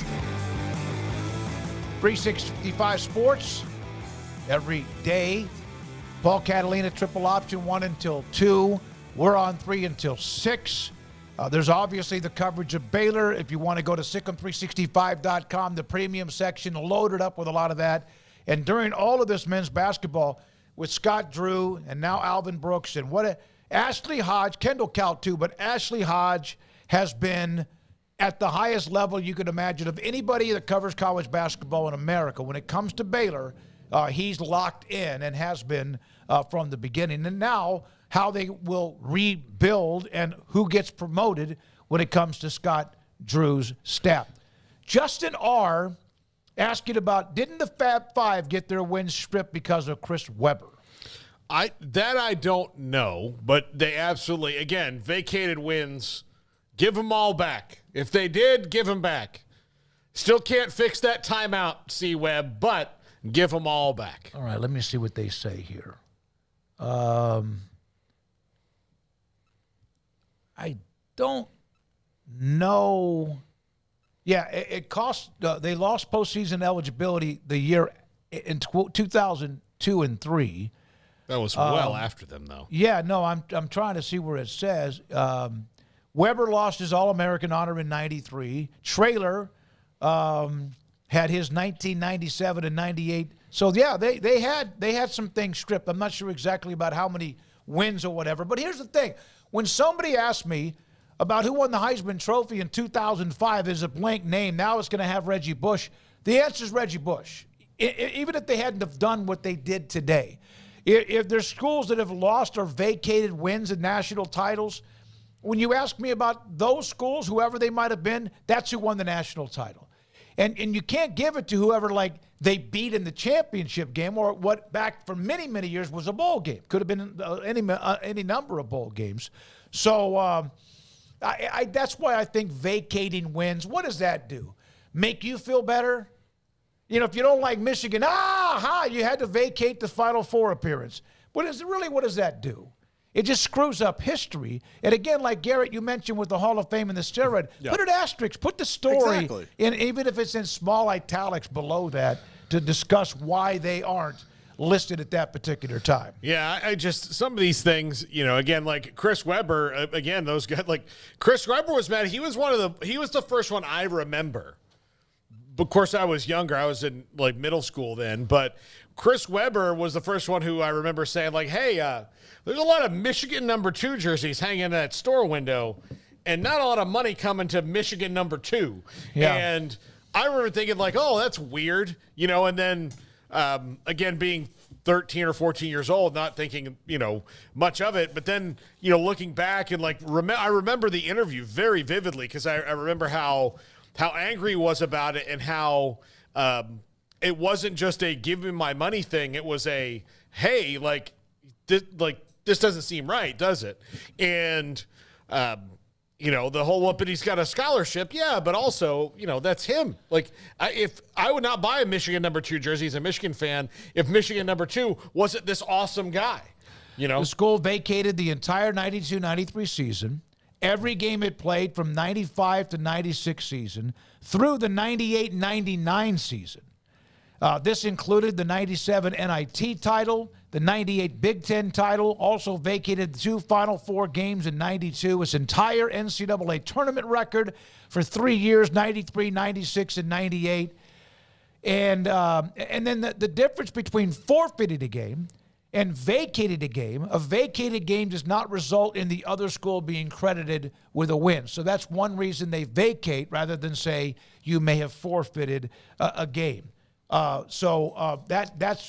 365 Sports, every day. Paul Catalina, triple option, 1 until 2. We're on 3 until 6. There's obviously the coverage of Baylor. If you want to go to SicEm365.com, the premium section loaded up with a lot of that. And during all of this men's basketball with Scott Drew and now Alvin Brooks and Ashley Hodge, Kendall Cal too, but Ashley Hodge has been at the highest level you could imagine of anybody that covers college basketball in America. When it comes to Baylor, he's locked in and has been from the beginning. And now how they will rebuild and who gets promoted when it comes to Scott Drew's staff. Justin R. asking about, didn't the Fab Five get their wins stripped because of Chris Webber? I don't know, but they absolutely, again, vacated wins. Give them all back. If they did, give them back. Still can't fix that timeout, C-Web, but give them all back. All right, let me see what they say here. I don't know. Yeah, it cost. They lost postseason eligibility the year in 2002 and 3. That was well after them, though. Yeah, no, I'm trying to see where it says. Weber lost his All-American honor in 93. Traylor had his 1997 and 98 So yeah, they had some things stripped. I'm not sure exactly about how many wins or whatever. But here's the thing: when somebody asks me about who won the Heisman Trophy in 2005, there's a blank name. Now it's going to have Reggie Bush. The answer is Reggie Bush. Even if they hadn't have done what they did today, if there's schools that have lost or vacated wins and national titles, when you ask me about those schools, whoever they might have been, that's who won the national title. And you can't give it to whoever like they beat in the championship game or what back for many, many years was a bowl game. Could have been any number of bowl games. So that's why I think vacating wins, what does that do? Make you feel better? You know, if you don't like Michigan, you had to vacate the Final Four appearance. What does that do? It just screws up history. And again, like Garrett, you mentioned with the Hall of Fame and the steroid, put an asterisk, put the story in, even if it's in small italics below that, to discuss why they aren't listed at that particular time. Yeah, I just, some of these things, you know, again, like Chris Webber, again, those guys, like Chris Webber was mad. He was the first one I remember. Of course, I was younger. I was in like middle school then, but Chris Webber was the first one who I remember saying like, hey, there's a lot of Michigan #2 jerseys hanging in that store window and not a lot of money coming to Michigan #2. Yeah. And I remember thinking like, oh, that's weird, you know, and then again, being 13 or 14 years old, not thinking, you know, much of it. But then, you know, looking back and like, I remember the interview very vividly because I remember how angry he was about it and how it wasn't just a give me my money thing. It was a, hey, this doesn't seem right, does it? And, you know, the whole, but he's got a scholarship. Yeah, but also, you know, that's him. Like, if I would not buy a Michigan #2 jersey as a Michigan fan if Michigan #2 wasn't this awesome guy, you know? The school vacated the entire 92-93 season. Every game it played from 95 to 96 season through the 98-99 season. This included the 97 NIT title, the 98 Big Ten title, also vacated the 2 Final Four games in 92, its entire NCAA tournament record for 3 years, 93, 96, and 98. And then the difference between forfeited a game and vacated a game does not result in the other school being credited with a win. So that's one reason they vacate rather than say you may have forfeited a game. That's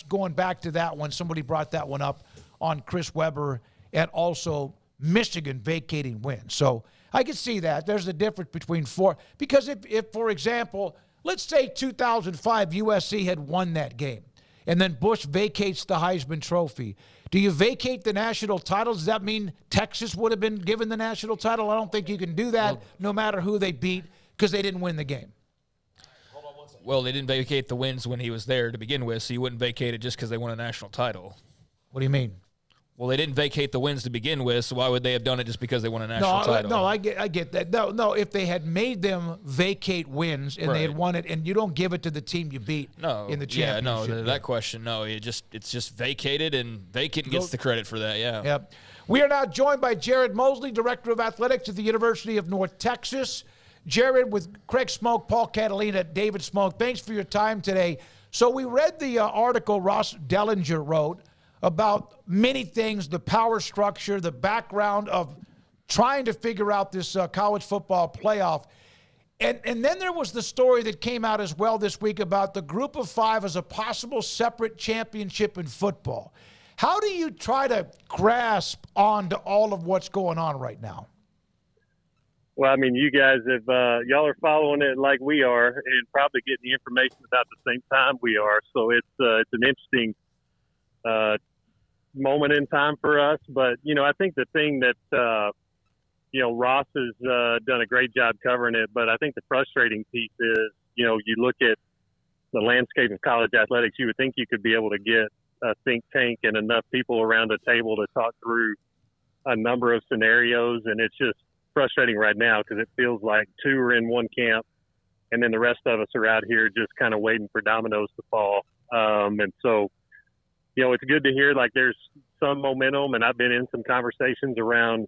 going back to that one. Somebody brought that one up on Chris Webber and also Michigan vacating wins. So I can see that. There's a difference between because if for example, let's say 2005 USC had won that game, and then Bush vacates the Heisman Trophy. Do you vacate the national title? Does that mean Texas would have been given the national title? I don't think you can do that no matter who they beat because they didn't win the game. Well, they didn't vacate the wins when he was there to begin with, so you wouldn't vacate it just because they won a national title. What do you mean? Well, they didn't vacate the wins to begin with, so why would they have done it just because they won a national title? No, I get that. No, if they had made them vacate wins and they had won it, and you don't give it to the team you beat in the championship. That question, no. It's just vacated, and vacant gets the credit for that, yeah. Yep. We are now joined by Jared Mosley, Director of Athletics at the University of North Texas. Jared, with Craig Smoak, Paul Catalina, David Smoak, thanks for your time today. So we read the article Ross Dellinger wrote about many things, the power structure, the background of trying to figure out this college football playoff. And then there was the story that came out as well this week about the Group of Five as a possible separate championship in football. How do you try to grasp onto all of what's going on right now? Well, I mean, you guys y'all are following it like we are and probably getting the information about the same time we are. So it's an interesting moment in time for us. But, you know, I think the thing that, you know, Ross has done a great job covering it. But I think the frustrating piece is, you know, you look at the landscape of college athletics, you would think you could be able to get a think tank and enough people around a table to talk through a number of scenarios. And it's just frustrating right now because it feels like two are in one camp and then the rest of us are out here just kind of waiting for dominoes to fall. And so, you know, it's good to hear like there's some momentum, and I've been in some conversations around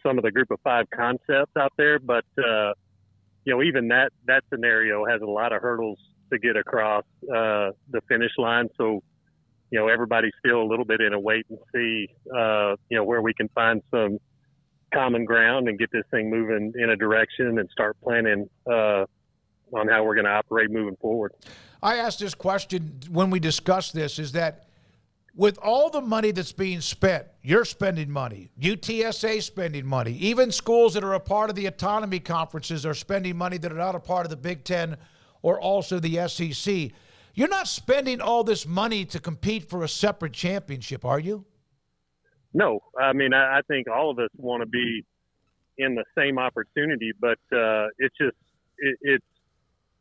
some of the Group of Five concepts out there, but you know, even that scenario has a lot of hurdles to get across the finish line. So, everybody's still a little bit in a wait and see, where we can find some common ground and get this thing moving in a direction and start planning on how we're going to operate moving forward. I asked this question when we discussed this, is that with all the money that's being spent, you're spending money, UTSA spending money, even schools that are a part of the autonomy conferences are spending money that are not a part of the Big Ten or also the SEC. You're not spending all this money to compete for a separate championship, are you? No. I mean, I think all of us want to be in the same opportunity, but it's just it's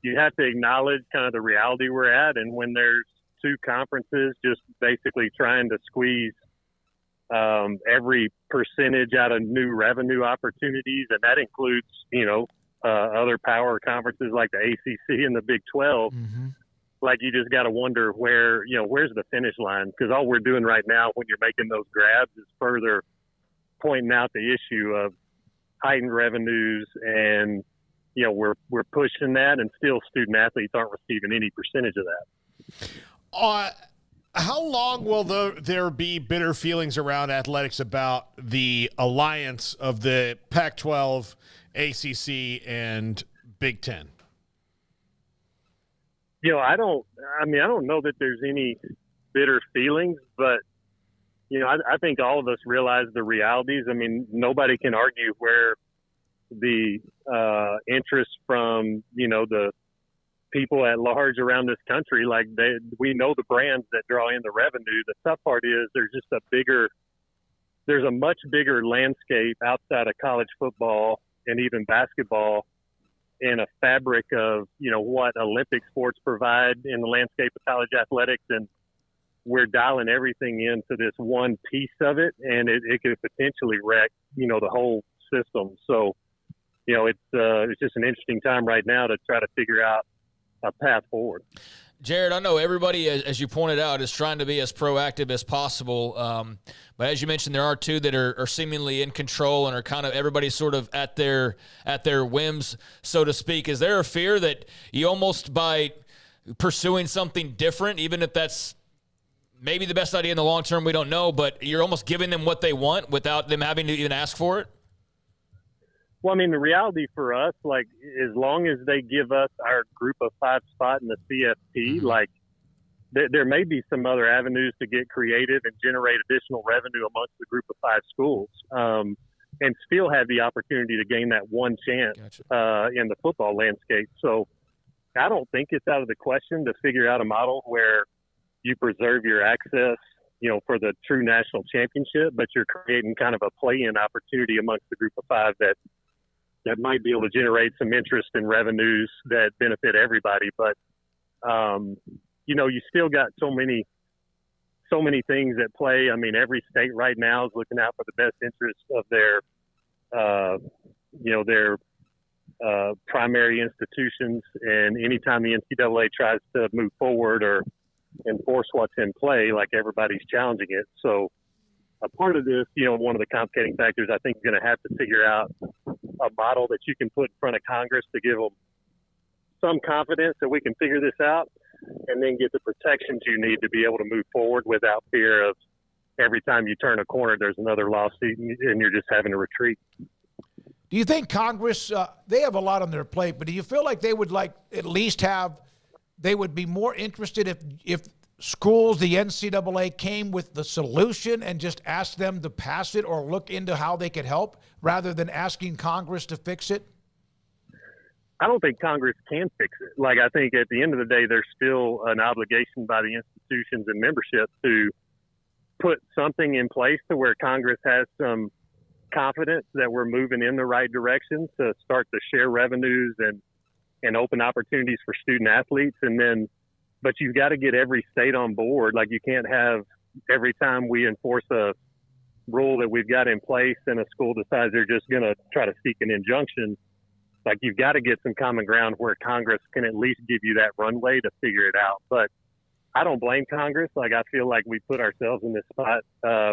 you have to acknowledge kind of the reality we're at, and when there's two conferences just basically trying to squeeze every percentage out of new revenue opportunities, and that includes, other power conferences like the ACC and the Big 12. Mm-hmm. Like, you just got to wonder where's the finish line? Because all we're doing right now when you're making those grabs is further pointing out the issue of heightened revenues, and, we're pushing that, and still student athletes aren't receiving any percentage of that. How long will there be bitter feelings around athletics about the alliance of the Pac-12, ACC, and Big Ten? I don't know that there's any bitter feelings, but, I think all of us realize the realities. I mean, nobody can argue where the interest from, the people at large around this country, we know the brands that draw in the revenue. The tough part is there's a much bigger landscape outside of college football and even basketball, and a fabric of, what Olympic sports provide in the landscape of college athletics. And we're dialing everything into this one piece of it, and it could potentially wreck, the whole system. So, it's just an interesting time right now to try to figure out a path forward. Jared, I know everybody, as you pointed out, is trying to be as proactive as possible. But as you mentioned, there are two that are seemingly in control and are kind of everybody's sort of at their whims, so to speak. Is there a fear that you almost, by pursuing something different, even if that's maybe the best idea in the long term, we don't know, but you're almost giving them what they want without them having to even ask for it? Well, I mean, the reality for us, as long as they give us our group of 5 spot in the CFP, there may be some other avenues to get creative and generate additional revenue amongst the group of 5 schools, and still have the opportunity to gain that one chance in the football landscape. So I don't think it's out of the question to figure out a model where you preserve your access, for the true national championship, but you're creating kind of a play-in opportunity amongst the group of 5 that might be able to generate some interest in revenues that benefit everybody. But, you still got so many things at play. I mean, every state right now is looking out for the best interest of their primary institutions. And anytime the NCAA tries to move forward or enforce what's in play, everybody's challenging it. So a part of this, one of the complicating factors, I think, is going to have to figure out a model that you can put in front of Congress to give them some confidence that we can figure this out, and then get the protections you need to be able to move forward without fear of every time you turn a corner, there's another lawsuit and you're just having to retreat. Do you think Congress, they have a lot on their plate, but do you feel like they would they would be more interested if schools, the NCAA, came with the solution and just asked them to pass it or look into how they could help rather than asking Congress to fix it? I don't think Congress can fix it. I think at the end of the day, there's still an obligation by the institutions and membership to put something in place to where Congress has some confidence that we're moving in the right direction to start to share revenues and open opportunities for student athletes. But you've got to get every state on board. You can't have every time we enforce a rule that we've got in place and a school decides they're just going to try to seek an injunction. You've got to get some common ground where Congress can at least give you that runway to figure it out. But I don't blame Congress. I feel like we put ourselves in this spot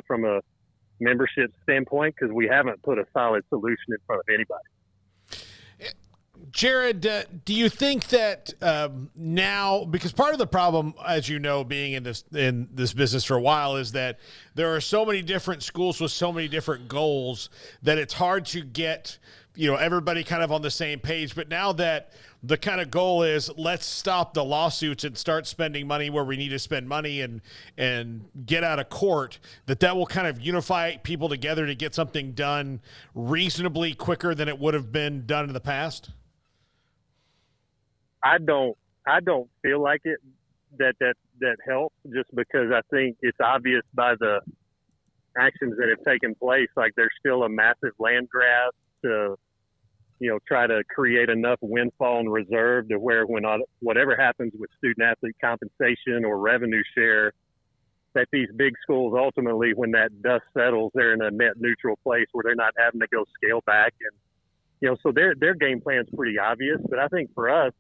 from a membership standpoint because we haven't put a solid solution in front of anybody. Jared, do you think that now, because part of the problem, as you know, being in this business for a while, is that there are so many different schools with so many different goals that it's hard to get, everybody kind of on the same page. But now that the kind of goal is let's stop the lawsuits and start spending money where we need to spend money and get out of court, that will kind of unify people together to get something done reasonably quicker than it would have been done in the past? I don't feel like it that helps, just because I think it's obvious by the actions that have taken place. Like, there's still a massive land grab to try to create enough windfall and reserve to where whatever happens with student athlete compensation or revenue share, that these big schools ultimately, when that dust settles, they're in a net neutral place where they're not having to go scale back. And, so their game plan is pretty obvious. But I think for us,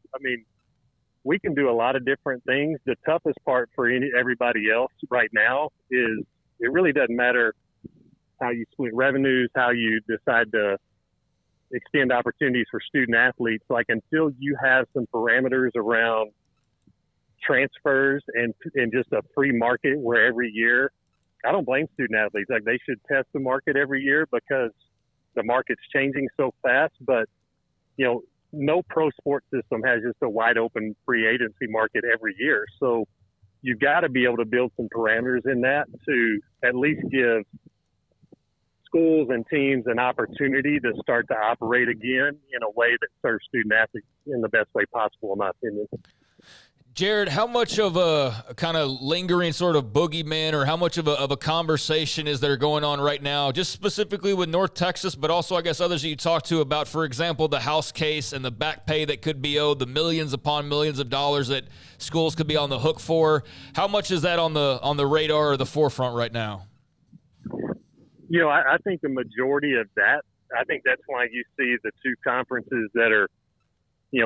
we can do a lot of different things. The toughest part for everybody else right now is it really doesn't matter how you split revenues, how you decide to extend opportunities for student athletes. Like, until you have some parameters around transfers and just a free market where every year, I don't blame student athletes. Like, they should test the market every year because the market's changing so fast. But, no pro sports system has just a wide open free agency market every year. So you've got to be able to build some parameters in that to at least give schools and teams an opportunity to start to operate again in a way that serves student athletes in the best way possible, in my opinion. Jared, how much of a kind of lingering sort of boogeyman, or how much of a conversation is there going on right now, just specifically with North Texas, but also I guess others that you talk to about, for example, the House case and the back pay that could be owed, the millions upon millions of dollars that schools could be on the hook for? How much is that on the radar or the forefront right now? I think the majority of that, I think that's why you see the two conferences that are,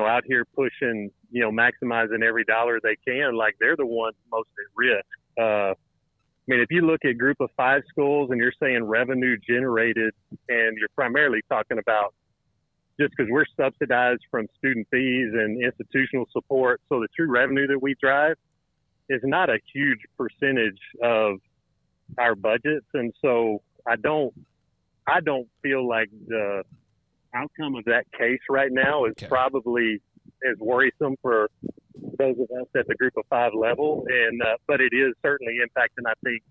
out here pushing, maximizing every dollar they can. Like, they're the ones most at risk. If you look at Group of 5 schools and you're saying revenue generated, and you're primarily talking about just because we're subsidized from student fees and institutional support, so the true revenue that we drive is not a huge percentage of our budgets. And so I don't feel like the outcome of that case right now is probably as worrisome for those of us at the Group of 5 level, and but it is certainly impacting, I think,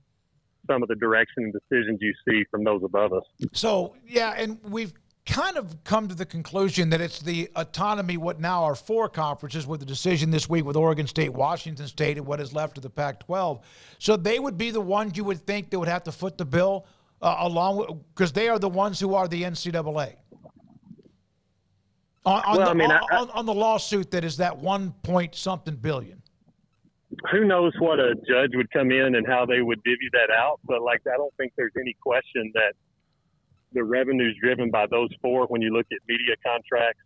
some of the direction and decisions you see from those above us. So, yeah, and we've kind of come to the conclusion that it's the autonomy, what now are 4 conferences, with the decision this week with Oregon State, Washington State, and what is left of the Pac-12. So they would be the ones you would think that would have to foot the bill along with, because they are the ones who are the NCAA. On the lawsuit that is that 1 point something billion. Who knows what a judge would come in and how they would divvy that out, but I don't think there's any question that the revenues driven by those 4, when you look at media contracts,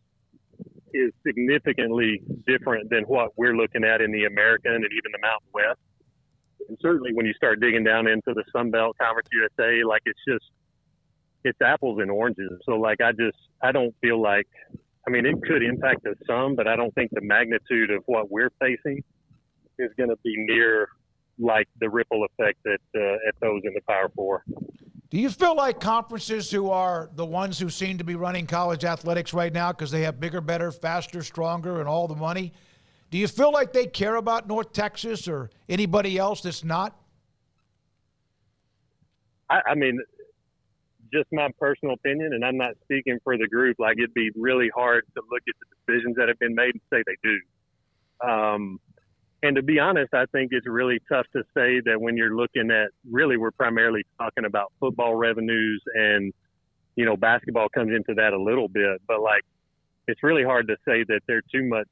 is significantly different than what we're looking at in the American and even the Mountain West. And certainly when you start digging down into the Sun Belt Conference USA, it's apples and oranges. So I don't feel like, it could impact us some, but I don't think the magnitude of what we're facing is going to be near the ripple effect that at those in the Power 4. Do you feel like conferences who are the ones who seem to be running college athletics right now because they have bigger, better, faster, stronger, and all the money, do you feel like they care about North Texas or anybody else that's not? Just my personal opinion, and I'm not speaking for the group, it'd be really hard to look at the decisions that have been made and say they do. And to be honest, I think it's really tough to say that when you're looking at, really, we're primarily talking about football revenues, and, basketball comes into that a little bit, but it's really hard to say that there's too much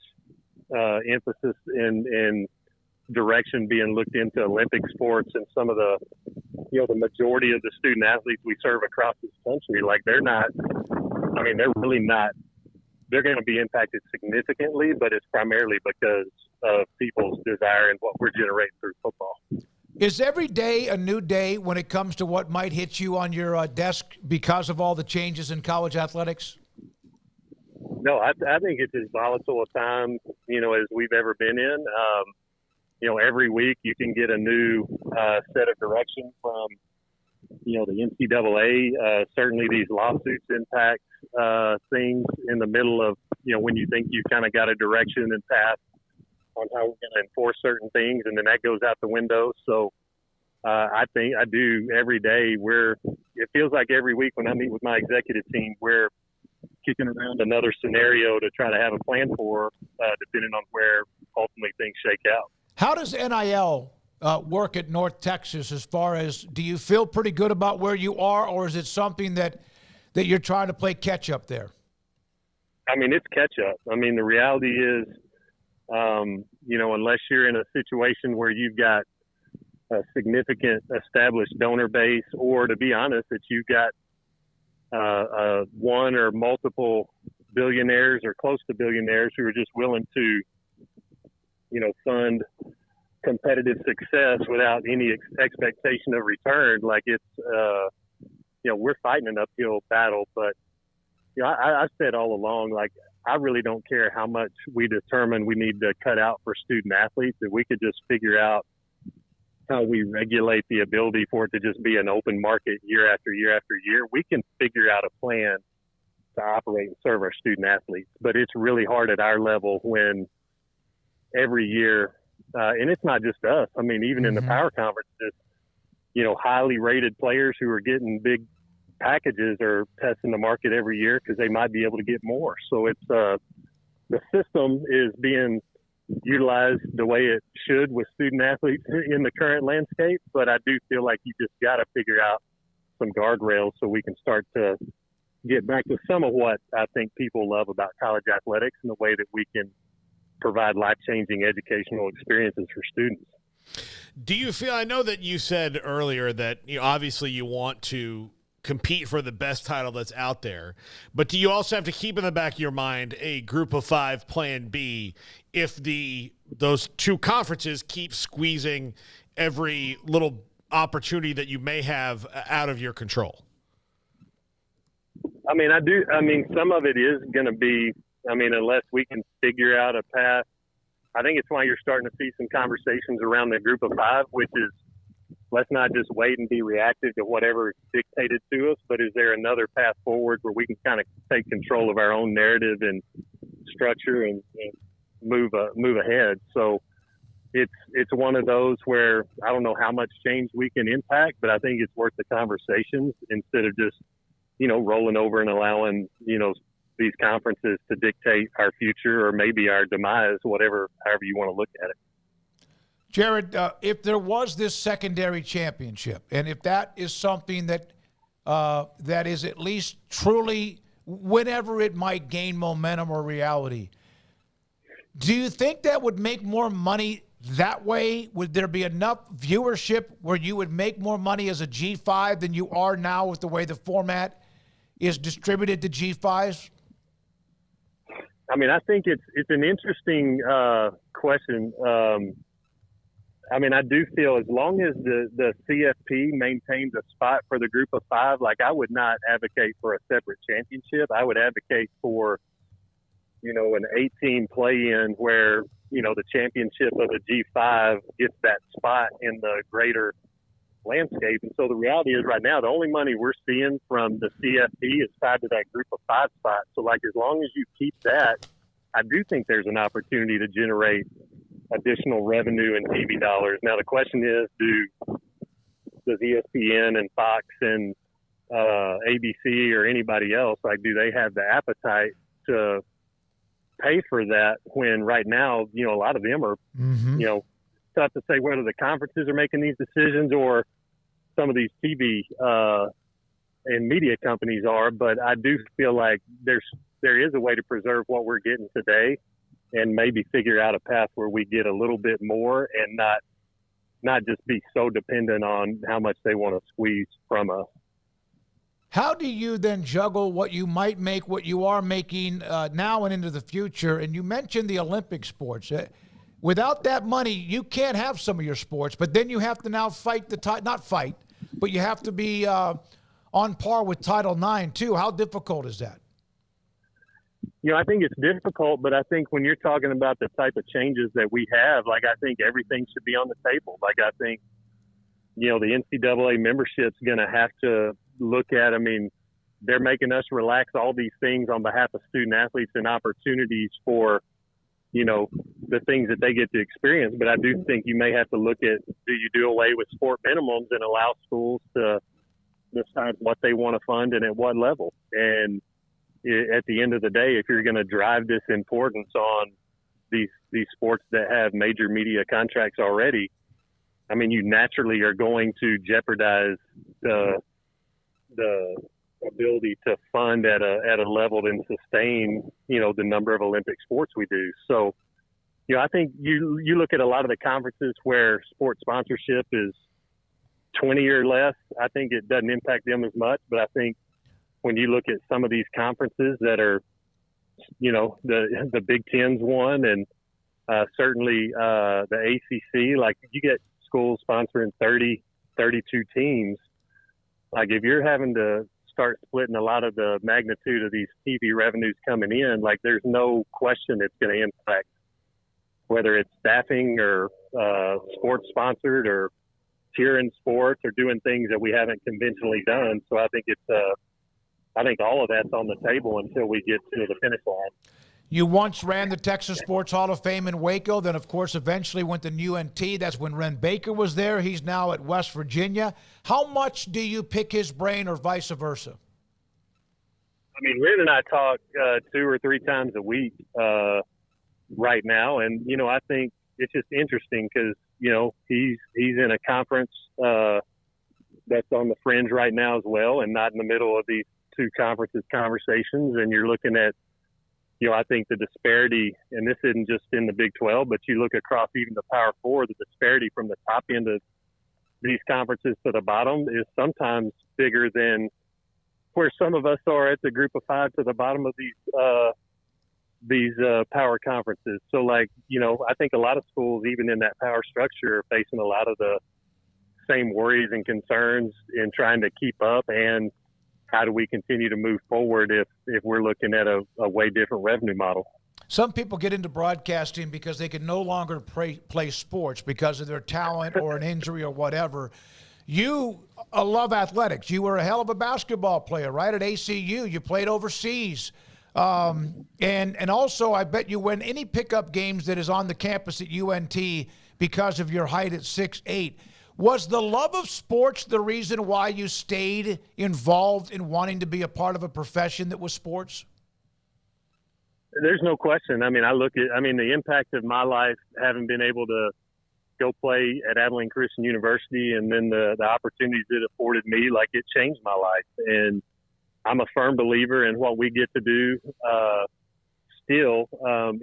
emphasis in direction being looked into Olympic sports and some of the, the majority of the student athletes we serve across this country. They're not, they're really not, they're going to be impacted significantly, but it's primarily because of people's desire and what we're generating through football. Is every day a new day when it comes to what might hit you on your desk because of all the changes in college athletics? No, I think it's as volatile a time, as we've ever been in. Every week you can get a new set of direction from, the NCAA. Certainly these lawsuits impact things in the middle of, when you think you've kind of got a direction and path on how we're going to enforce certain things, and then that goes out the window. So I think I do every day. It feels like every week when I meet with my executive team, we're kicking around another scenario to try to have a plan for, depending on where ultimately things shake out. How does NIL work at North Texas as far as, do you feel pretty good about where you are, or is it something that you're trying to play catch up there? I mean, it's catch up. I mean, the reality is, unless you're in a situation where you've got a significant established donor base, or to be honest, that you've got one or multiple billionaires or close to billionaires who are just willing to, fund competitive success without any expectation of return. Like it's, we're fighting an uphill battle, but I said all along, like, I really don't care how much we determine we need to cut out for student athletes. If we could just figure out how we regulate the ability for it to just be an open market year after year after year, we can figure out a plan to operate and serve our student athletes. But it's really hard at our level when every year, and it's not just us. I mean, even in the power conferences, highly rated players who are getting big packages are testing the market every year because they might be able to get more. So it's the system is being utilized the way it should with student athletes in the current landscape. But I do feel like you just got to figure out some guardrails so we can start to get back to some of what I think people love about college athletics and the way that we can provide life-changing educational experiences for students. Do you feel, I know that you said earlier that obviously you want to compete for the best title that's out there, but do you also have to keep in the back of your mind a group of 5 plan B if those two conferences keep squeezing every little opportunity that you may have out of your control? I mean, some of it is going to be, unless we can figure out a path. I think it's why you're starting to see some conversations around the group of 5, which is, let's not just wait and be reactive to whatever is dictated to us, but is there another path forward where we can kind of take control of our own narrative and structure and move ahead? So it's one of those where I don't know how much change we can impact, but I think it's worth the conversations instead of just, rolling over and allowing, these conferences to dictate our future or maybe our demise, however you want to look at it. Jared, if there was this secondary championship, and if that is something that that is at least truly, whenever it might gain momentum or reality, do you think that would make more money that way? Would there be enough viewership where you would make more money as a G5 than you are now with the way the format is distributed to G5s? I think it's an interesting question. I do feel as long as the CFP maintains a spot for the group of 5, like I would not advocate for a separate championship. I would advocate for, an 8-team play-in where, the championship of the G5 gets that spot in the greater landscape. And so the reality is right now, the only money we're seeing from the CFP is tied to that group of 5 spot. So like, as long as you keep that, I do think there's an opportunity to generate additional revenue and TV dollars. Now the question is, does ESPN and Fox and ABC or anybody else, like, do they have the appetite to pay for that when right now, a lot of them are, tough to say whether the conferences are making these decisions or some of these TV and media companies are, but I do feel like there is a way to preserve what we're getting today and maybe figure out a path where we get a little bit more and not just be so dependent on how much they want to squeeze from us. How do you then juggle what you might make, what you are making now and into the future? And you mentioned the Olympic sports. Without that money, you can't have some of your sports, but then you have to now fight not fight, but you have to be on par with Title IX too. How difficult is that? I think it's difficult, but I think when you're talking about the type of changes that we have, like, I think everything should be on the table. Like, I think, the NCAA membership's going to have to look at, they're making us relax all these things on behalf of student athletes and opportunities for, the things that they get to experience. But I do think you may have to look at, do you do away with sport minimums and allow schools to decide what they want to fund and at what level? And at the end of the day, if you're going to drive this importance on these sports that have major media contracts already, you naturally are going to jeopardize the ability to fund at a level and sustain, the number of Olympic sports we do. So, I think you look at a lot of the conferences where sports sponsorship is 20 or less, I think it doesn't impact them as much. But I think when you look at some of these conferences that are, the Big Ten's one, and certainly the ACC, like, you get schools sponsoring 30, 32 teams. Like, if you're having to start splitting a lot of the magnitude of these TV revenues coming in, like, there's no question it's going to impact whether it's staffing or sports sponsored or cheering sports or doing things that we haven't conventionally done. So I think I think all of that's on the table until we get to the finish line. You once ran the Texas Sports Hall of Fame in Waco, then, of course, eventually went to UNT. That's when Ren Baker was there. He's now at West Virginia. How much do you pick his brain or vice versa? Ren and I talk 2 or 3 times a week right now. And, I think it's just interesting because, he's in a conference that's on the fringe right now as well, and not in the middle of these 2 conferences conversations. And you're looking at, I think the disparity, and this isn't just in the Big 12, but you look across even the Power 4, the disparity from the top end of these conferences to the bottom is sometimes bigger than where some of us are at the Group of 5 to the bottom of these power conferences. So, like, I think a lot of schools, even in that power structure, are facing a lot of the same worries and concerns in trying to keep up, and how do we continue to move forward if we're looking at a way different revenue model? Some people get into broadcasting because they can no longer play sports because of their talent or an injury or whatever. You love athletics. You were a hell of a basketball player, right, at ACU. You played overseas. And also, I bet you win any pickup games that is on the campus at UNT because of your height at 6'8". Was the love of sports the reason why you stayed involved in wanting to be a part of a profession that was sports? There's no question. I look at, the impact of my life, having been able to go play at Abilene Christian University, and then the opportunities it afforded me, like, it changed my life. And I'm a firm believer in what we get to do still,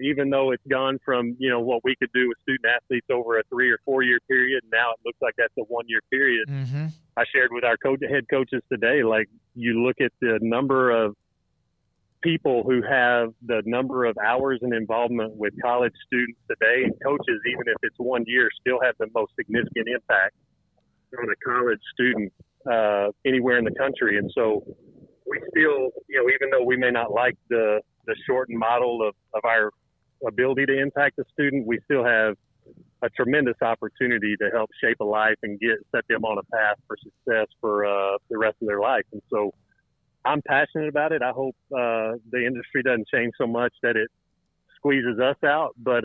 even though it's gone from, what we could do with student athletes over a 3 or 4 year period. Now it looks like that's a 1 year period. Mm-hmm. I shared with our head coaches today, like, you look at the number of people who have the number of hours and involvement with college students today, and coaches, even if it's 1 year, still have the most significant impact on a college student anywhere in the country. And so we still, even though we may not like the shortened model of our ability to impact a student, we still have a tremendous opportunity to help shape a life and set them on a path for success for the rest of their life. And so I'm passionate about it. I hope the industry doesn't change so much that it squeezes us out, but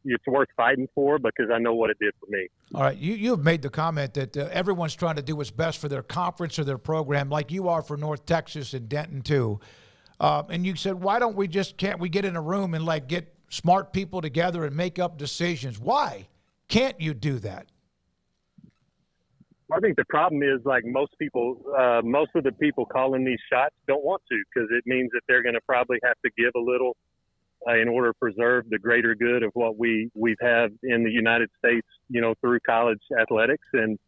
it's worth fighting for because I know what it did for me. All right, you've made the comment that everyone's trying to do what's best for their conference or their program, like you are for North Texas and Denton too. And you said, why don't we can't we get in a room and, like, get smart people together and make up decisions? Why can't you do that? I think the problem is, like, most of the people calling these shots don't want to, because it means that they're going to probably have to give a little in order to preserve the greater good of what we've had in the United States, through college athletics. And,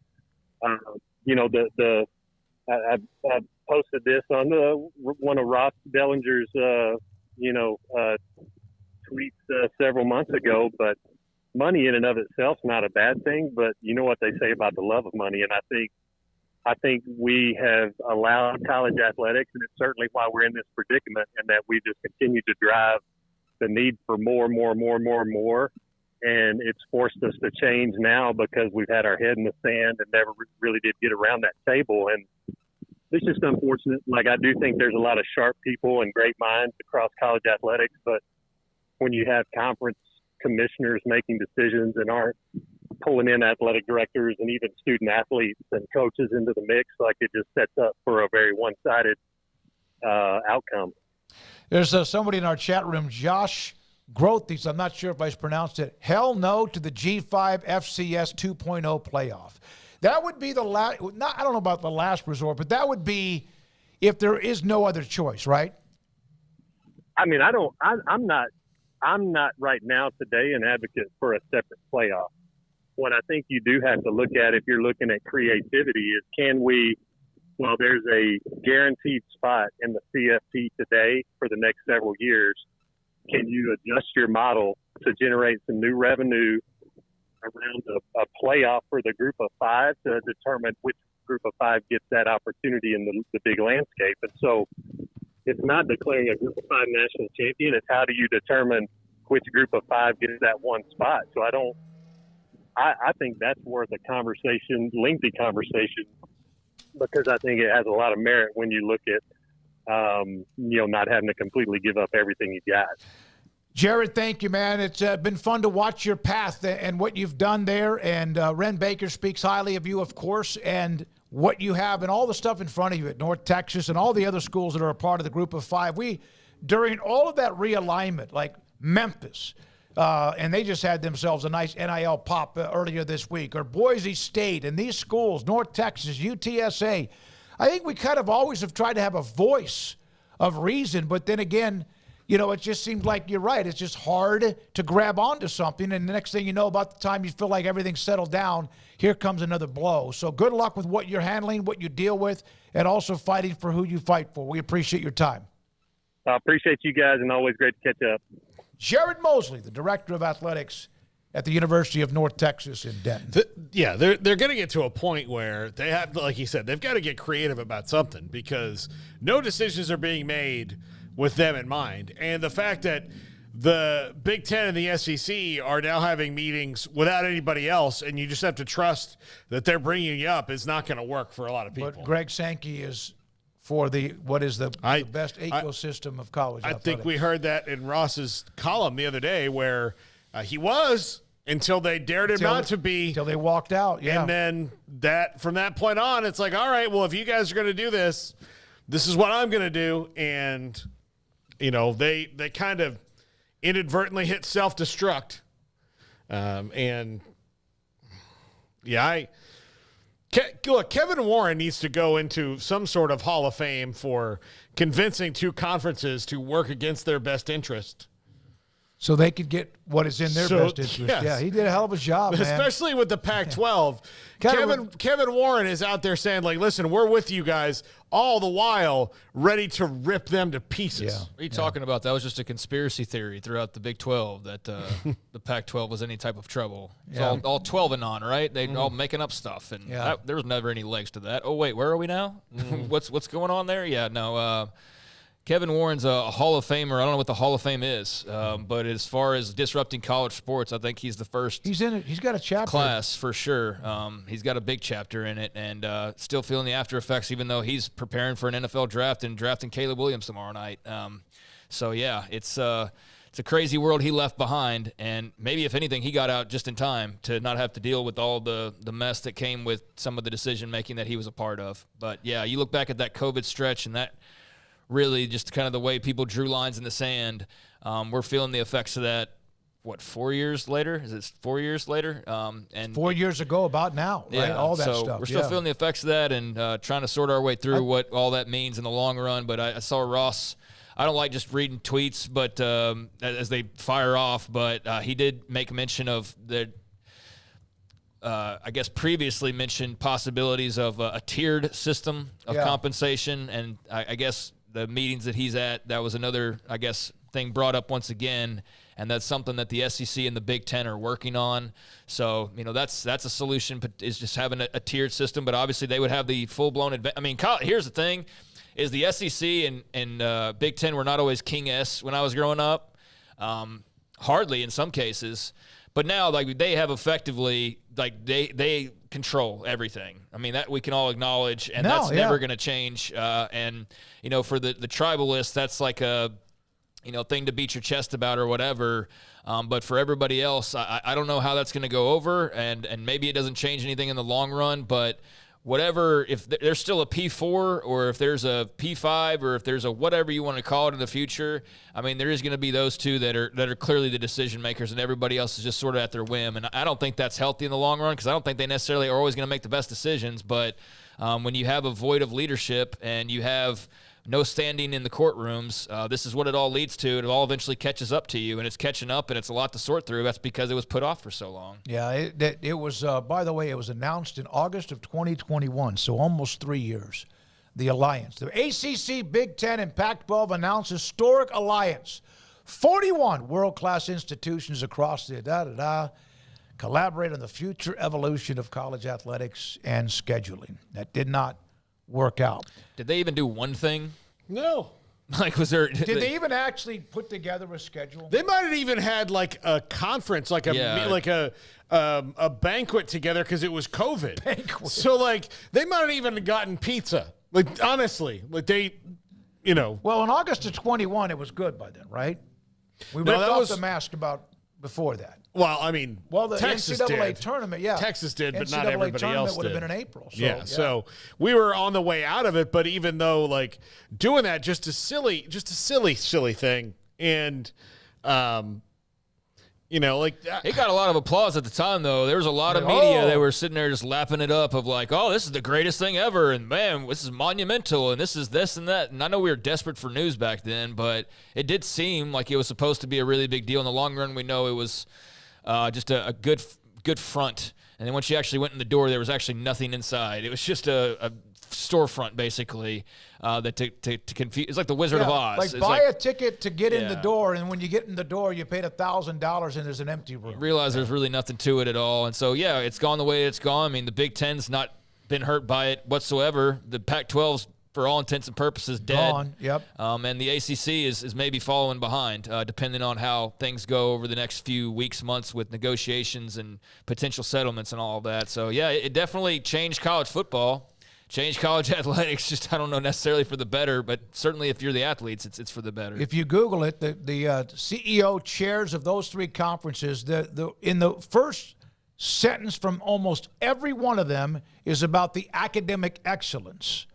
I posted this on one of Ross Dellinger's, tweets several months ago, but money in and of itself is not a bad thing, but you know what they say about the love of money. And I think I think we have allowed college athletics, and it's certainly why we're in this predicament, and that we just continue to drive the need for more. And it's forced us to change now because we've had our head in the sand and never really did get around that table. And it's just unfortunate. Like, I do think there's a lot of sharp people and great minds across college athletics, but when you have conference commissioners making decisions and aren't pulling in athletic directors and even student athletes and coaches into the mix, like, it just sets up for a very one-sided outcome. There's somebody in our chat room, Josh Grothes, I'm not sure if I pronounced it, hell no to the G5 FCS 2.0 playoff. That would be the last, I don't know about the last resort, but that would be if there is no other choice, right? I mean, I'm not right now today an advocate for a separate playoff. What I think you do have to look at, if you're looking at creativity, is can we, while there's a guaranteed spot in the CFP today for the next several years, can you adjust your model to generate some new revenue around a playoff for the group of five to determine which group of five gets that opportunity in the big landscape? And so it's not declaring a group of five national champion. It's how do you determine which group of five gets that one spot? So I think that's worth a conversation, lengthy conversation, because I think it has a lot of merit when you look at, not having to completely give up everything you got. Jared, thank you, man. It's been fun to watch your path and what you've done there. And Ren Baker speaks highly of you, of course, and what you have and all the stuff in front of you at North Texas and all the other schools that are a part of the group of five. During all of that realignment, like Memphis, and they just had themselves a nice NIL pop earlier this week, or Boise State, and these schools, North Texas, UTSA, I think we kind of always have tried to have a voice of reason, but then again, it just seems like you're right. It's just hard to grab onto something, and the next thing you know, about the time you feel like everything's settled down, here comes another blow. So good luck with what you're handling, what you deal with, and also fighting for who you fight for. We appreciate your time. I appreciate you guys, and always great to catch up. Jared Mosley, the Director of Athletics at the University of North Texas in Denton. They're going to get to a point where they have, like you said, they've got to get creative about something, because no decisions are being made with them in mind. And the fact that the Big Ten and the SEC are now having meetings without anybody else, and you just have to trust that they're bringing you up, is not going to work for a lot of people. But Greg Sankey is for the best ecosystem of college athletics. I think we heard that in Ross's column the other day, where he was until they dared him not to be. Until they walked out, yeah. And then from that point on, it's like, all right, well, if you guys are going to do this, this is what I'm going to do. And, they kind of inadvertently hit self-destruct. Look, Kevin Warren needs to go into some sort of Hall of Fame for convincing two conferences to work against their best interest. So they could get what is in their best interest. Yes. Yeah, he did a hell of a job, man. Especially with the Pac-12. Kevin Warren is out there saying, like, listen, we're with you guys, all the while ready to rip them to pieces. Yeah. What are you talking about? That was just a conspiracy theory throughout the Big 12 that the Pac-12 was any type of trouble. It's all 12 and on, right? They all making up stuff, and there was never any legs to that. Oh, wait, where are we now? What's going on there? Yeah, no. Kevin Warren's a Hall of Famer. I don't know what the Hall of Fame is, but as far as disrupting college sports, I think he's the first. He's in it. He's got a chapter. Class for sure. He's got a big chapter in it, and still feeling the after effects, even though he's preparing for an NFL draft and drafting Caleb Williams tomorrow night. It's a crazy world he left behind, and maybe if anything, he got out just in time to not have to deal with all the mess that came with some of the decision making that he was a part of. But yeah, you look back at that COVID stretch and that. Really just kind of the way people drew lines in the sand. We're feeling the effects of that, 4 years later? Is it 4 years later? And 4 years ago, about now, right? All that stuff. We're still feeling the effects of that and trying to sort our way through what all that means in the long run. But I saw Ross. I don't like just reading tweets, but as they fire off, but he did make mention of the I guess previously mentioned possibilities of a tiered system of compensation. And I guess the meetings that he's at, that was another, I guess, thing brought up once again, and that's something that the SEC and the Big Ten are working on. So, that's a solution, is just having a tiered system, but obviously they would have the full-blown here's the thing, is the SEC and Big Ten were not always King S when I was growing up, hardly in some cases, but now they have effectively, they control everything. That we can all acknowledge, and that's never going to change. And for the tribalists, that's like a thing to beat your chest about or whatever. But for everybody else, I don't know how that's going to go over, and maybe it doesn't change anything in the long run. But whatever, if there's still a P4 or if there's a P5 or if there's a whatever you want to call it in the future, there is going to be those two that are clearly the decision makers, and everybody else is just sort of at their whim. And I don't think that's healthy in the long run, because I don't think they necessarily are always going to make the best decisions. But when you have a void of leadership and you have no standing in the courtrooms, this is what it all leads to. It all eventually catches up to you, and it's catching up, and it's a lot to sort through. That's because it was put off for so long. Yeah, it was, by the way, it was announced in August of 2021, so almost 3 years, the alliance. The ACC, Big Ten, and Pac-12 announced historic alliance. 41 world-class institutions across the collaborate on the future evolution of college athletics and scheduling. That did not work out. Did they even do one thing? No. Was there? Did they even actually put together a schedule? They might have even had a conference, a banquet together, because it was COVID. Banquet. So they might have even gotten pizza. Honestly, they, Well, in August of 21, it was good by then, right? We ripped off the mask about before that. Well, the Texas NCAA did. tournament, yeah. Texas did, but NCAA not everybody tournament else would have did. been in April. So, so we were on the way out of it, but even though doing that, just a silly thing, and it got a lot of applause at the time, though. There was a lot of media that were sitting there just lapping it up of this is the greatest thing ever, and man, this is monumental, and this is this and that. And I know we were desperate for news back then, but it did seem like it was supposed to be a really big deal. In the long run, we know it was just a good front. And then once you actually went in the door, there was actually nothing inside. It was just a storefront, basically, that to confuse. It's like the Wizard of Oz. Buy a ticket to get in the door, and when you get in the door, you paid $1,000, and there's an empty room. You realize there's really nothing to it at all. And so, it's gone the way it's gone. The Big Ten's not been hurt by it whatsoever. The Pac-12's, for all intents and purposes, dead. Gone, yep. And the ACC is maybe following behind, depending on how things go over the next few weeks, months, with negotiations and potential settlements and all of that. So, it definitely changed college football. Change college athletics, just I don't know necessarily for the better, but certainly if you're the athletes, it's for the better. If you Google it, the CEO chairs of those three conferences, in the first sentence from almost every one of them is about the academic excellence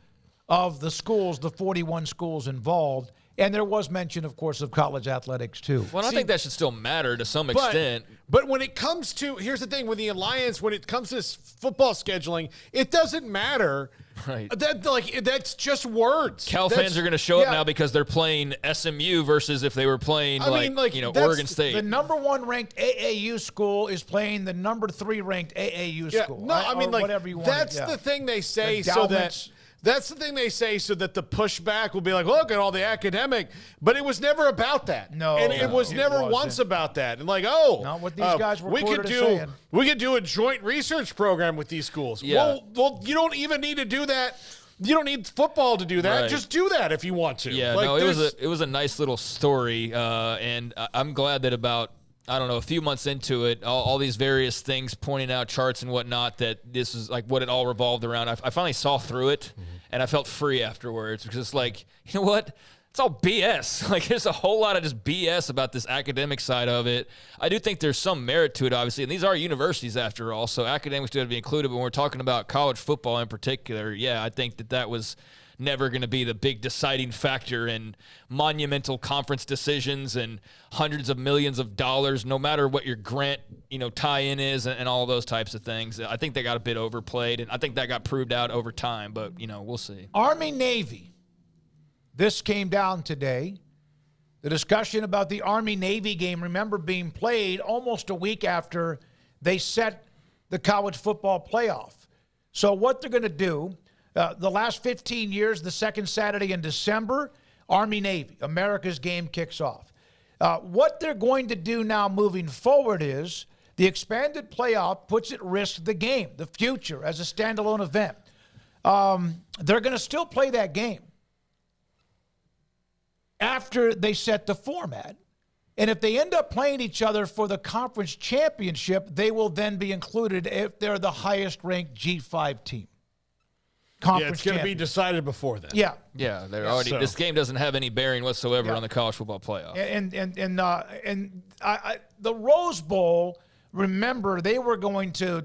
of the schools, the 41 schools involved. And there was mention, of course, of college athletics, too. Well, I think that should still matter to some extent. But when it comes to, here's the thing, with the alliance, when it comes to football scheduling, it doesn't matter. Right. That's just words. Cal fans are going to show up now because they're playing SMU versus if they were playing Oregon State. The number 1 ranked AAU school is playing the number 3 ranked AAU school. No, whatever you want. That's the thing they say That's the thing they say so that the pushback will be look at all the academic, but it was never about that. No. And it was never once about that. And not what these guys were saying. We could do a joint research program with these schools. Yeah. Well, you don't even need to do that. You don't need football to do that. Right. Just do that if you want to. Yeah, it was a nice little story, and I'm glad that about a few months into it, all these various things pointing out charts and whatnot, that this is what it all revolved around. I finally saw through it, and I felt free afterwards, because it's you know what? It's all BS. There's a whole lot of just BS about this academic side of it. I do think there's some merit to it, obviously, and these are universities after all, so academics do have to be included. But when we're talking about college football in particular, I think that was never going to be the big deciding factor in monumental conference decisions and hundreds of millions of dollars, no matter what your grant, tie-in is and all those types of things. I think they got a bit overplayed, and I think that got proved out over time, but, we'll see. Army-Navy. This came down today. The discussion about the Army-Navy game, remember, being played almost a week after they set the college football playoff. So what they're going to do, the last 15 years, the second Saturday in December, Army-Navy, America's game kicks off. What they're going to do now moving forward is the expanded playoff puts at risk the game, the future, as a standalone event. They're going to still play that game after they set the format. And if they end up playing each other for the conference championship, they will then be included if they're the highest-ranked G5 team. It's going to be decided before then. Yeah. Yeah, they're already. So. This game doesn't have any bearing whatsoever on the college football playoff. And the Rose Bowl, remember, they were going to,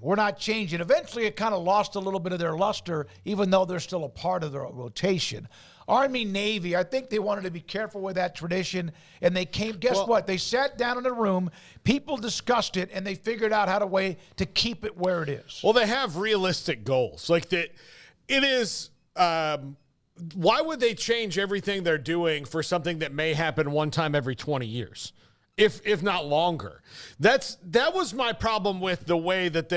we're not changing. Eventually, it kind of lost a little bit of their luster, even though they're still a part of the rotation. Army, Navy, I think they wanted to be careful with that tradition, and they came, what? They sat down in a room, people discussed it, and they figured out how to keep it where it is. Well, they have realistic goals. It is, why would they change everything they're doing for something that may happen one time every 20 years? If not longer. That was my problem with the way that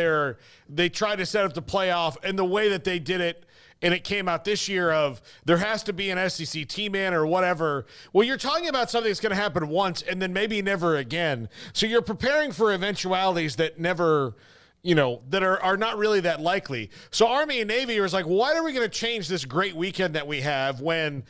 they tried to set up the playoff and the way that they did it. And it came out this year of there has to be an SEC team in or whatever. Well, you're talking about something that's going to happen once and then maybe never again. So you're preparing for eventualities that never, that are not really that likely. So Army and Navy was like, why are we going to change this great weekend that we have when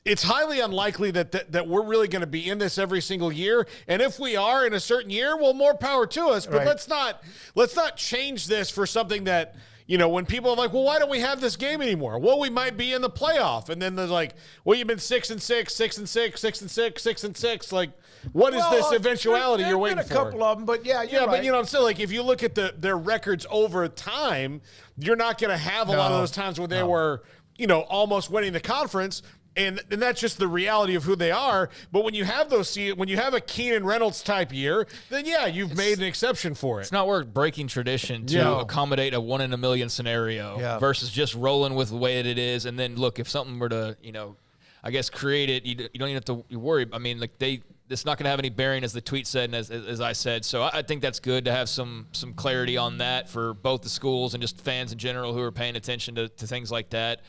it's highly unlikely that we're really going to be in this every single year? And if we are in a certain year, well, more power to us. But let's not change this for something that, when people are like, well, why don't we have this game anymore? Well, we might be in the playoff. And then there's like, well, you've been 6-6, 6-6, 6-6, 6-6. Like, what is this eventuality you're waiting for? A couple of them, but you're right. But I'm still if you look at their records over time, you're not going to have a lot of those times where they were, almost winning the conference. And that's just the reality of who they are. But when you have when you have a Keenan Reynolds type year, then you've made an exception for it. It's not worth breaking tradition to accommodate a 1 in a million scenario versus just rolling with the way that it is. And then look, if something were to, I guess create it, you don't even have to worry. I mean, it's not going to have any bearing, as the tweet said, and as I said. So I think that's good to have some clarity on that for both the schools and just fans in general who are paying attention to things like that.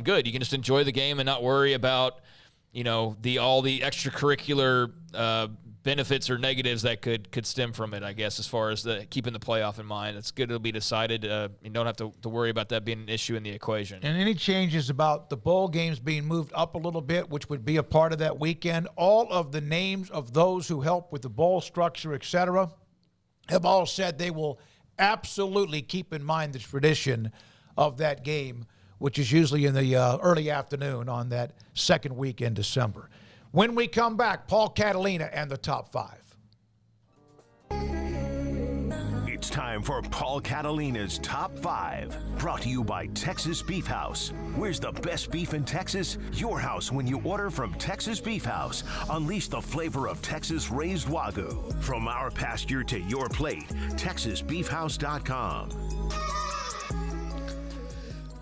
Good. You can just enjoy the game and not worry about, all the extracurricular benefits or negatives that could stem from it, I guess, as far as keeping the playoff in mind. It's good it'll be decided. You don't have to worry about that being an issue in the equation. And any changes about the bowl games being moved up a little bit, which would be a part of that weekend, all of the names of those who help with the bowl structure, et cetera, have all said they will absolutely keep in mind the tradition of that game, which is usually in the early afternoon on that second week in December. When we come back, Paul Catalina and the Top 5. It's time for Paul Catalina's Top 5, brought to you by Texas Beef House. Where's the best beef in Texas? Your house when you order from Texas Beef House. Unleash the flavor of Texas-raised Wagyu. From our pasture to your plate, TexasBeefHouse.com.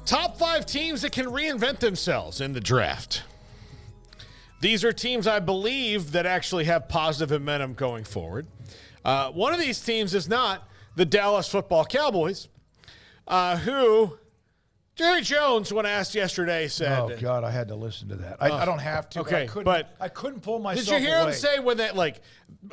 Top 5 teams that can reinvent themselves in the draft. These are teams, I believe, that actually have positive momentum going forward. One of these teams is not the Dallas Football Cowboys, who Jerry Jones, when asked yesterday, said... Oh, God, I had to listen to that. I don't have to. Okay, I couldn't pull myself Did you hear away. him say when that, look,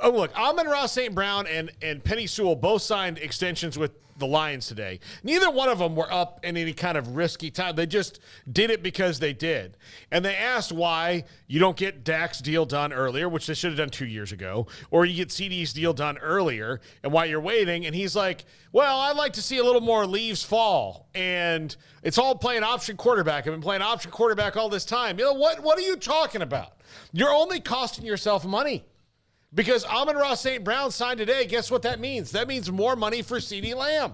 Amon-Ra St. Brown and Penny Sewell both signed extensions with the Lions today. Neither one of them were up in any kind of risky time. They just did it because they did. And they asked why you don't get Dak's deal done earlier, which they should have done 2 years ago, or you get CD's deal done earlier, and why you're waiting. And he's like, well, I'd like to see a little more leaves fall. And it's all playing option quarterback. I've been playing option quarterback all this time. What are you talking about? You're only costing yourself money. Because Amon-Ra St. Brown signed today, guess what that means? That means more money for CeeDee Lamb.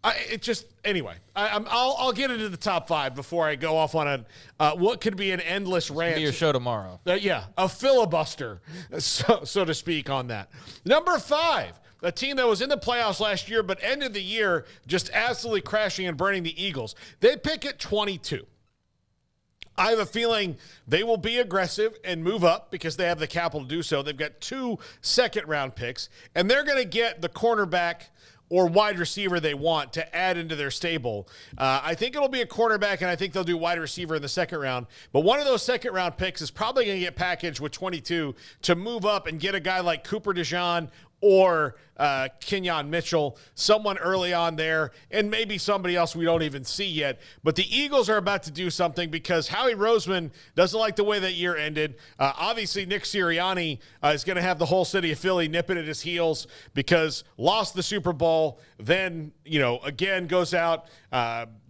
I'll get into the top 5 before I go off on what could be an endless rant. It'll be your show tomorrow. A filibuster, so to speak, on that. Number 5, a team that was in the playoffs last year but ended the year just absolutely crashing and burning the Eagles. They pick at 22. I have a feeling they will be aggressive and move up because they have the capital to do so. They've got 2 second-round picks, and they're going to get the cornerback or wide receiver they want to add into their stable. I think it'll be a cornerback, and I think they'll do wide receiver in the second round. But one of those second-round picks is probably going to get packaged with 22 to move up and get a guy like Cooper DeJean or Kenyon Mitchell, someone early on there, and maybe somebody else we don't even see yet. But the Eagles are about to do something because Howie Roseman doesn't like the way that year ended. Obviously, Nick Sirianni is going to have the whole city of Philly nipping at his heels because lost the Super Bowl, then, again goes out,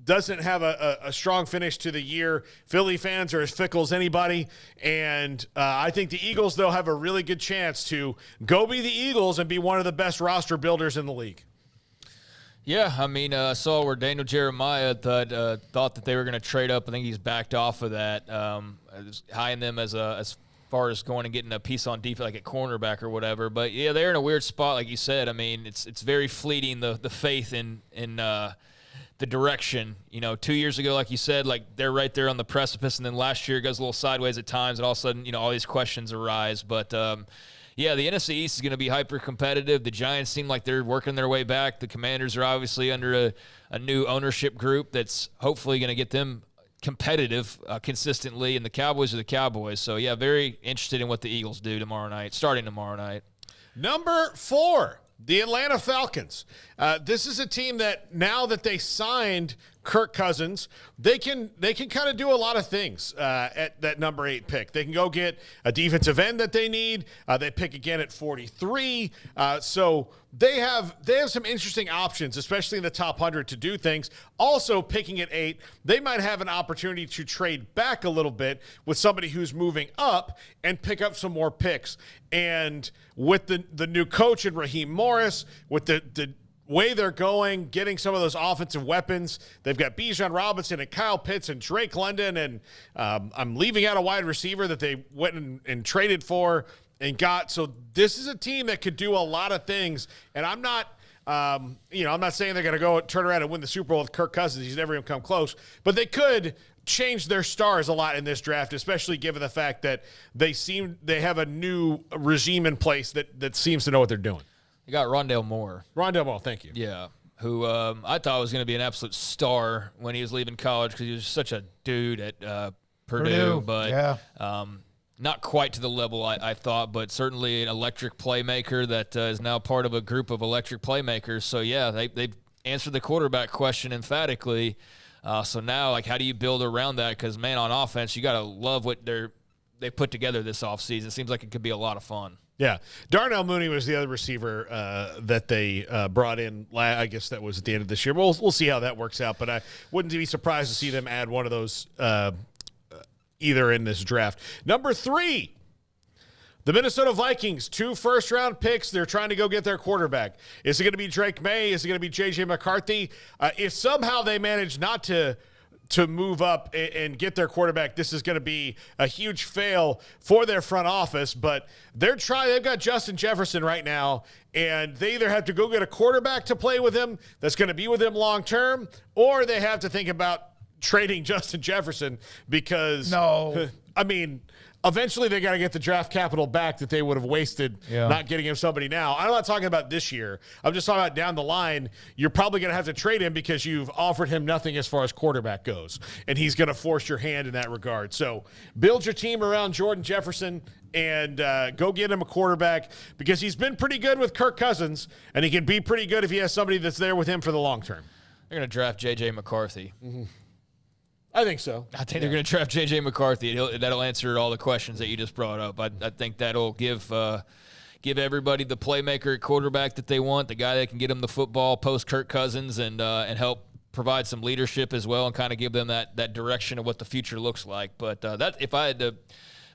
doesn't have a strong finish to the year. Philly fans are as fickle as anybody. And I think the Eagles, though, have a really good chance to go be the Eagles and be one of the best roster builders in the league. Yeah, I mean, I saw where Daniel Jeremiah thought that they were going to trade up. I think he's backed off of that, eyeing them as far as going and getting a piece on defense, like at cornerback or whatever. But, yeah, they're in a weird spot, like you said. I mean, it's very fleeting, the faith in the direction. 2 years ago, like you said, like they're right there on the precipice, and then last year it goes a little sideways at times, and all of a sudden, all these questions arise. But yeah, the NFC East is going to be hyper competitive. The Giants seem like they're working their way back. The Commanders are obviously under a new ownership group that's hopefully going to get them competitive consistently, and the Cowboys are the Cowboys. So yeah, very interested in what the Eagles do starting tomorrow night. Number 4. The Atlanta Falcons. This is a team that now that they signed Kirk Cousins, they can kind of do a lot of things at that number 8 pick. They can go get a defensive end that they need. They pick again at 43. So they have some interesting options, especially in the top 100 to do things. Also picking at 8, they might have an opportunity to trade back a little bit with somebody who's moving up and pick up some more picks. And with the new coach and Raheem Morris, with the way they're going, getting some of those offensive weapons, they've got Bijan Robinson and Kyle Pitts and Drake London, and I'm leaving out a wide receiver that they went and traded for and got. So this is a team that could do a lot of things, and I'm not saying they're going to go turn around and win the Super Bowl with Kirk Cousins. He's never even come close, but they could change their stars a lot in this draft, especially given the fact that they have a new regime in place that seems to know what they're doing. You got Rondale Moore. Thank you. Yeah, who I thought was going to be an absolute star when he was leaving college because he was such a dude at Purdue. But yeah. Not quite to the level I thought, but certainly an electric playmaker that is now part of a group of electric playmakers. So, yeah, they've answered the quarterback question emphatically. So now, like, how do you build around that? Because, man, on offense, you got to love what they put together this offseason. It seems like it could be a lot of fun. Yeah. Darnell Mooney was the other receiver that they brought in. I guess that was at the end of this year. We'll see how that works out, but I wouldn't be surprised to see them add one of those either in this draft. Number 3, the Minnesota Vikings, 2 first-round picks. They're trying to go get their quarterback. Is it going to be Drake May? Is it going to be J.J. McCarthy? If somehow they manage not to move up and get their quarterback, this is going to be a huge fail for their front office. But they've got Justin Jefferson right now, and they either have to go get a quarterback to play with him that's going to be with him long term, or they have to think about trading Justin Jefferson because eventually they got to get the draft capital back that they would have wasted not getting him somebody now. I'm not talking about this year. I'm just talking about down the line. You're probably going to have to trade him because you've offered him nothing as far as quarterback goes, and he's going to force your hand in that regard. So build your team around Jordan Jefferson and go get him a quarterback because he's been pretty good with Kirk Cousins, and he can be pretty good if he has somebody that's there with him for the long term. They're going to draft J.J. McCarthy. Mm-hmm. I think so. I think they're going to draft J.J. McCarthy. That'll answer all the questions that you just brought up. I think that'll give everybody the playmaker at quarterback that they want, the guy that can get them the football post Kirk Cousins and help provide some leadership as well and kind of give them that direction of what the future looks like. But that if I had to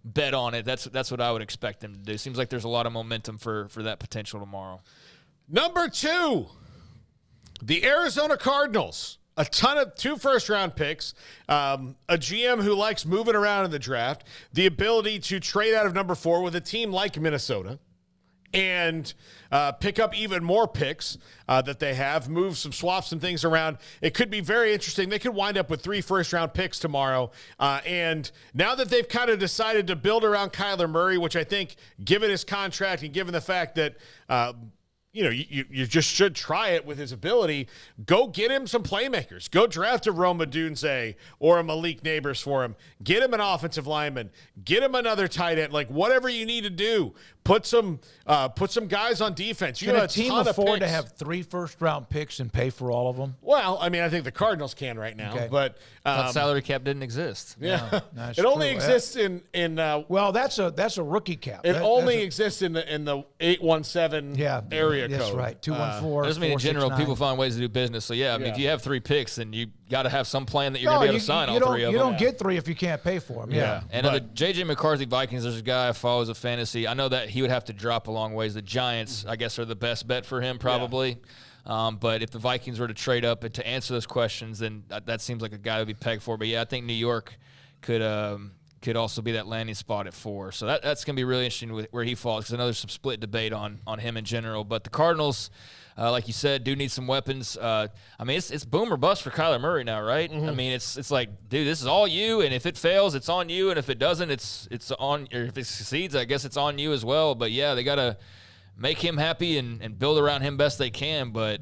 bet on it, that's what I would expect them to do. Seems like there's a lot of momentum for that potential tomorrow. Number 2, the Arizona Cardinals. A ton of 2 first-round picks, a GM who likes moving around in the draft, the ability to trade out of number 4 with a team like Minnesota, and pick up even more picks that they have, swap some things around. It could be very interesting. They could wind up with 3 first-round picks tomorrow. And now that they've kind of decided to build around Kyler Murray, which I think, given his contract and given the fact that you just should try it with his ability. Go get him some playmakers. Go draft a Roma Dunze or a Malik Neighbors for him. Get him an offensive lineman. Get him another tight end. Like, whatever you need to do. Put some guys on defense. You Can have a team ton afford of to picks. have 3 first-round picks and pay for all of them? Well, I mean, I think the Cardinals can right now, Okay. but Thought salary cap didn't exist. yeah, That's it only true. exists in Well, that's a rookie cap. it That- only that's a- exists in the 817 area that's code. right. 214. Doesn't mean in general 469. people find ways to do business. So yeah, I mean, Yeah. if you have 3 picks, then you got to have some plan that you're No, going to be able to sign all don't, 3 of you them. don't get 3 if you can't pay for them. Yeah. And the J.J. McCarthy Vikings, there's a guy I follow as a fantasy. I know that he would have to drop a long ways. The Giants, I guess, are the best bet for him probably. But if the Vikings were to trade up to answer those questions, then that seems like a guy to be pegged for. But yeah, I think New York could also be that landing spot at 4. So that's going to be really interesting where he falls, because I know there's some split debate on him in general. But the Cardinals, like you said, do need some weapons. I mean, it's boom or bust for Kyler Murray now, right? I mean, it's like, dude, this is all you, and if it fails, it's on you, and if it doesn't, it's on. Or if it succeeds, I guess it's on you as well. But yeah, they got to make him happy and build around him best they can. But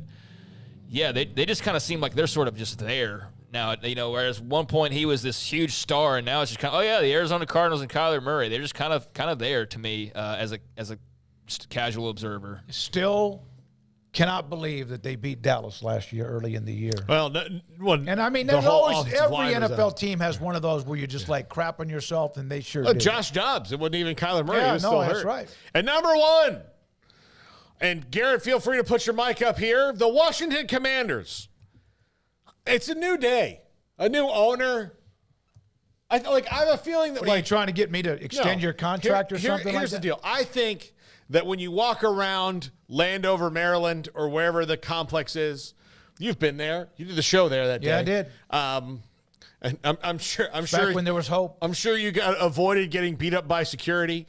yeah, they just kind of seem like they're sort of just there now. Whereas one point he was this huge star, and now it's just kind of, oh yeah, the Arizona Cardinals and Kyler Murray. They're just kind of there to me as a just casual observer. Still cannot believe that they beat Dallas last year early in the year. Well, and I mean, the there's whole always offensive every line was NFL out. team has one of those where you're just like crap on yourself, and they sure did. Josh Dobbs. It wasn't even Kyler Murray. Yeah, He was no, still that's hurt. right. And number 1, and Garrett, feel free to put your mic up here. The Washington Commanders. It's a new day, a new owner. I have a feeling that What, are you trying to get me to extend your contract or something like Here's that? the deal. I think that when you walk around Landover, Maryland, or wherever the complex is, you've been there. You did the show there that day. Yeah, I did. And I'm sure. Back when there was hope. I'm sure you avoided getting beat up by security,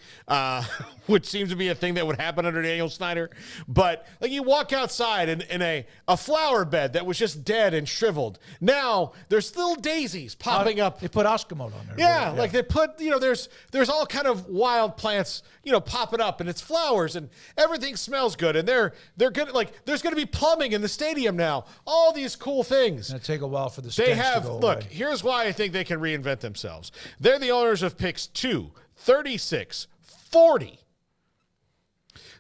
which seems to be a thing that would happen under Daniel Snyder. But like, you walk outside in a flower bed that was just dead and shriveled. Now there's little daisies popping up. They put Eskimo on there. Yeah, like they put, there's all kind of wild plants, popping up, and it's flowers, and everything smells good, and they're good. Like, there's going to be plumbing in the stadium now. All these cool things. It's going to take a while for the They stench have, to go look, away. here's why I think they can reinvent themselves. They're the owners of picks 2, 36, 40,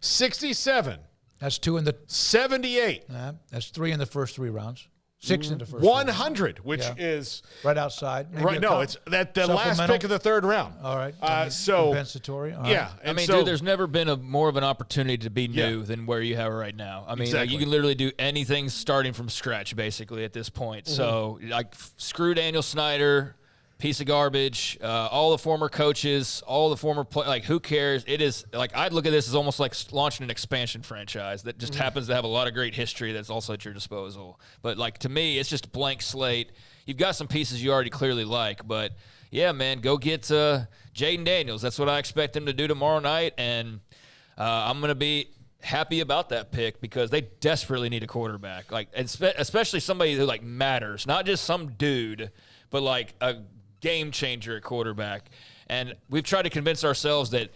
67. That's 2 in the 78. That's 3 in the first 3 rounds. 6 in the first 100, which is right outside. Maybe right. a No, it's that the last supplemental? pick of the 3rd round. All right. So compensatory. All yeah, right. and I mean, so, dude, there's never been more of an opportunity to be new Yeah. than where you have it right now. I mean, Exactly. you can literally do anything starting from scratch, basically, at this point. So, screw Daniel Snyder, piece of garbage, all the former coaches, all the former who cares? It is like, I'd look at this as almost like launching an expansion franchise that just happens to have a lot of great history that's also at your disposal. But to me, it's just a blank slate. You've got some pieces you already clearly like, but yeah, man, go get Jaden Daniels. That's what I expect him to do tomorrow night, and I'm going to be happy about that pick because they desperately need a quarterback, especially somebody who matters, not just some dude, but a game changer at quarterback. And we've tried to convince ourselves that,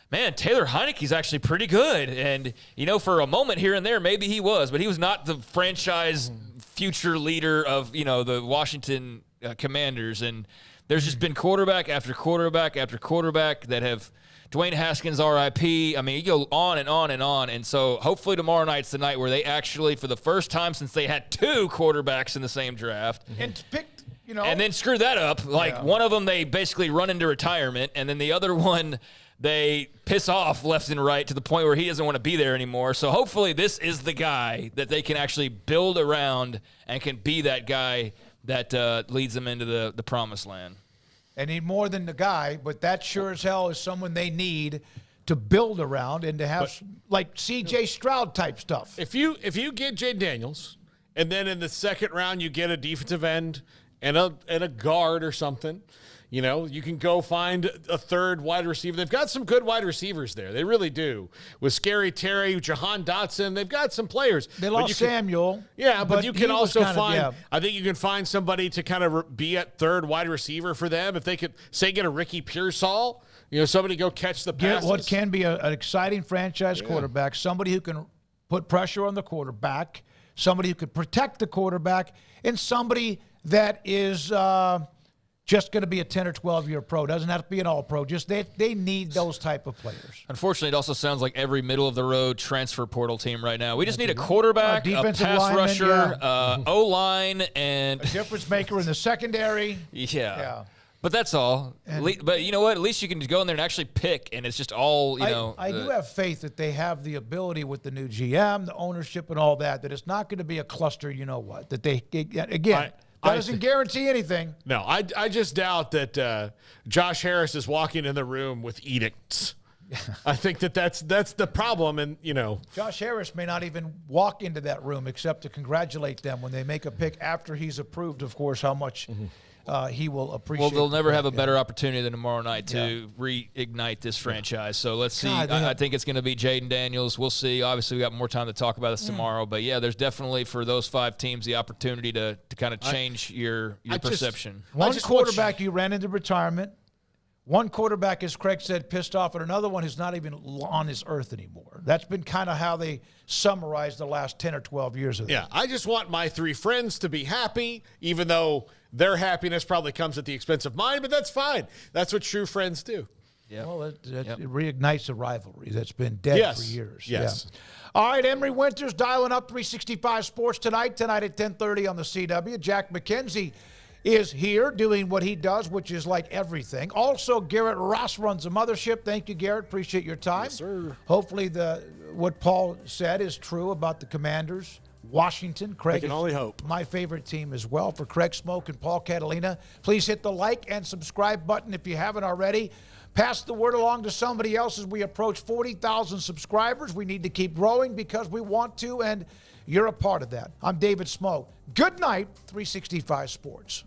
man, Taylor Heineke's actually pretty good. And, for a moment here and there, maybe he was, but he was not the franchise future leader of, the Washington Commanders. And there's just been quarterback after quarterback after quarterback that have Dwayne Haskins, RIP. I mean, you go on and on and on. And so hopefully tomorrow night's the night where they actually, for the first time since they had 2 quarterbacks in the same draft, And picked, and then screw that up. One of them they basically run into retirement, and then the other one they piss off left and right to the point where he doesn't want to be there anymore. So hopefully this is the guy that they can actually build around and can be that guy that leads them into the promised land. They need more than the guy, but that sure as hell is someone they need to build around and to have C.J. Stroud type stuff. if you get Jaden Daniels, and then in the 2nd round you get a defensive end and a guard or something, you can go find a 3rd wide receiver. They've got some good wide receivers there. They really do. With Scary Terry, Jahan Dotson, they've got some players. They lost Samuel. Yeah, but you can he was also kind of, find, I think you can find somebody to kind of be at 3rd wide receiver for them. If they could, say, get a Ricky Pearsall, somebody go catch the passes. Get what can be an exciting franchise quarterback, somebody who can put pressure on the quarterback, somebody who could protect the quarterback, and somebody that is just going to be a 10 or 12-year pro. Doesn't have to be an all-pro. Just they need those type of players. Unfortunately, it also sounds like every middle-of-the-road transfer portal team right now. We just need a quarterback, a pass rusher, O-line, and a difference maker in the secondary. Yeah. But that's all. But you know what? At least you can go in there and actually pick, and it's just all, I do have faith that they have the ability with the new GM, the ownership, and all that it's not going to be a cluster, that they, again, that doesn't guarantee anything. No, I just doubt that Josh Harris is walking in the room with edicts. I think that's the problem, and Josh Harris may not even walk into that room except to congratulate them when they make a pick after he's approved, of course, how much he will appreciate. Well, they'll never have a better opportunity than tomorrow night to reignite this franchise. So let's see. I think it's going to be Jaden Daniels. We'll see. Obviously, we got more time to talk about this tomorrow. But, yeah, there's definitely for those 5 teams the opportunity to kind of change your perception. One quarterback you ran into retirement. One quarterback, as Craig said, pissed off, and another one who's not even on this earth anymore. That's been kind of how they summarized the last 10 or 12 years of that. Yeah, I just want my 3 friends to be happy, even though their happiness probably comes at the expense of mine, but that's fine. That's what true friends do. Yeah. Well, it reignites a rivalry that's been dead for years. Yes. Yeah. All right, Emery Winters dialing up 365 Sports tonight at 10:30 on the CW. Jack McKenzie is here doing what he does, which is like everything. Also, Garrett Ross runs the mothership. Thank you, Garrett. Appreciate your time. Yes, sir. Hopefully what Paul said is true about the Commanders. Washington. Craig, I can only hope. My favorite team as well. For Craig Smoak and Paul Catalina, please hit the like and subscribe button if you haven't already. Pass the word along to somebody else as we approach 40,000 subscribers. We need to keep growing because we want to, and you're a part of that. I'm David Smoak. Good night, 365 Sports.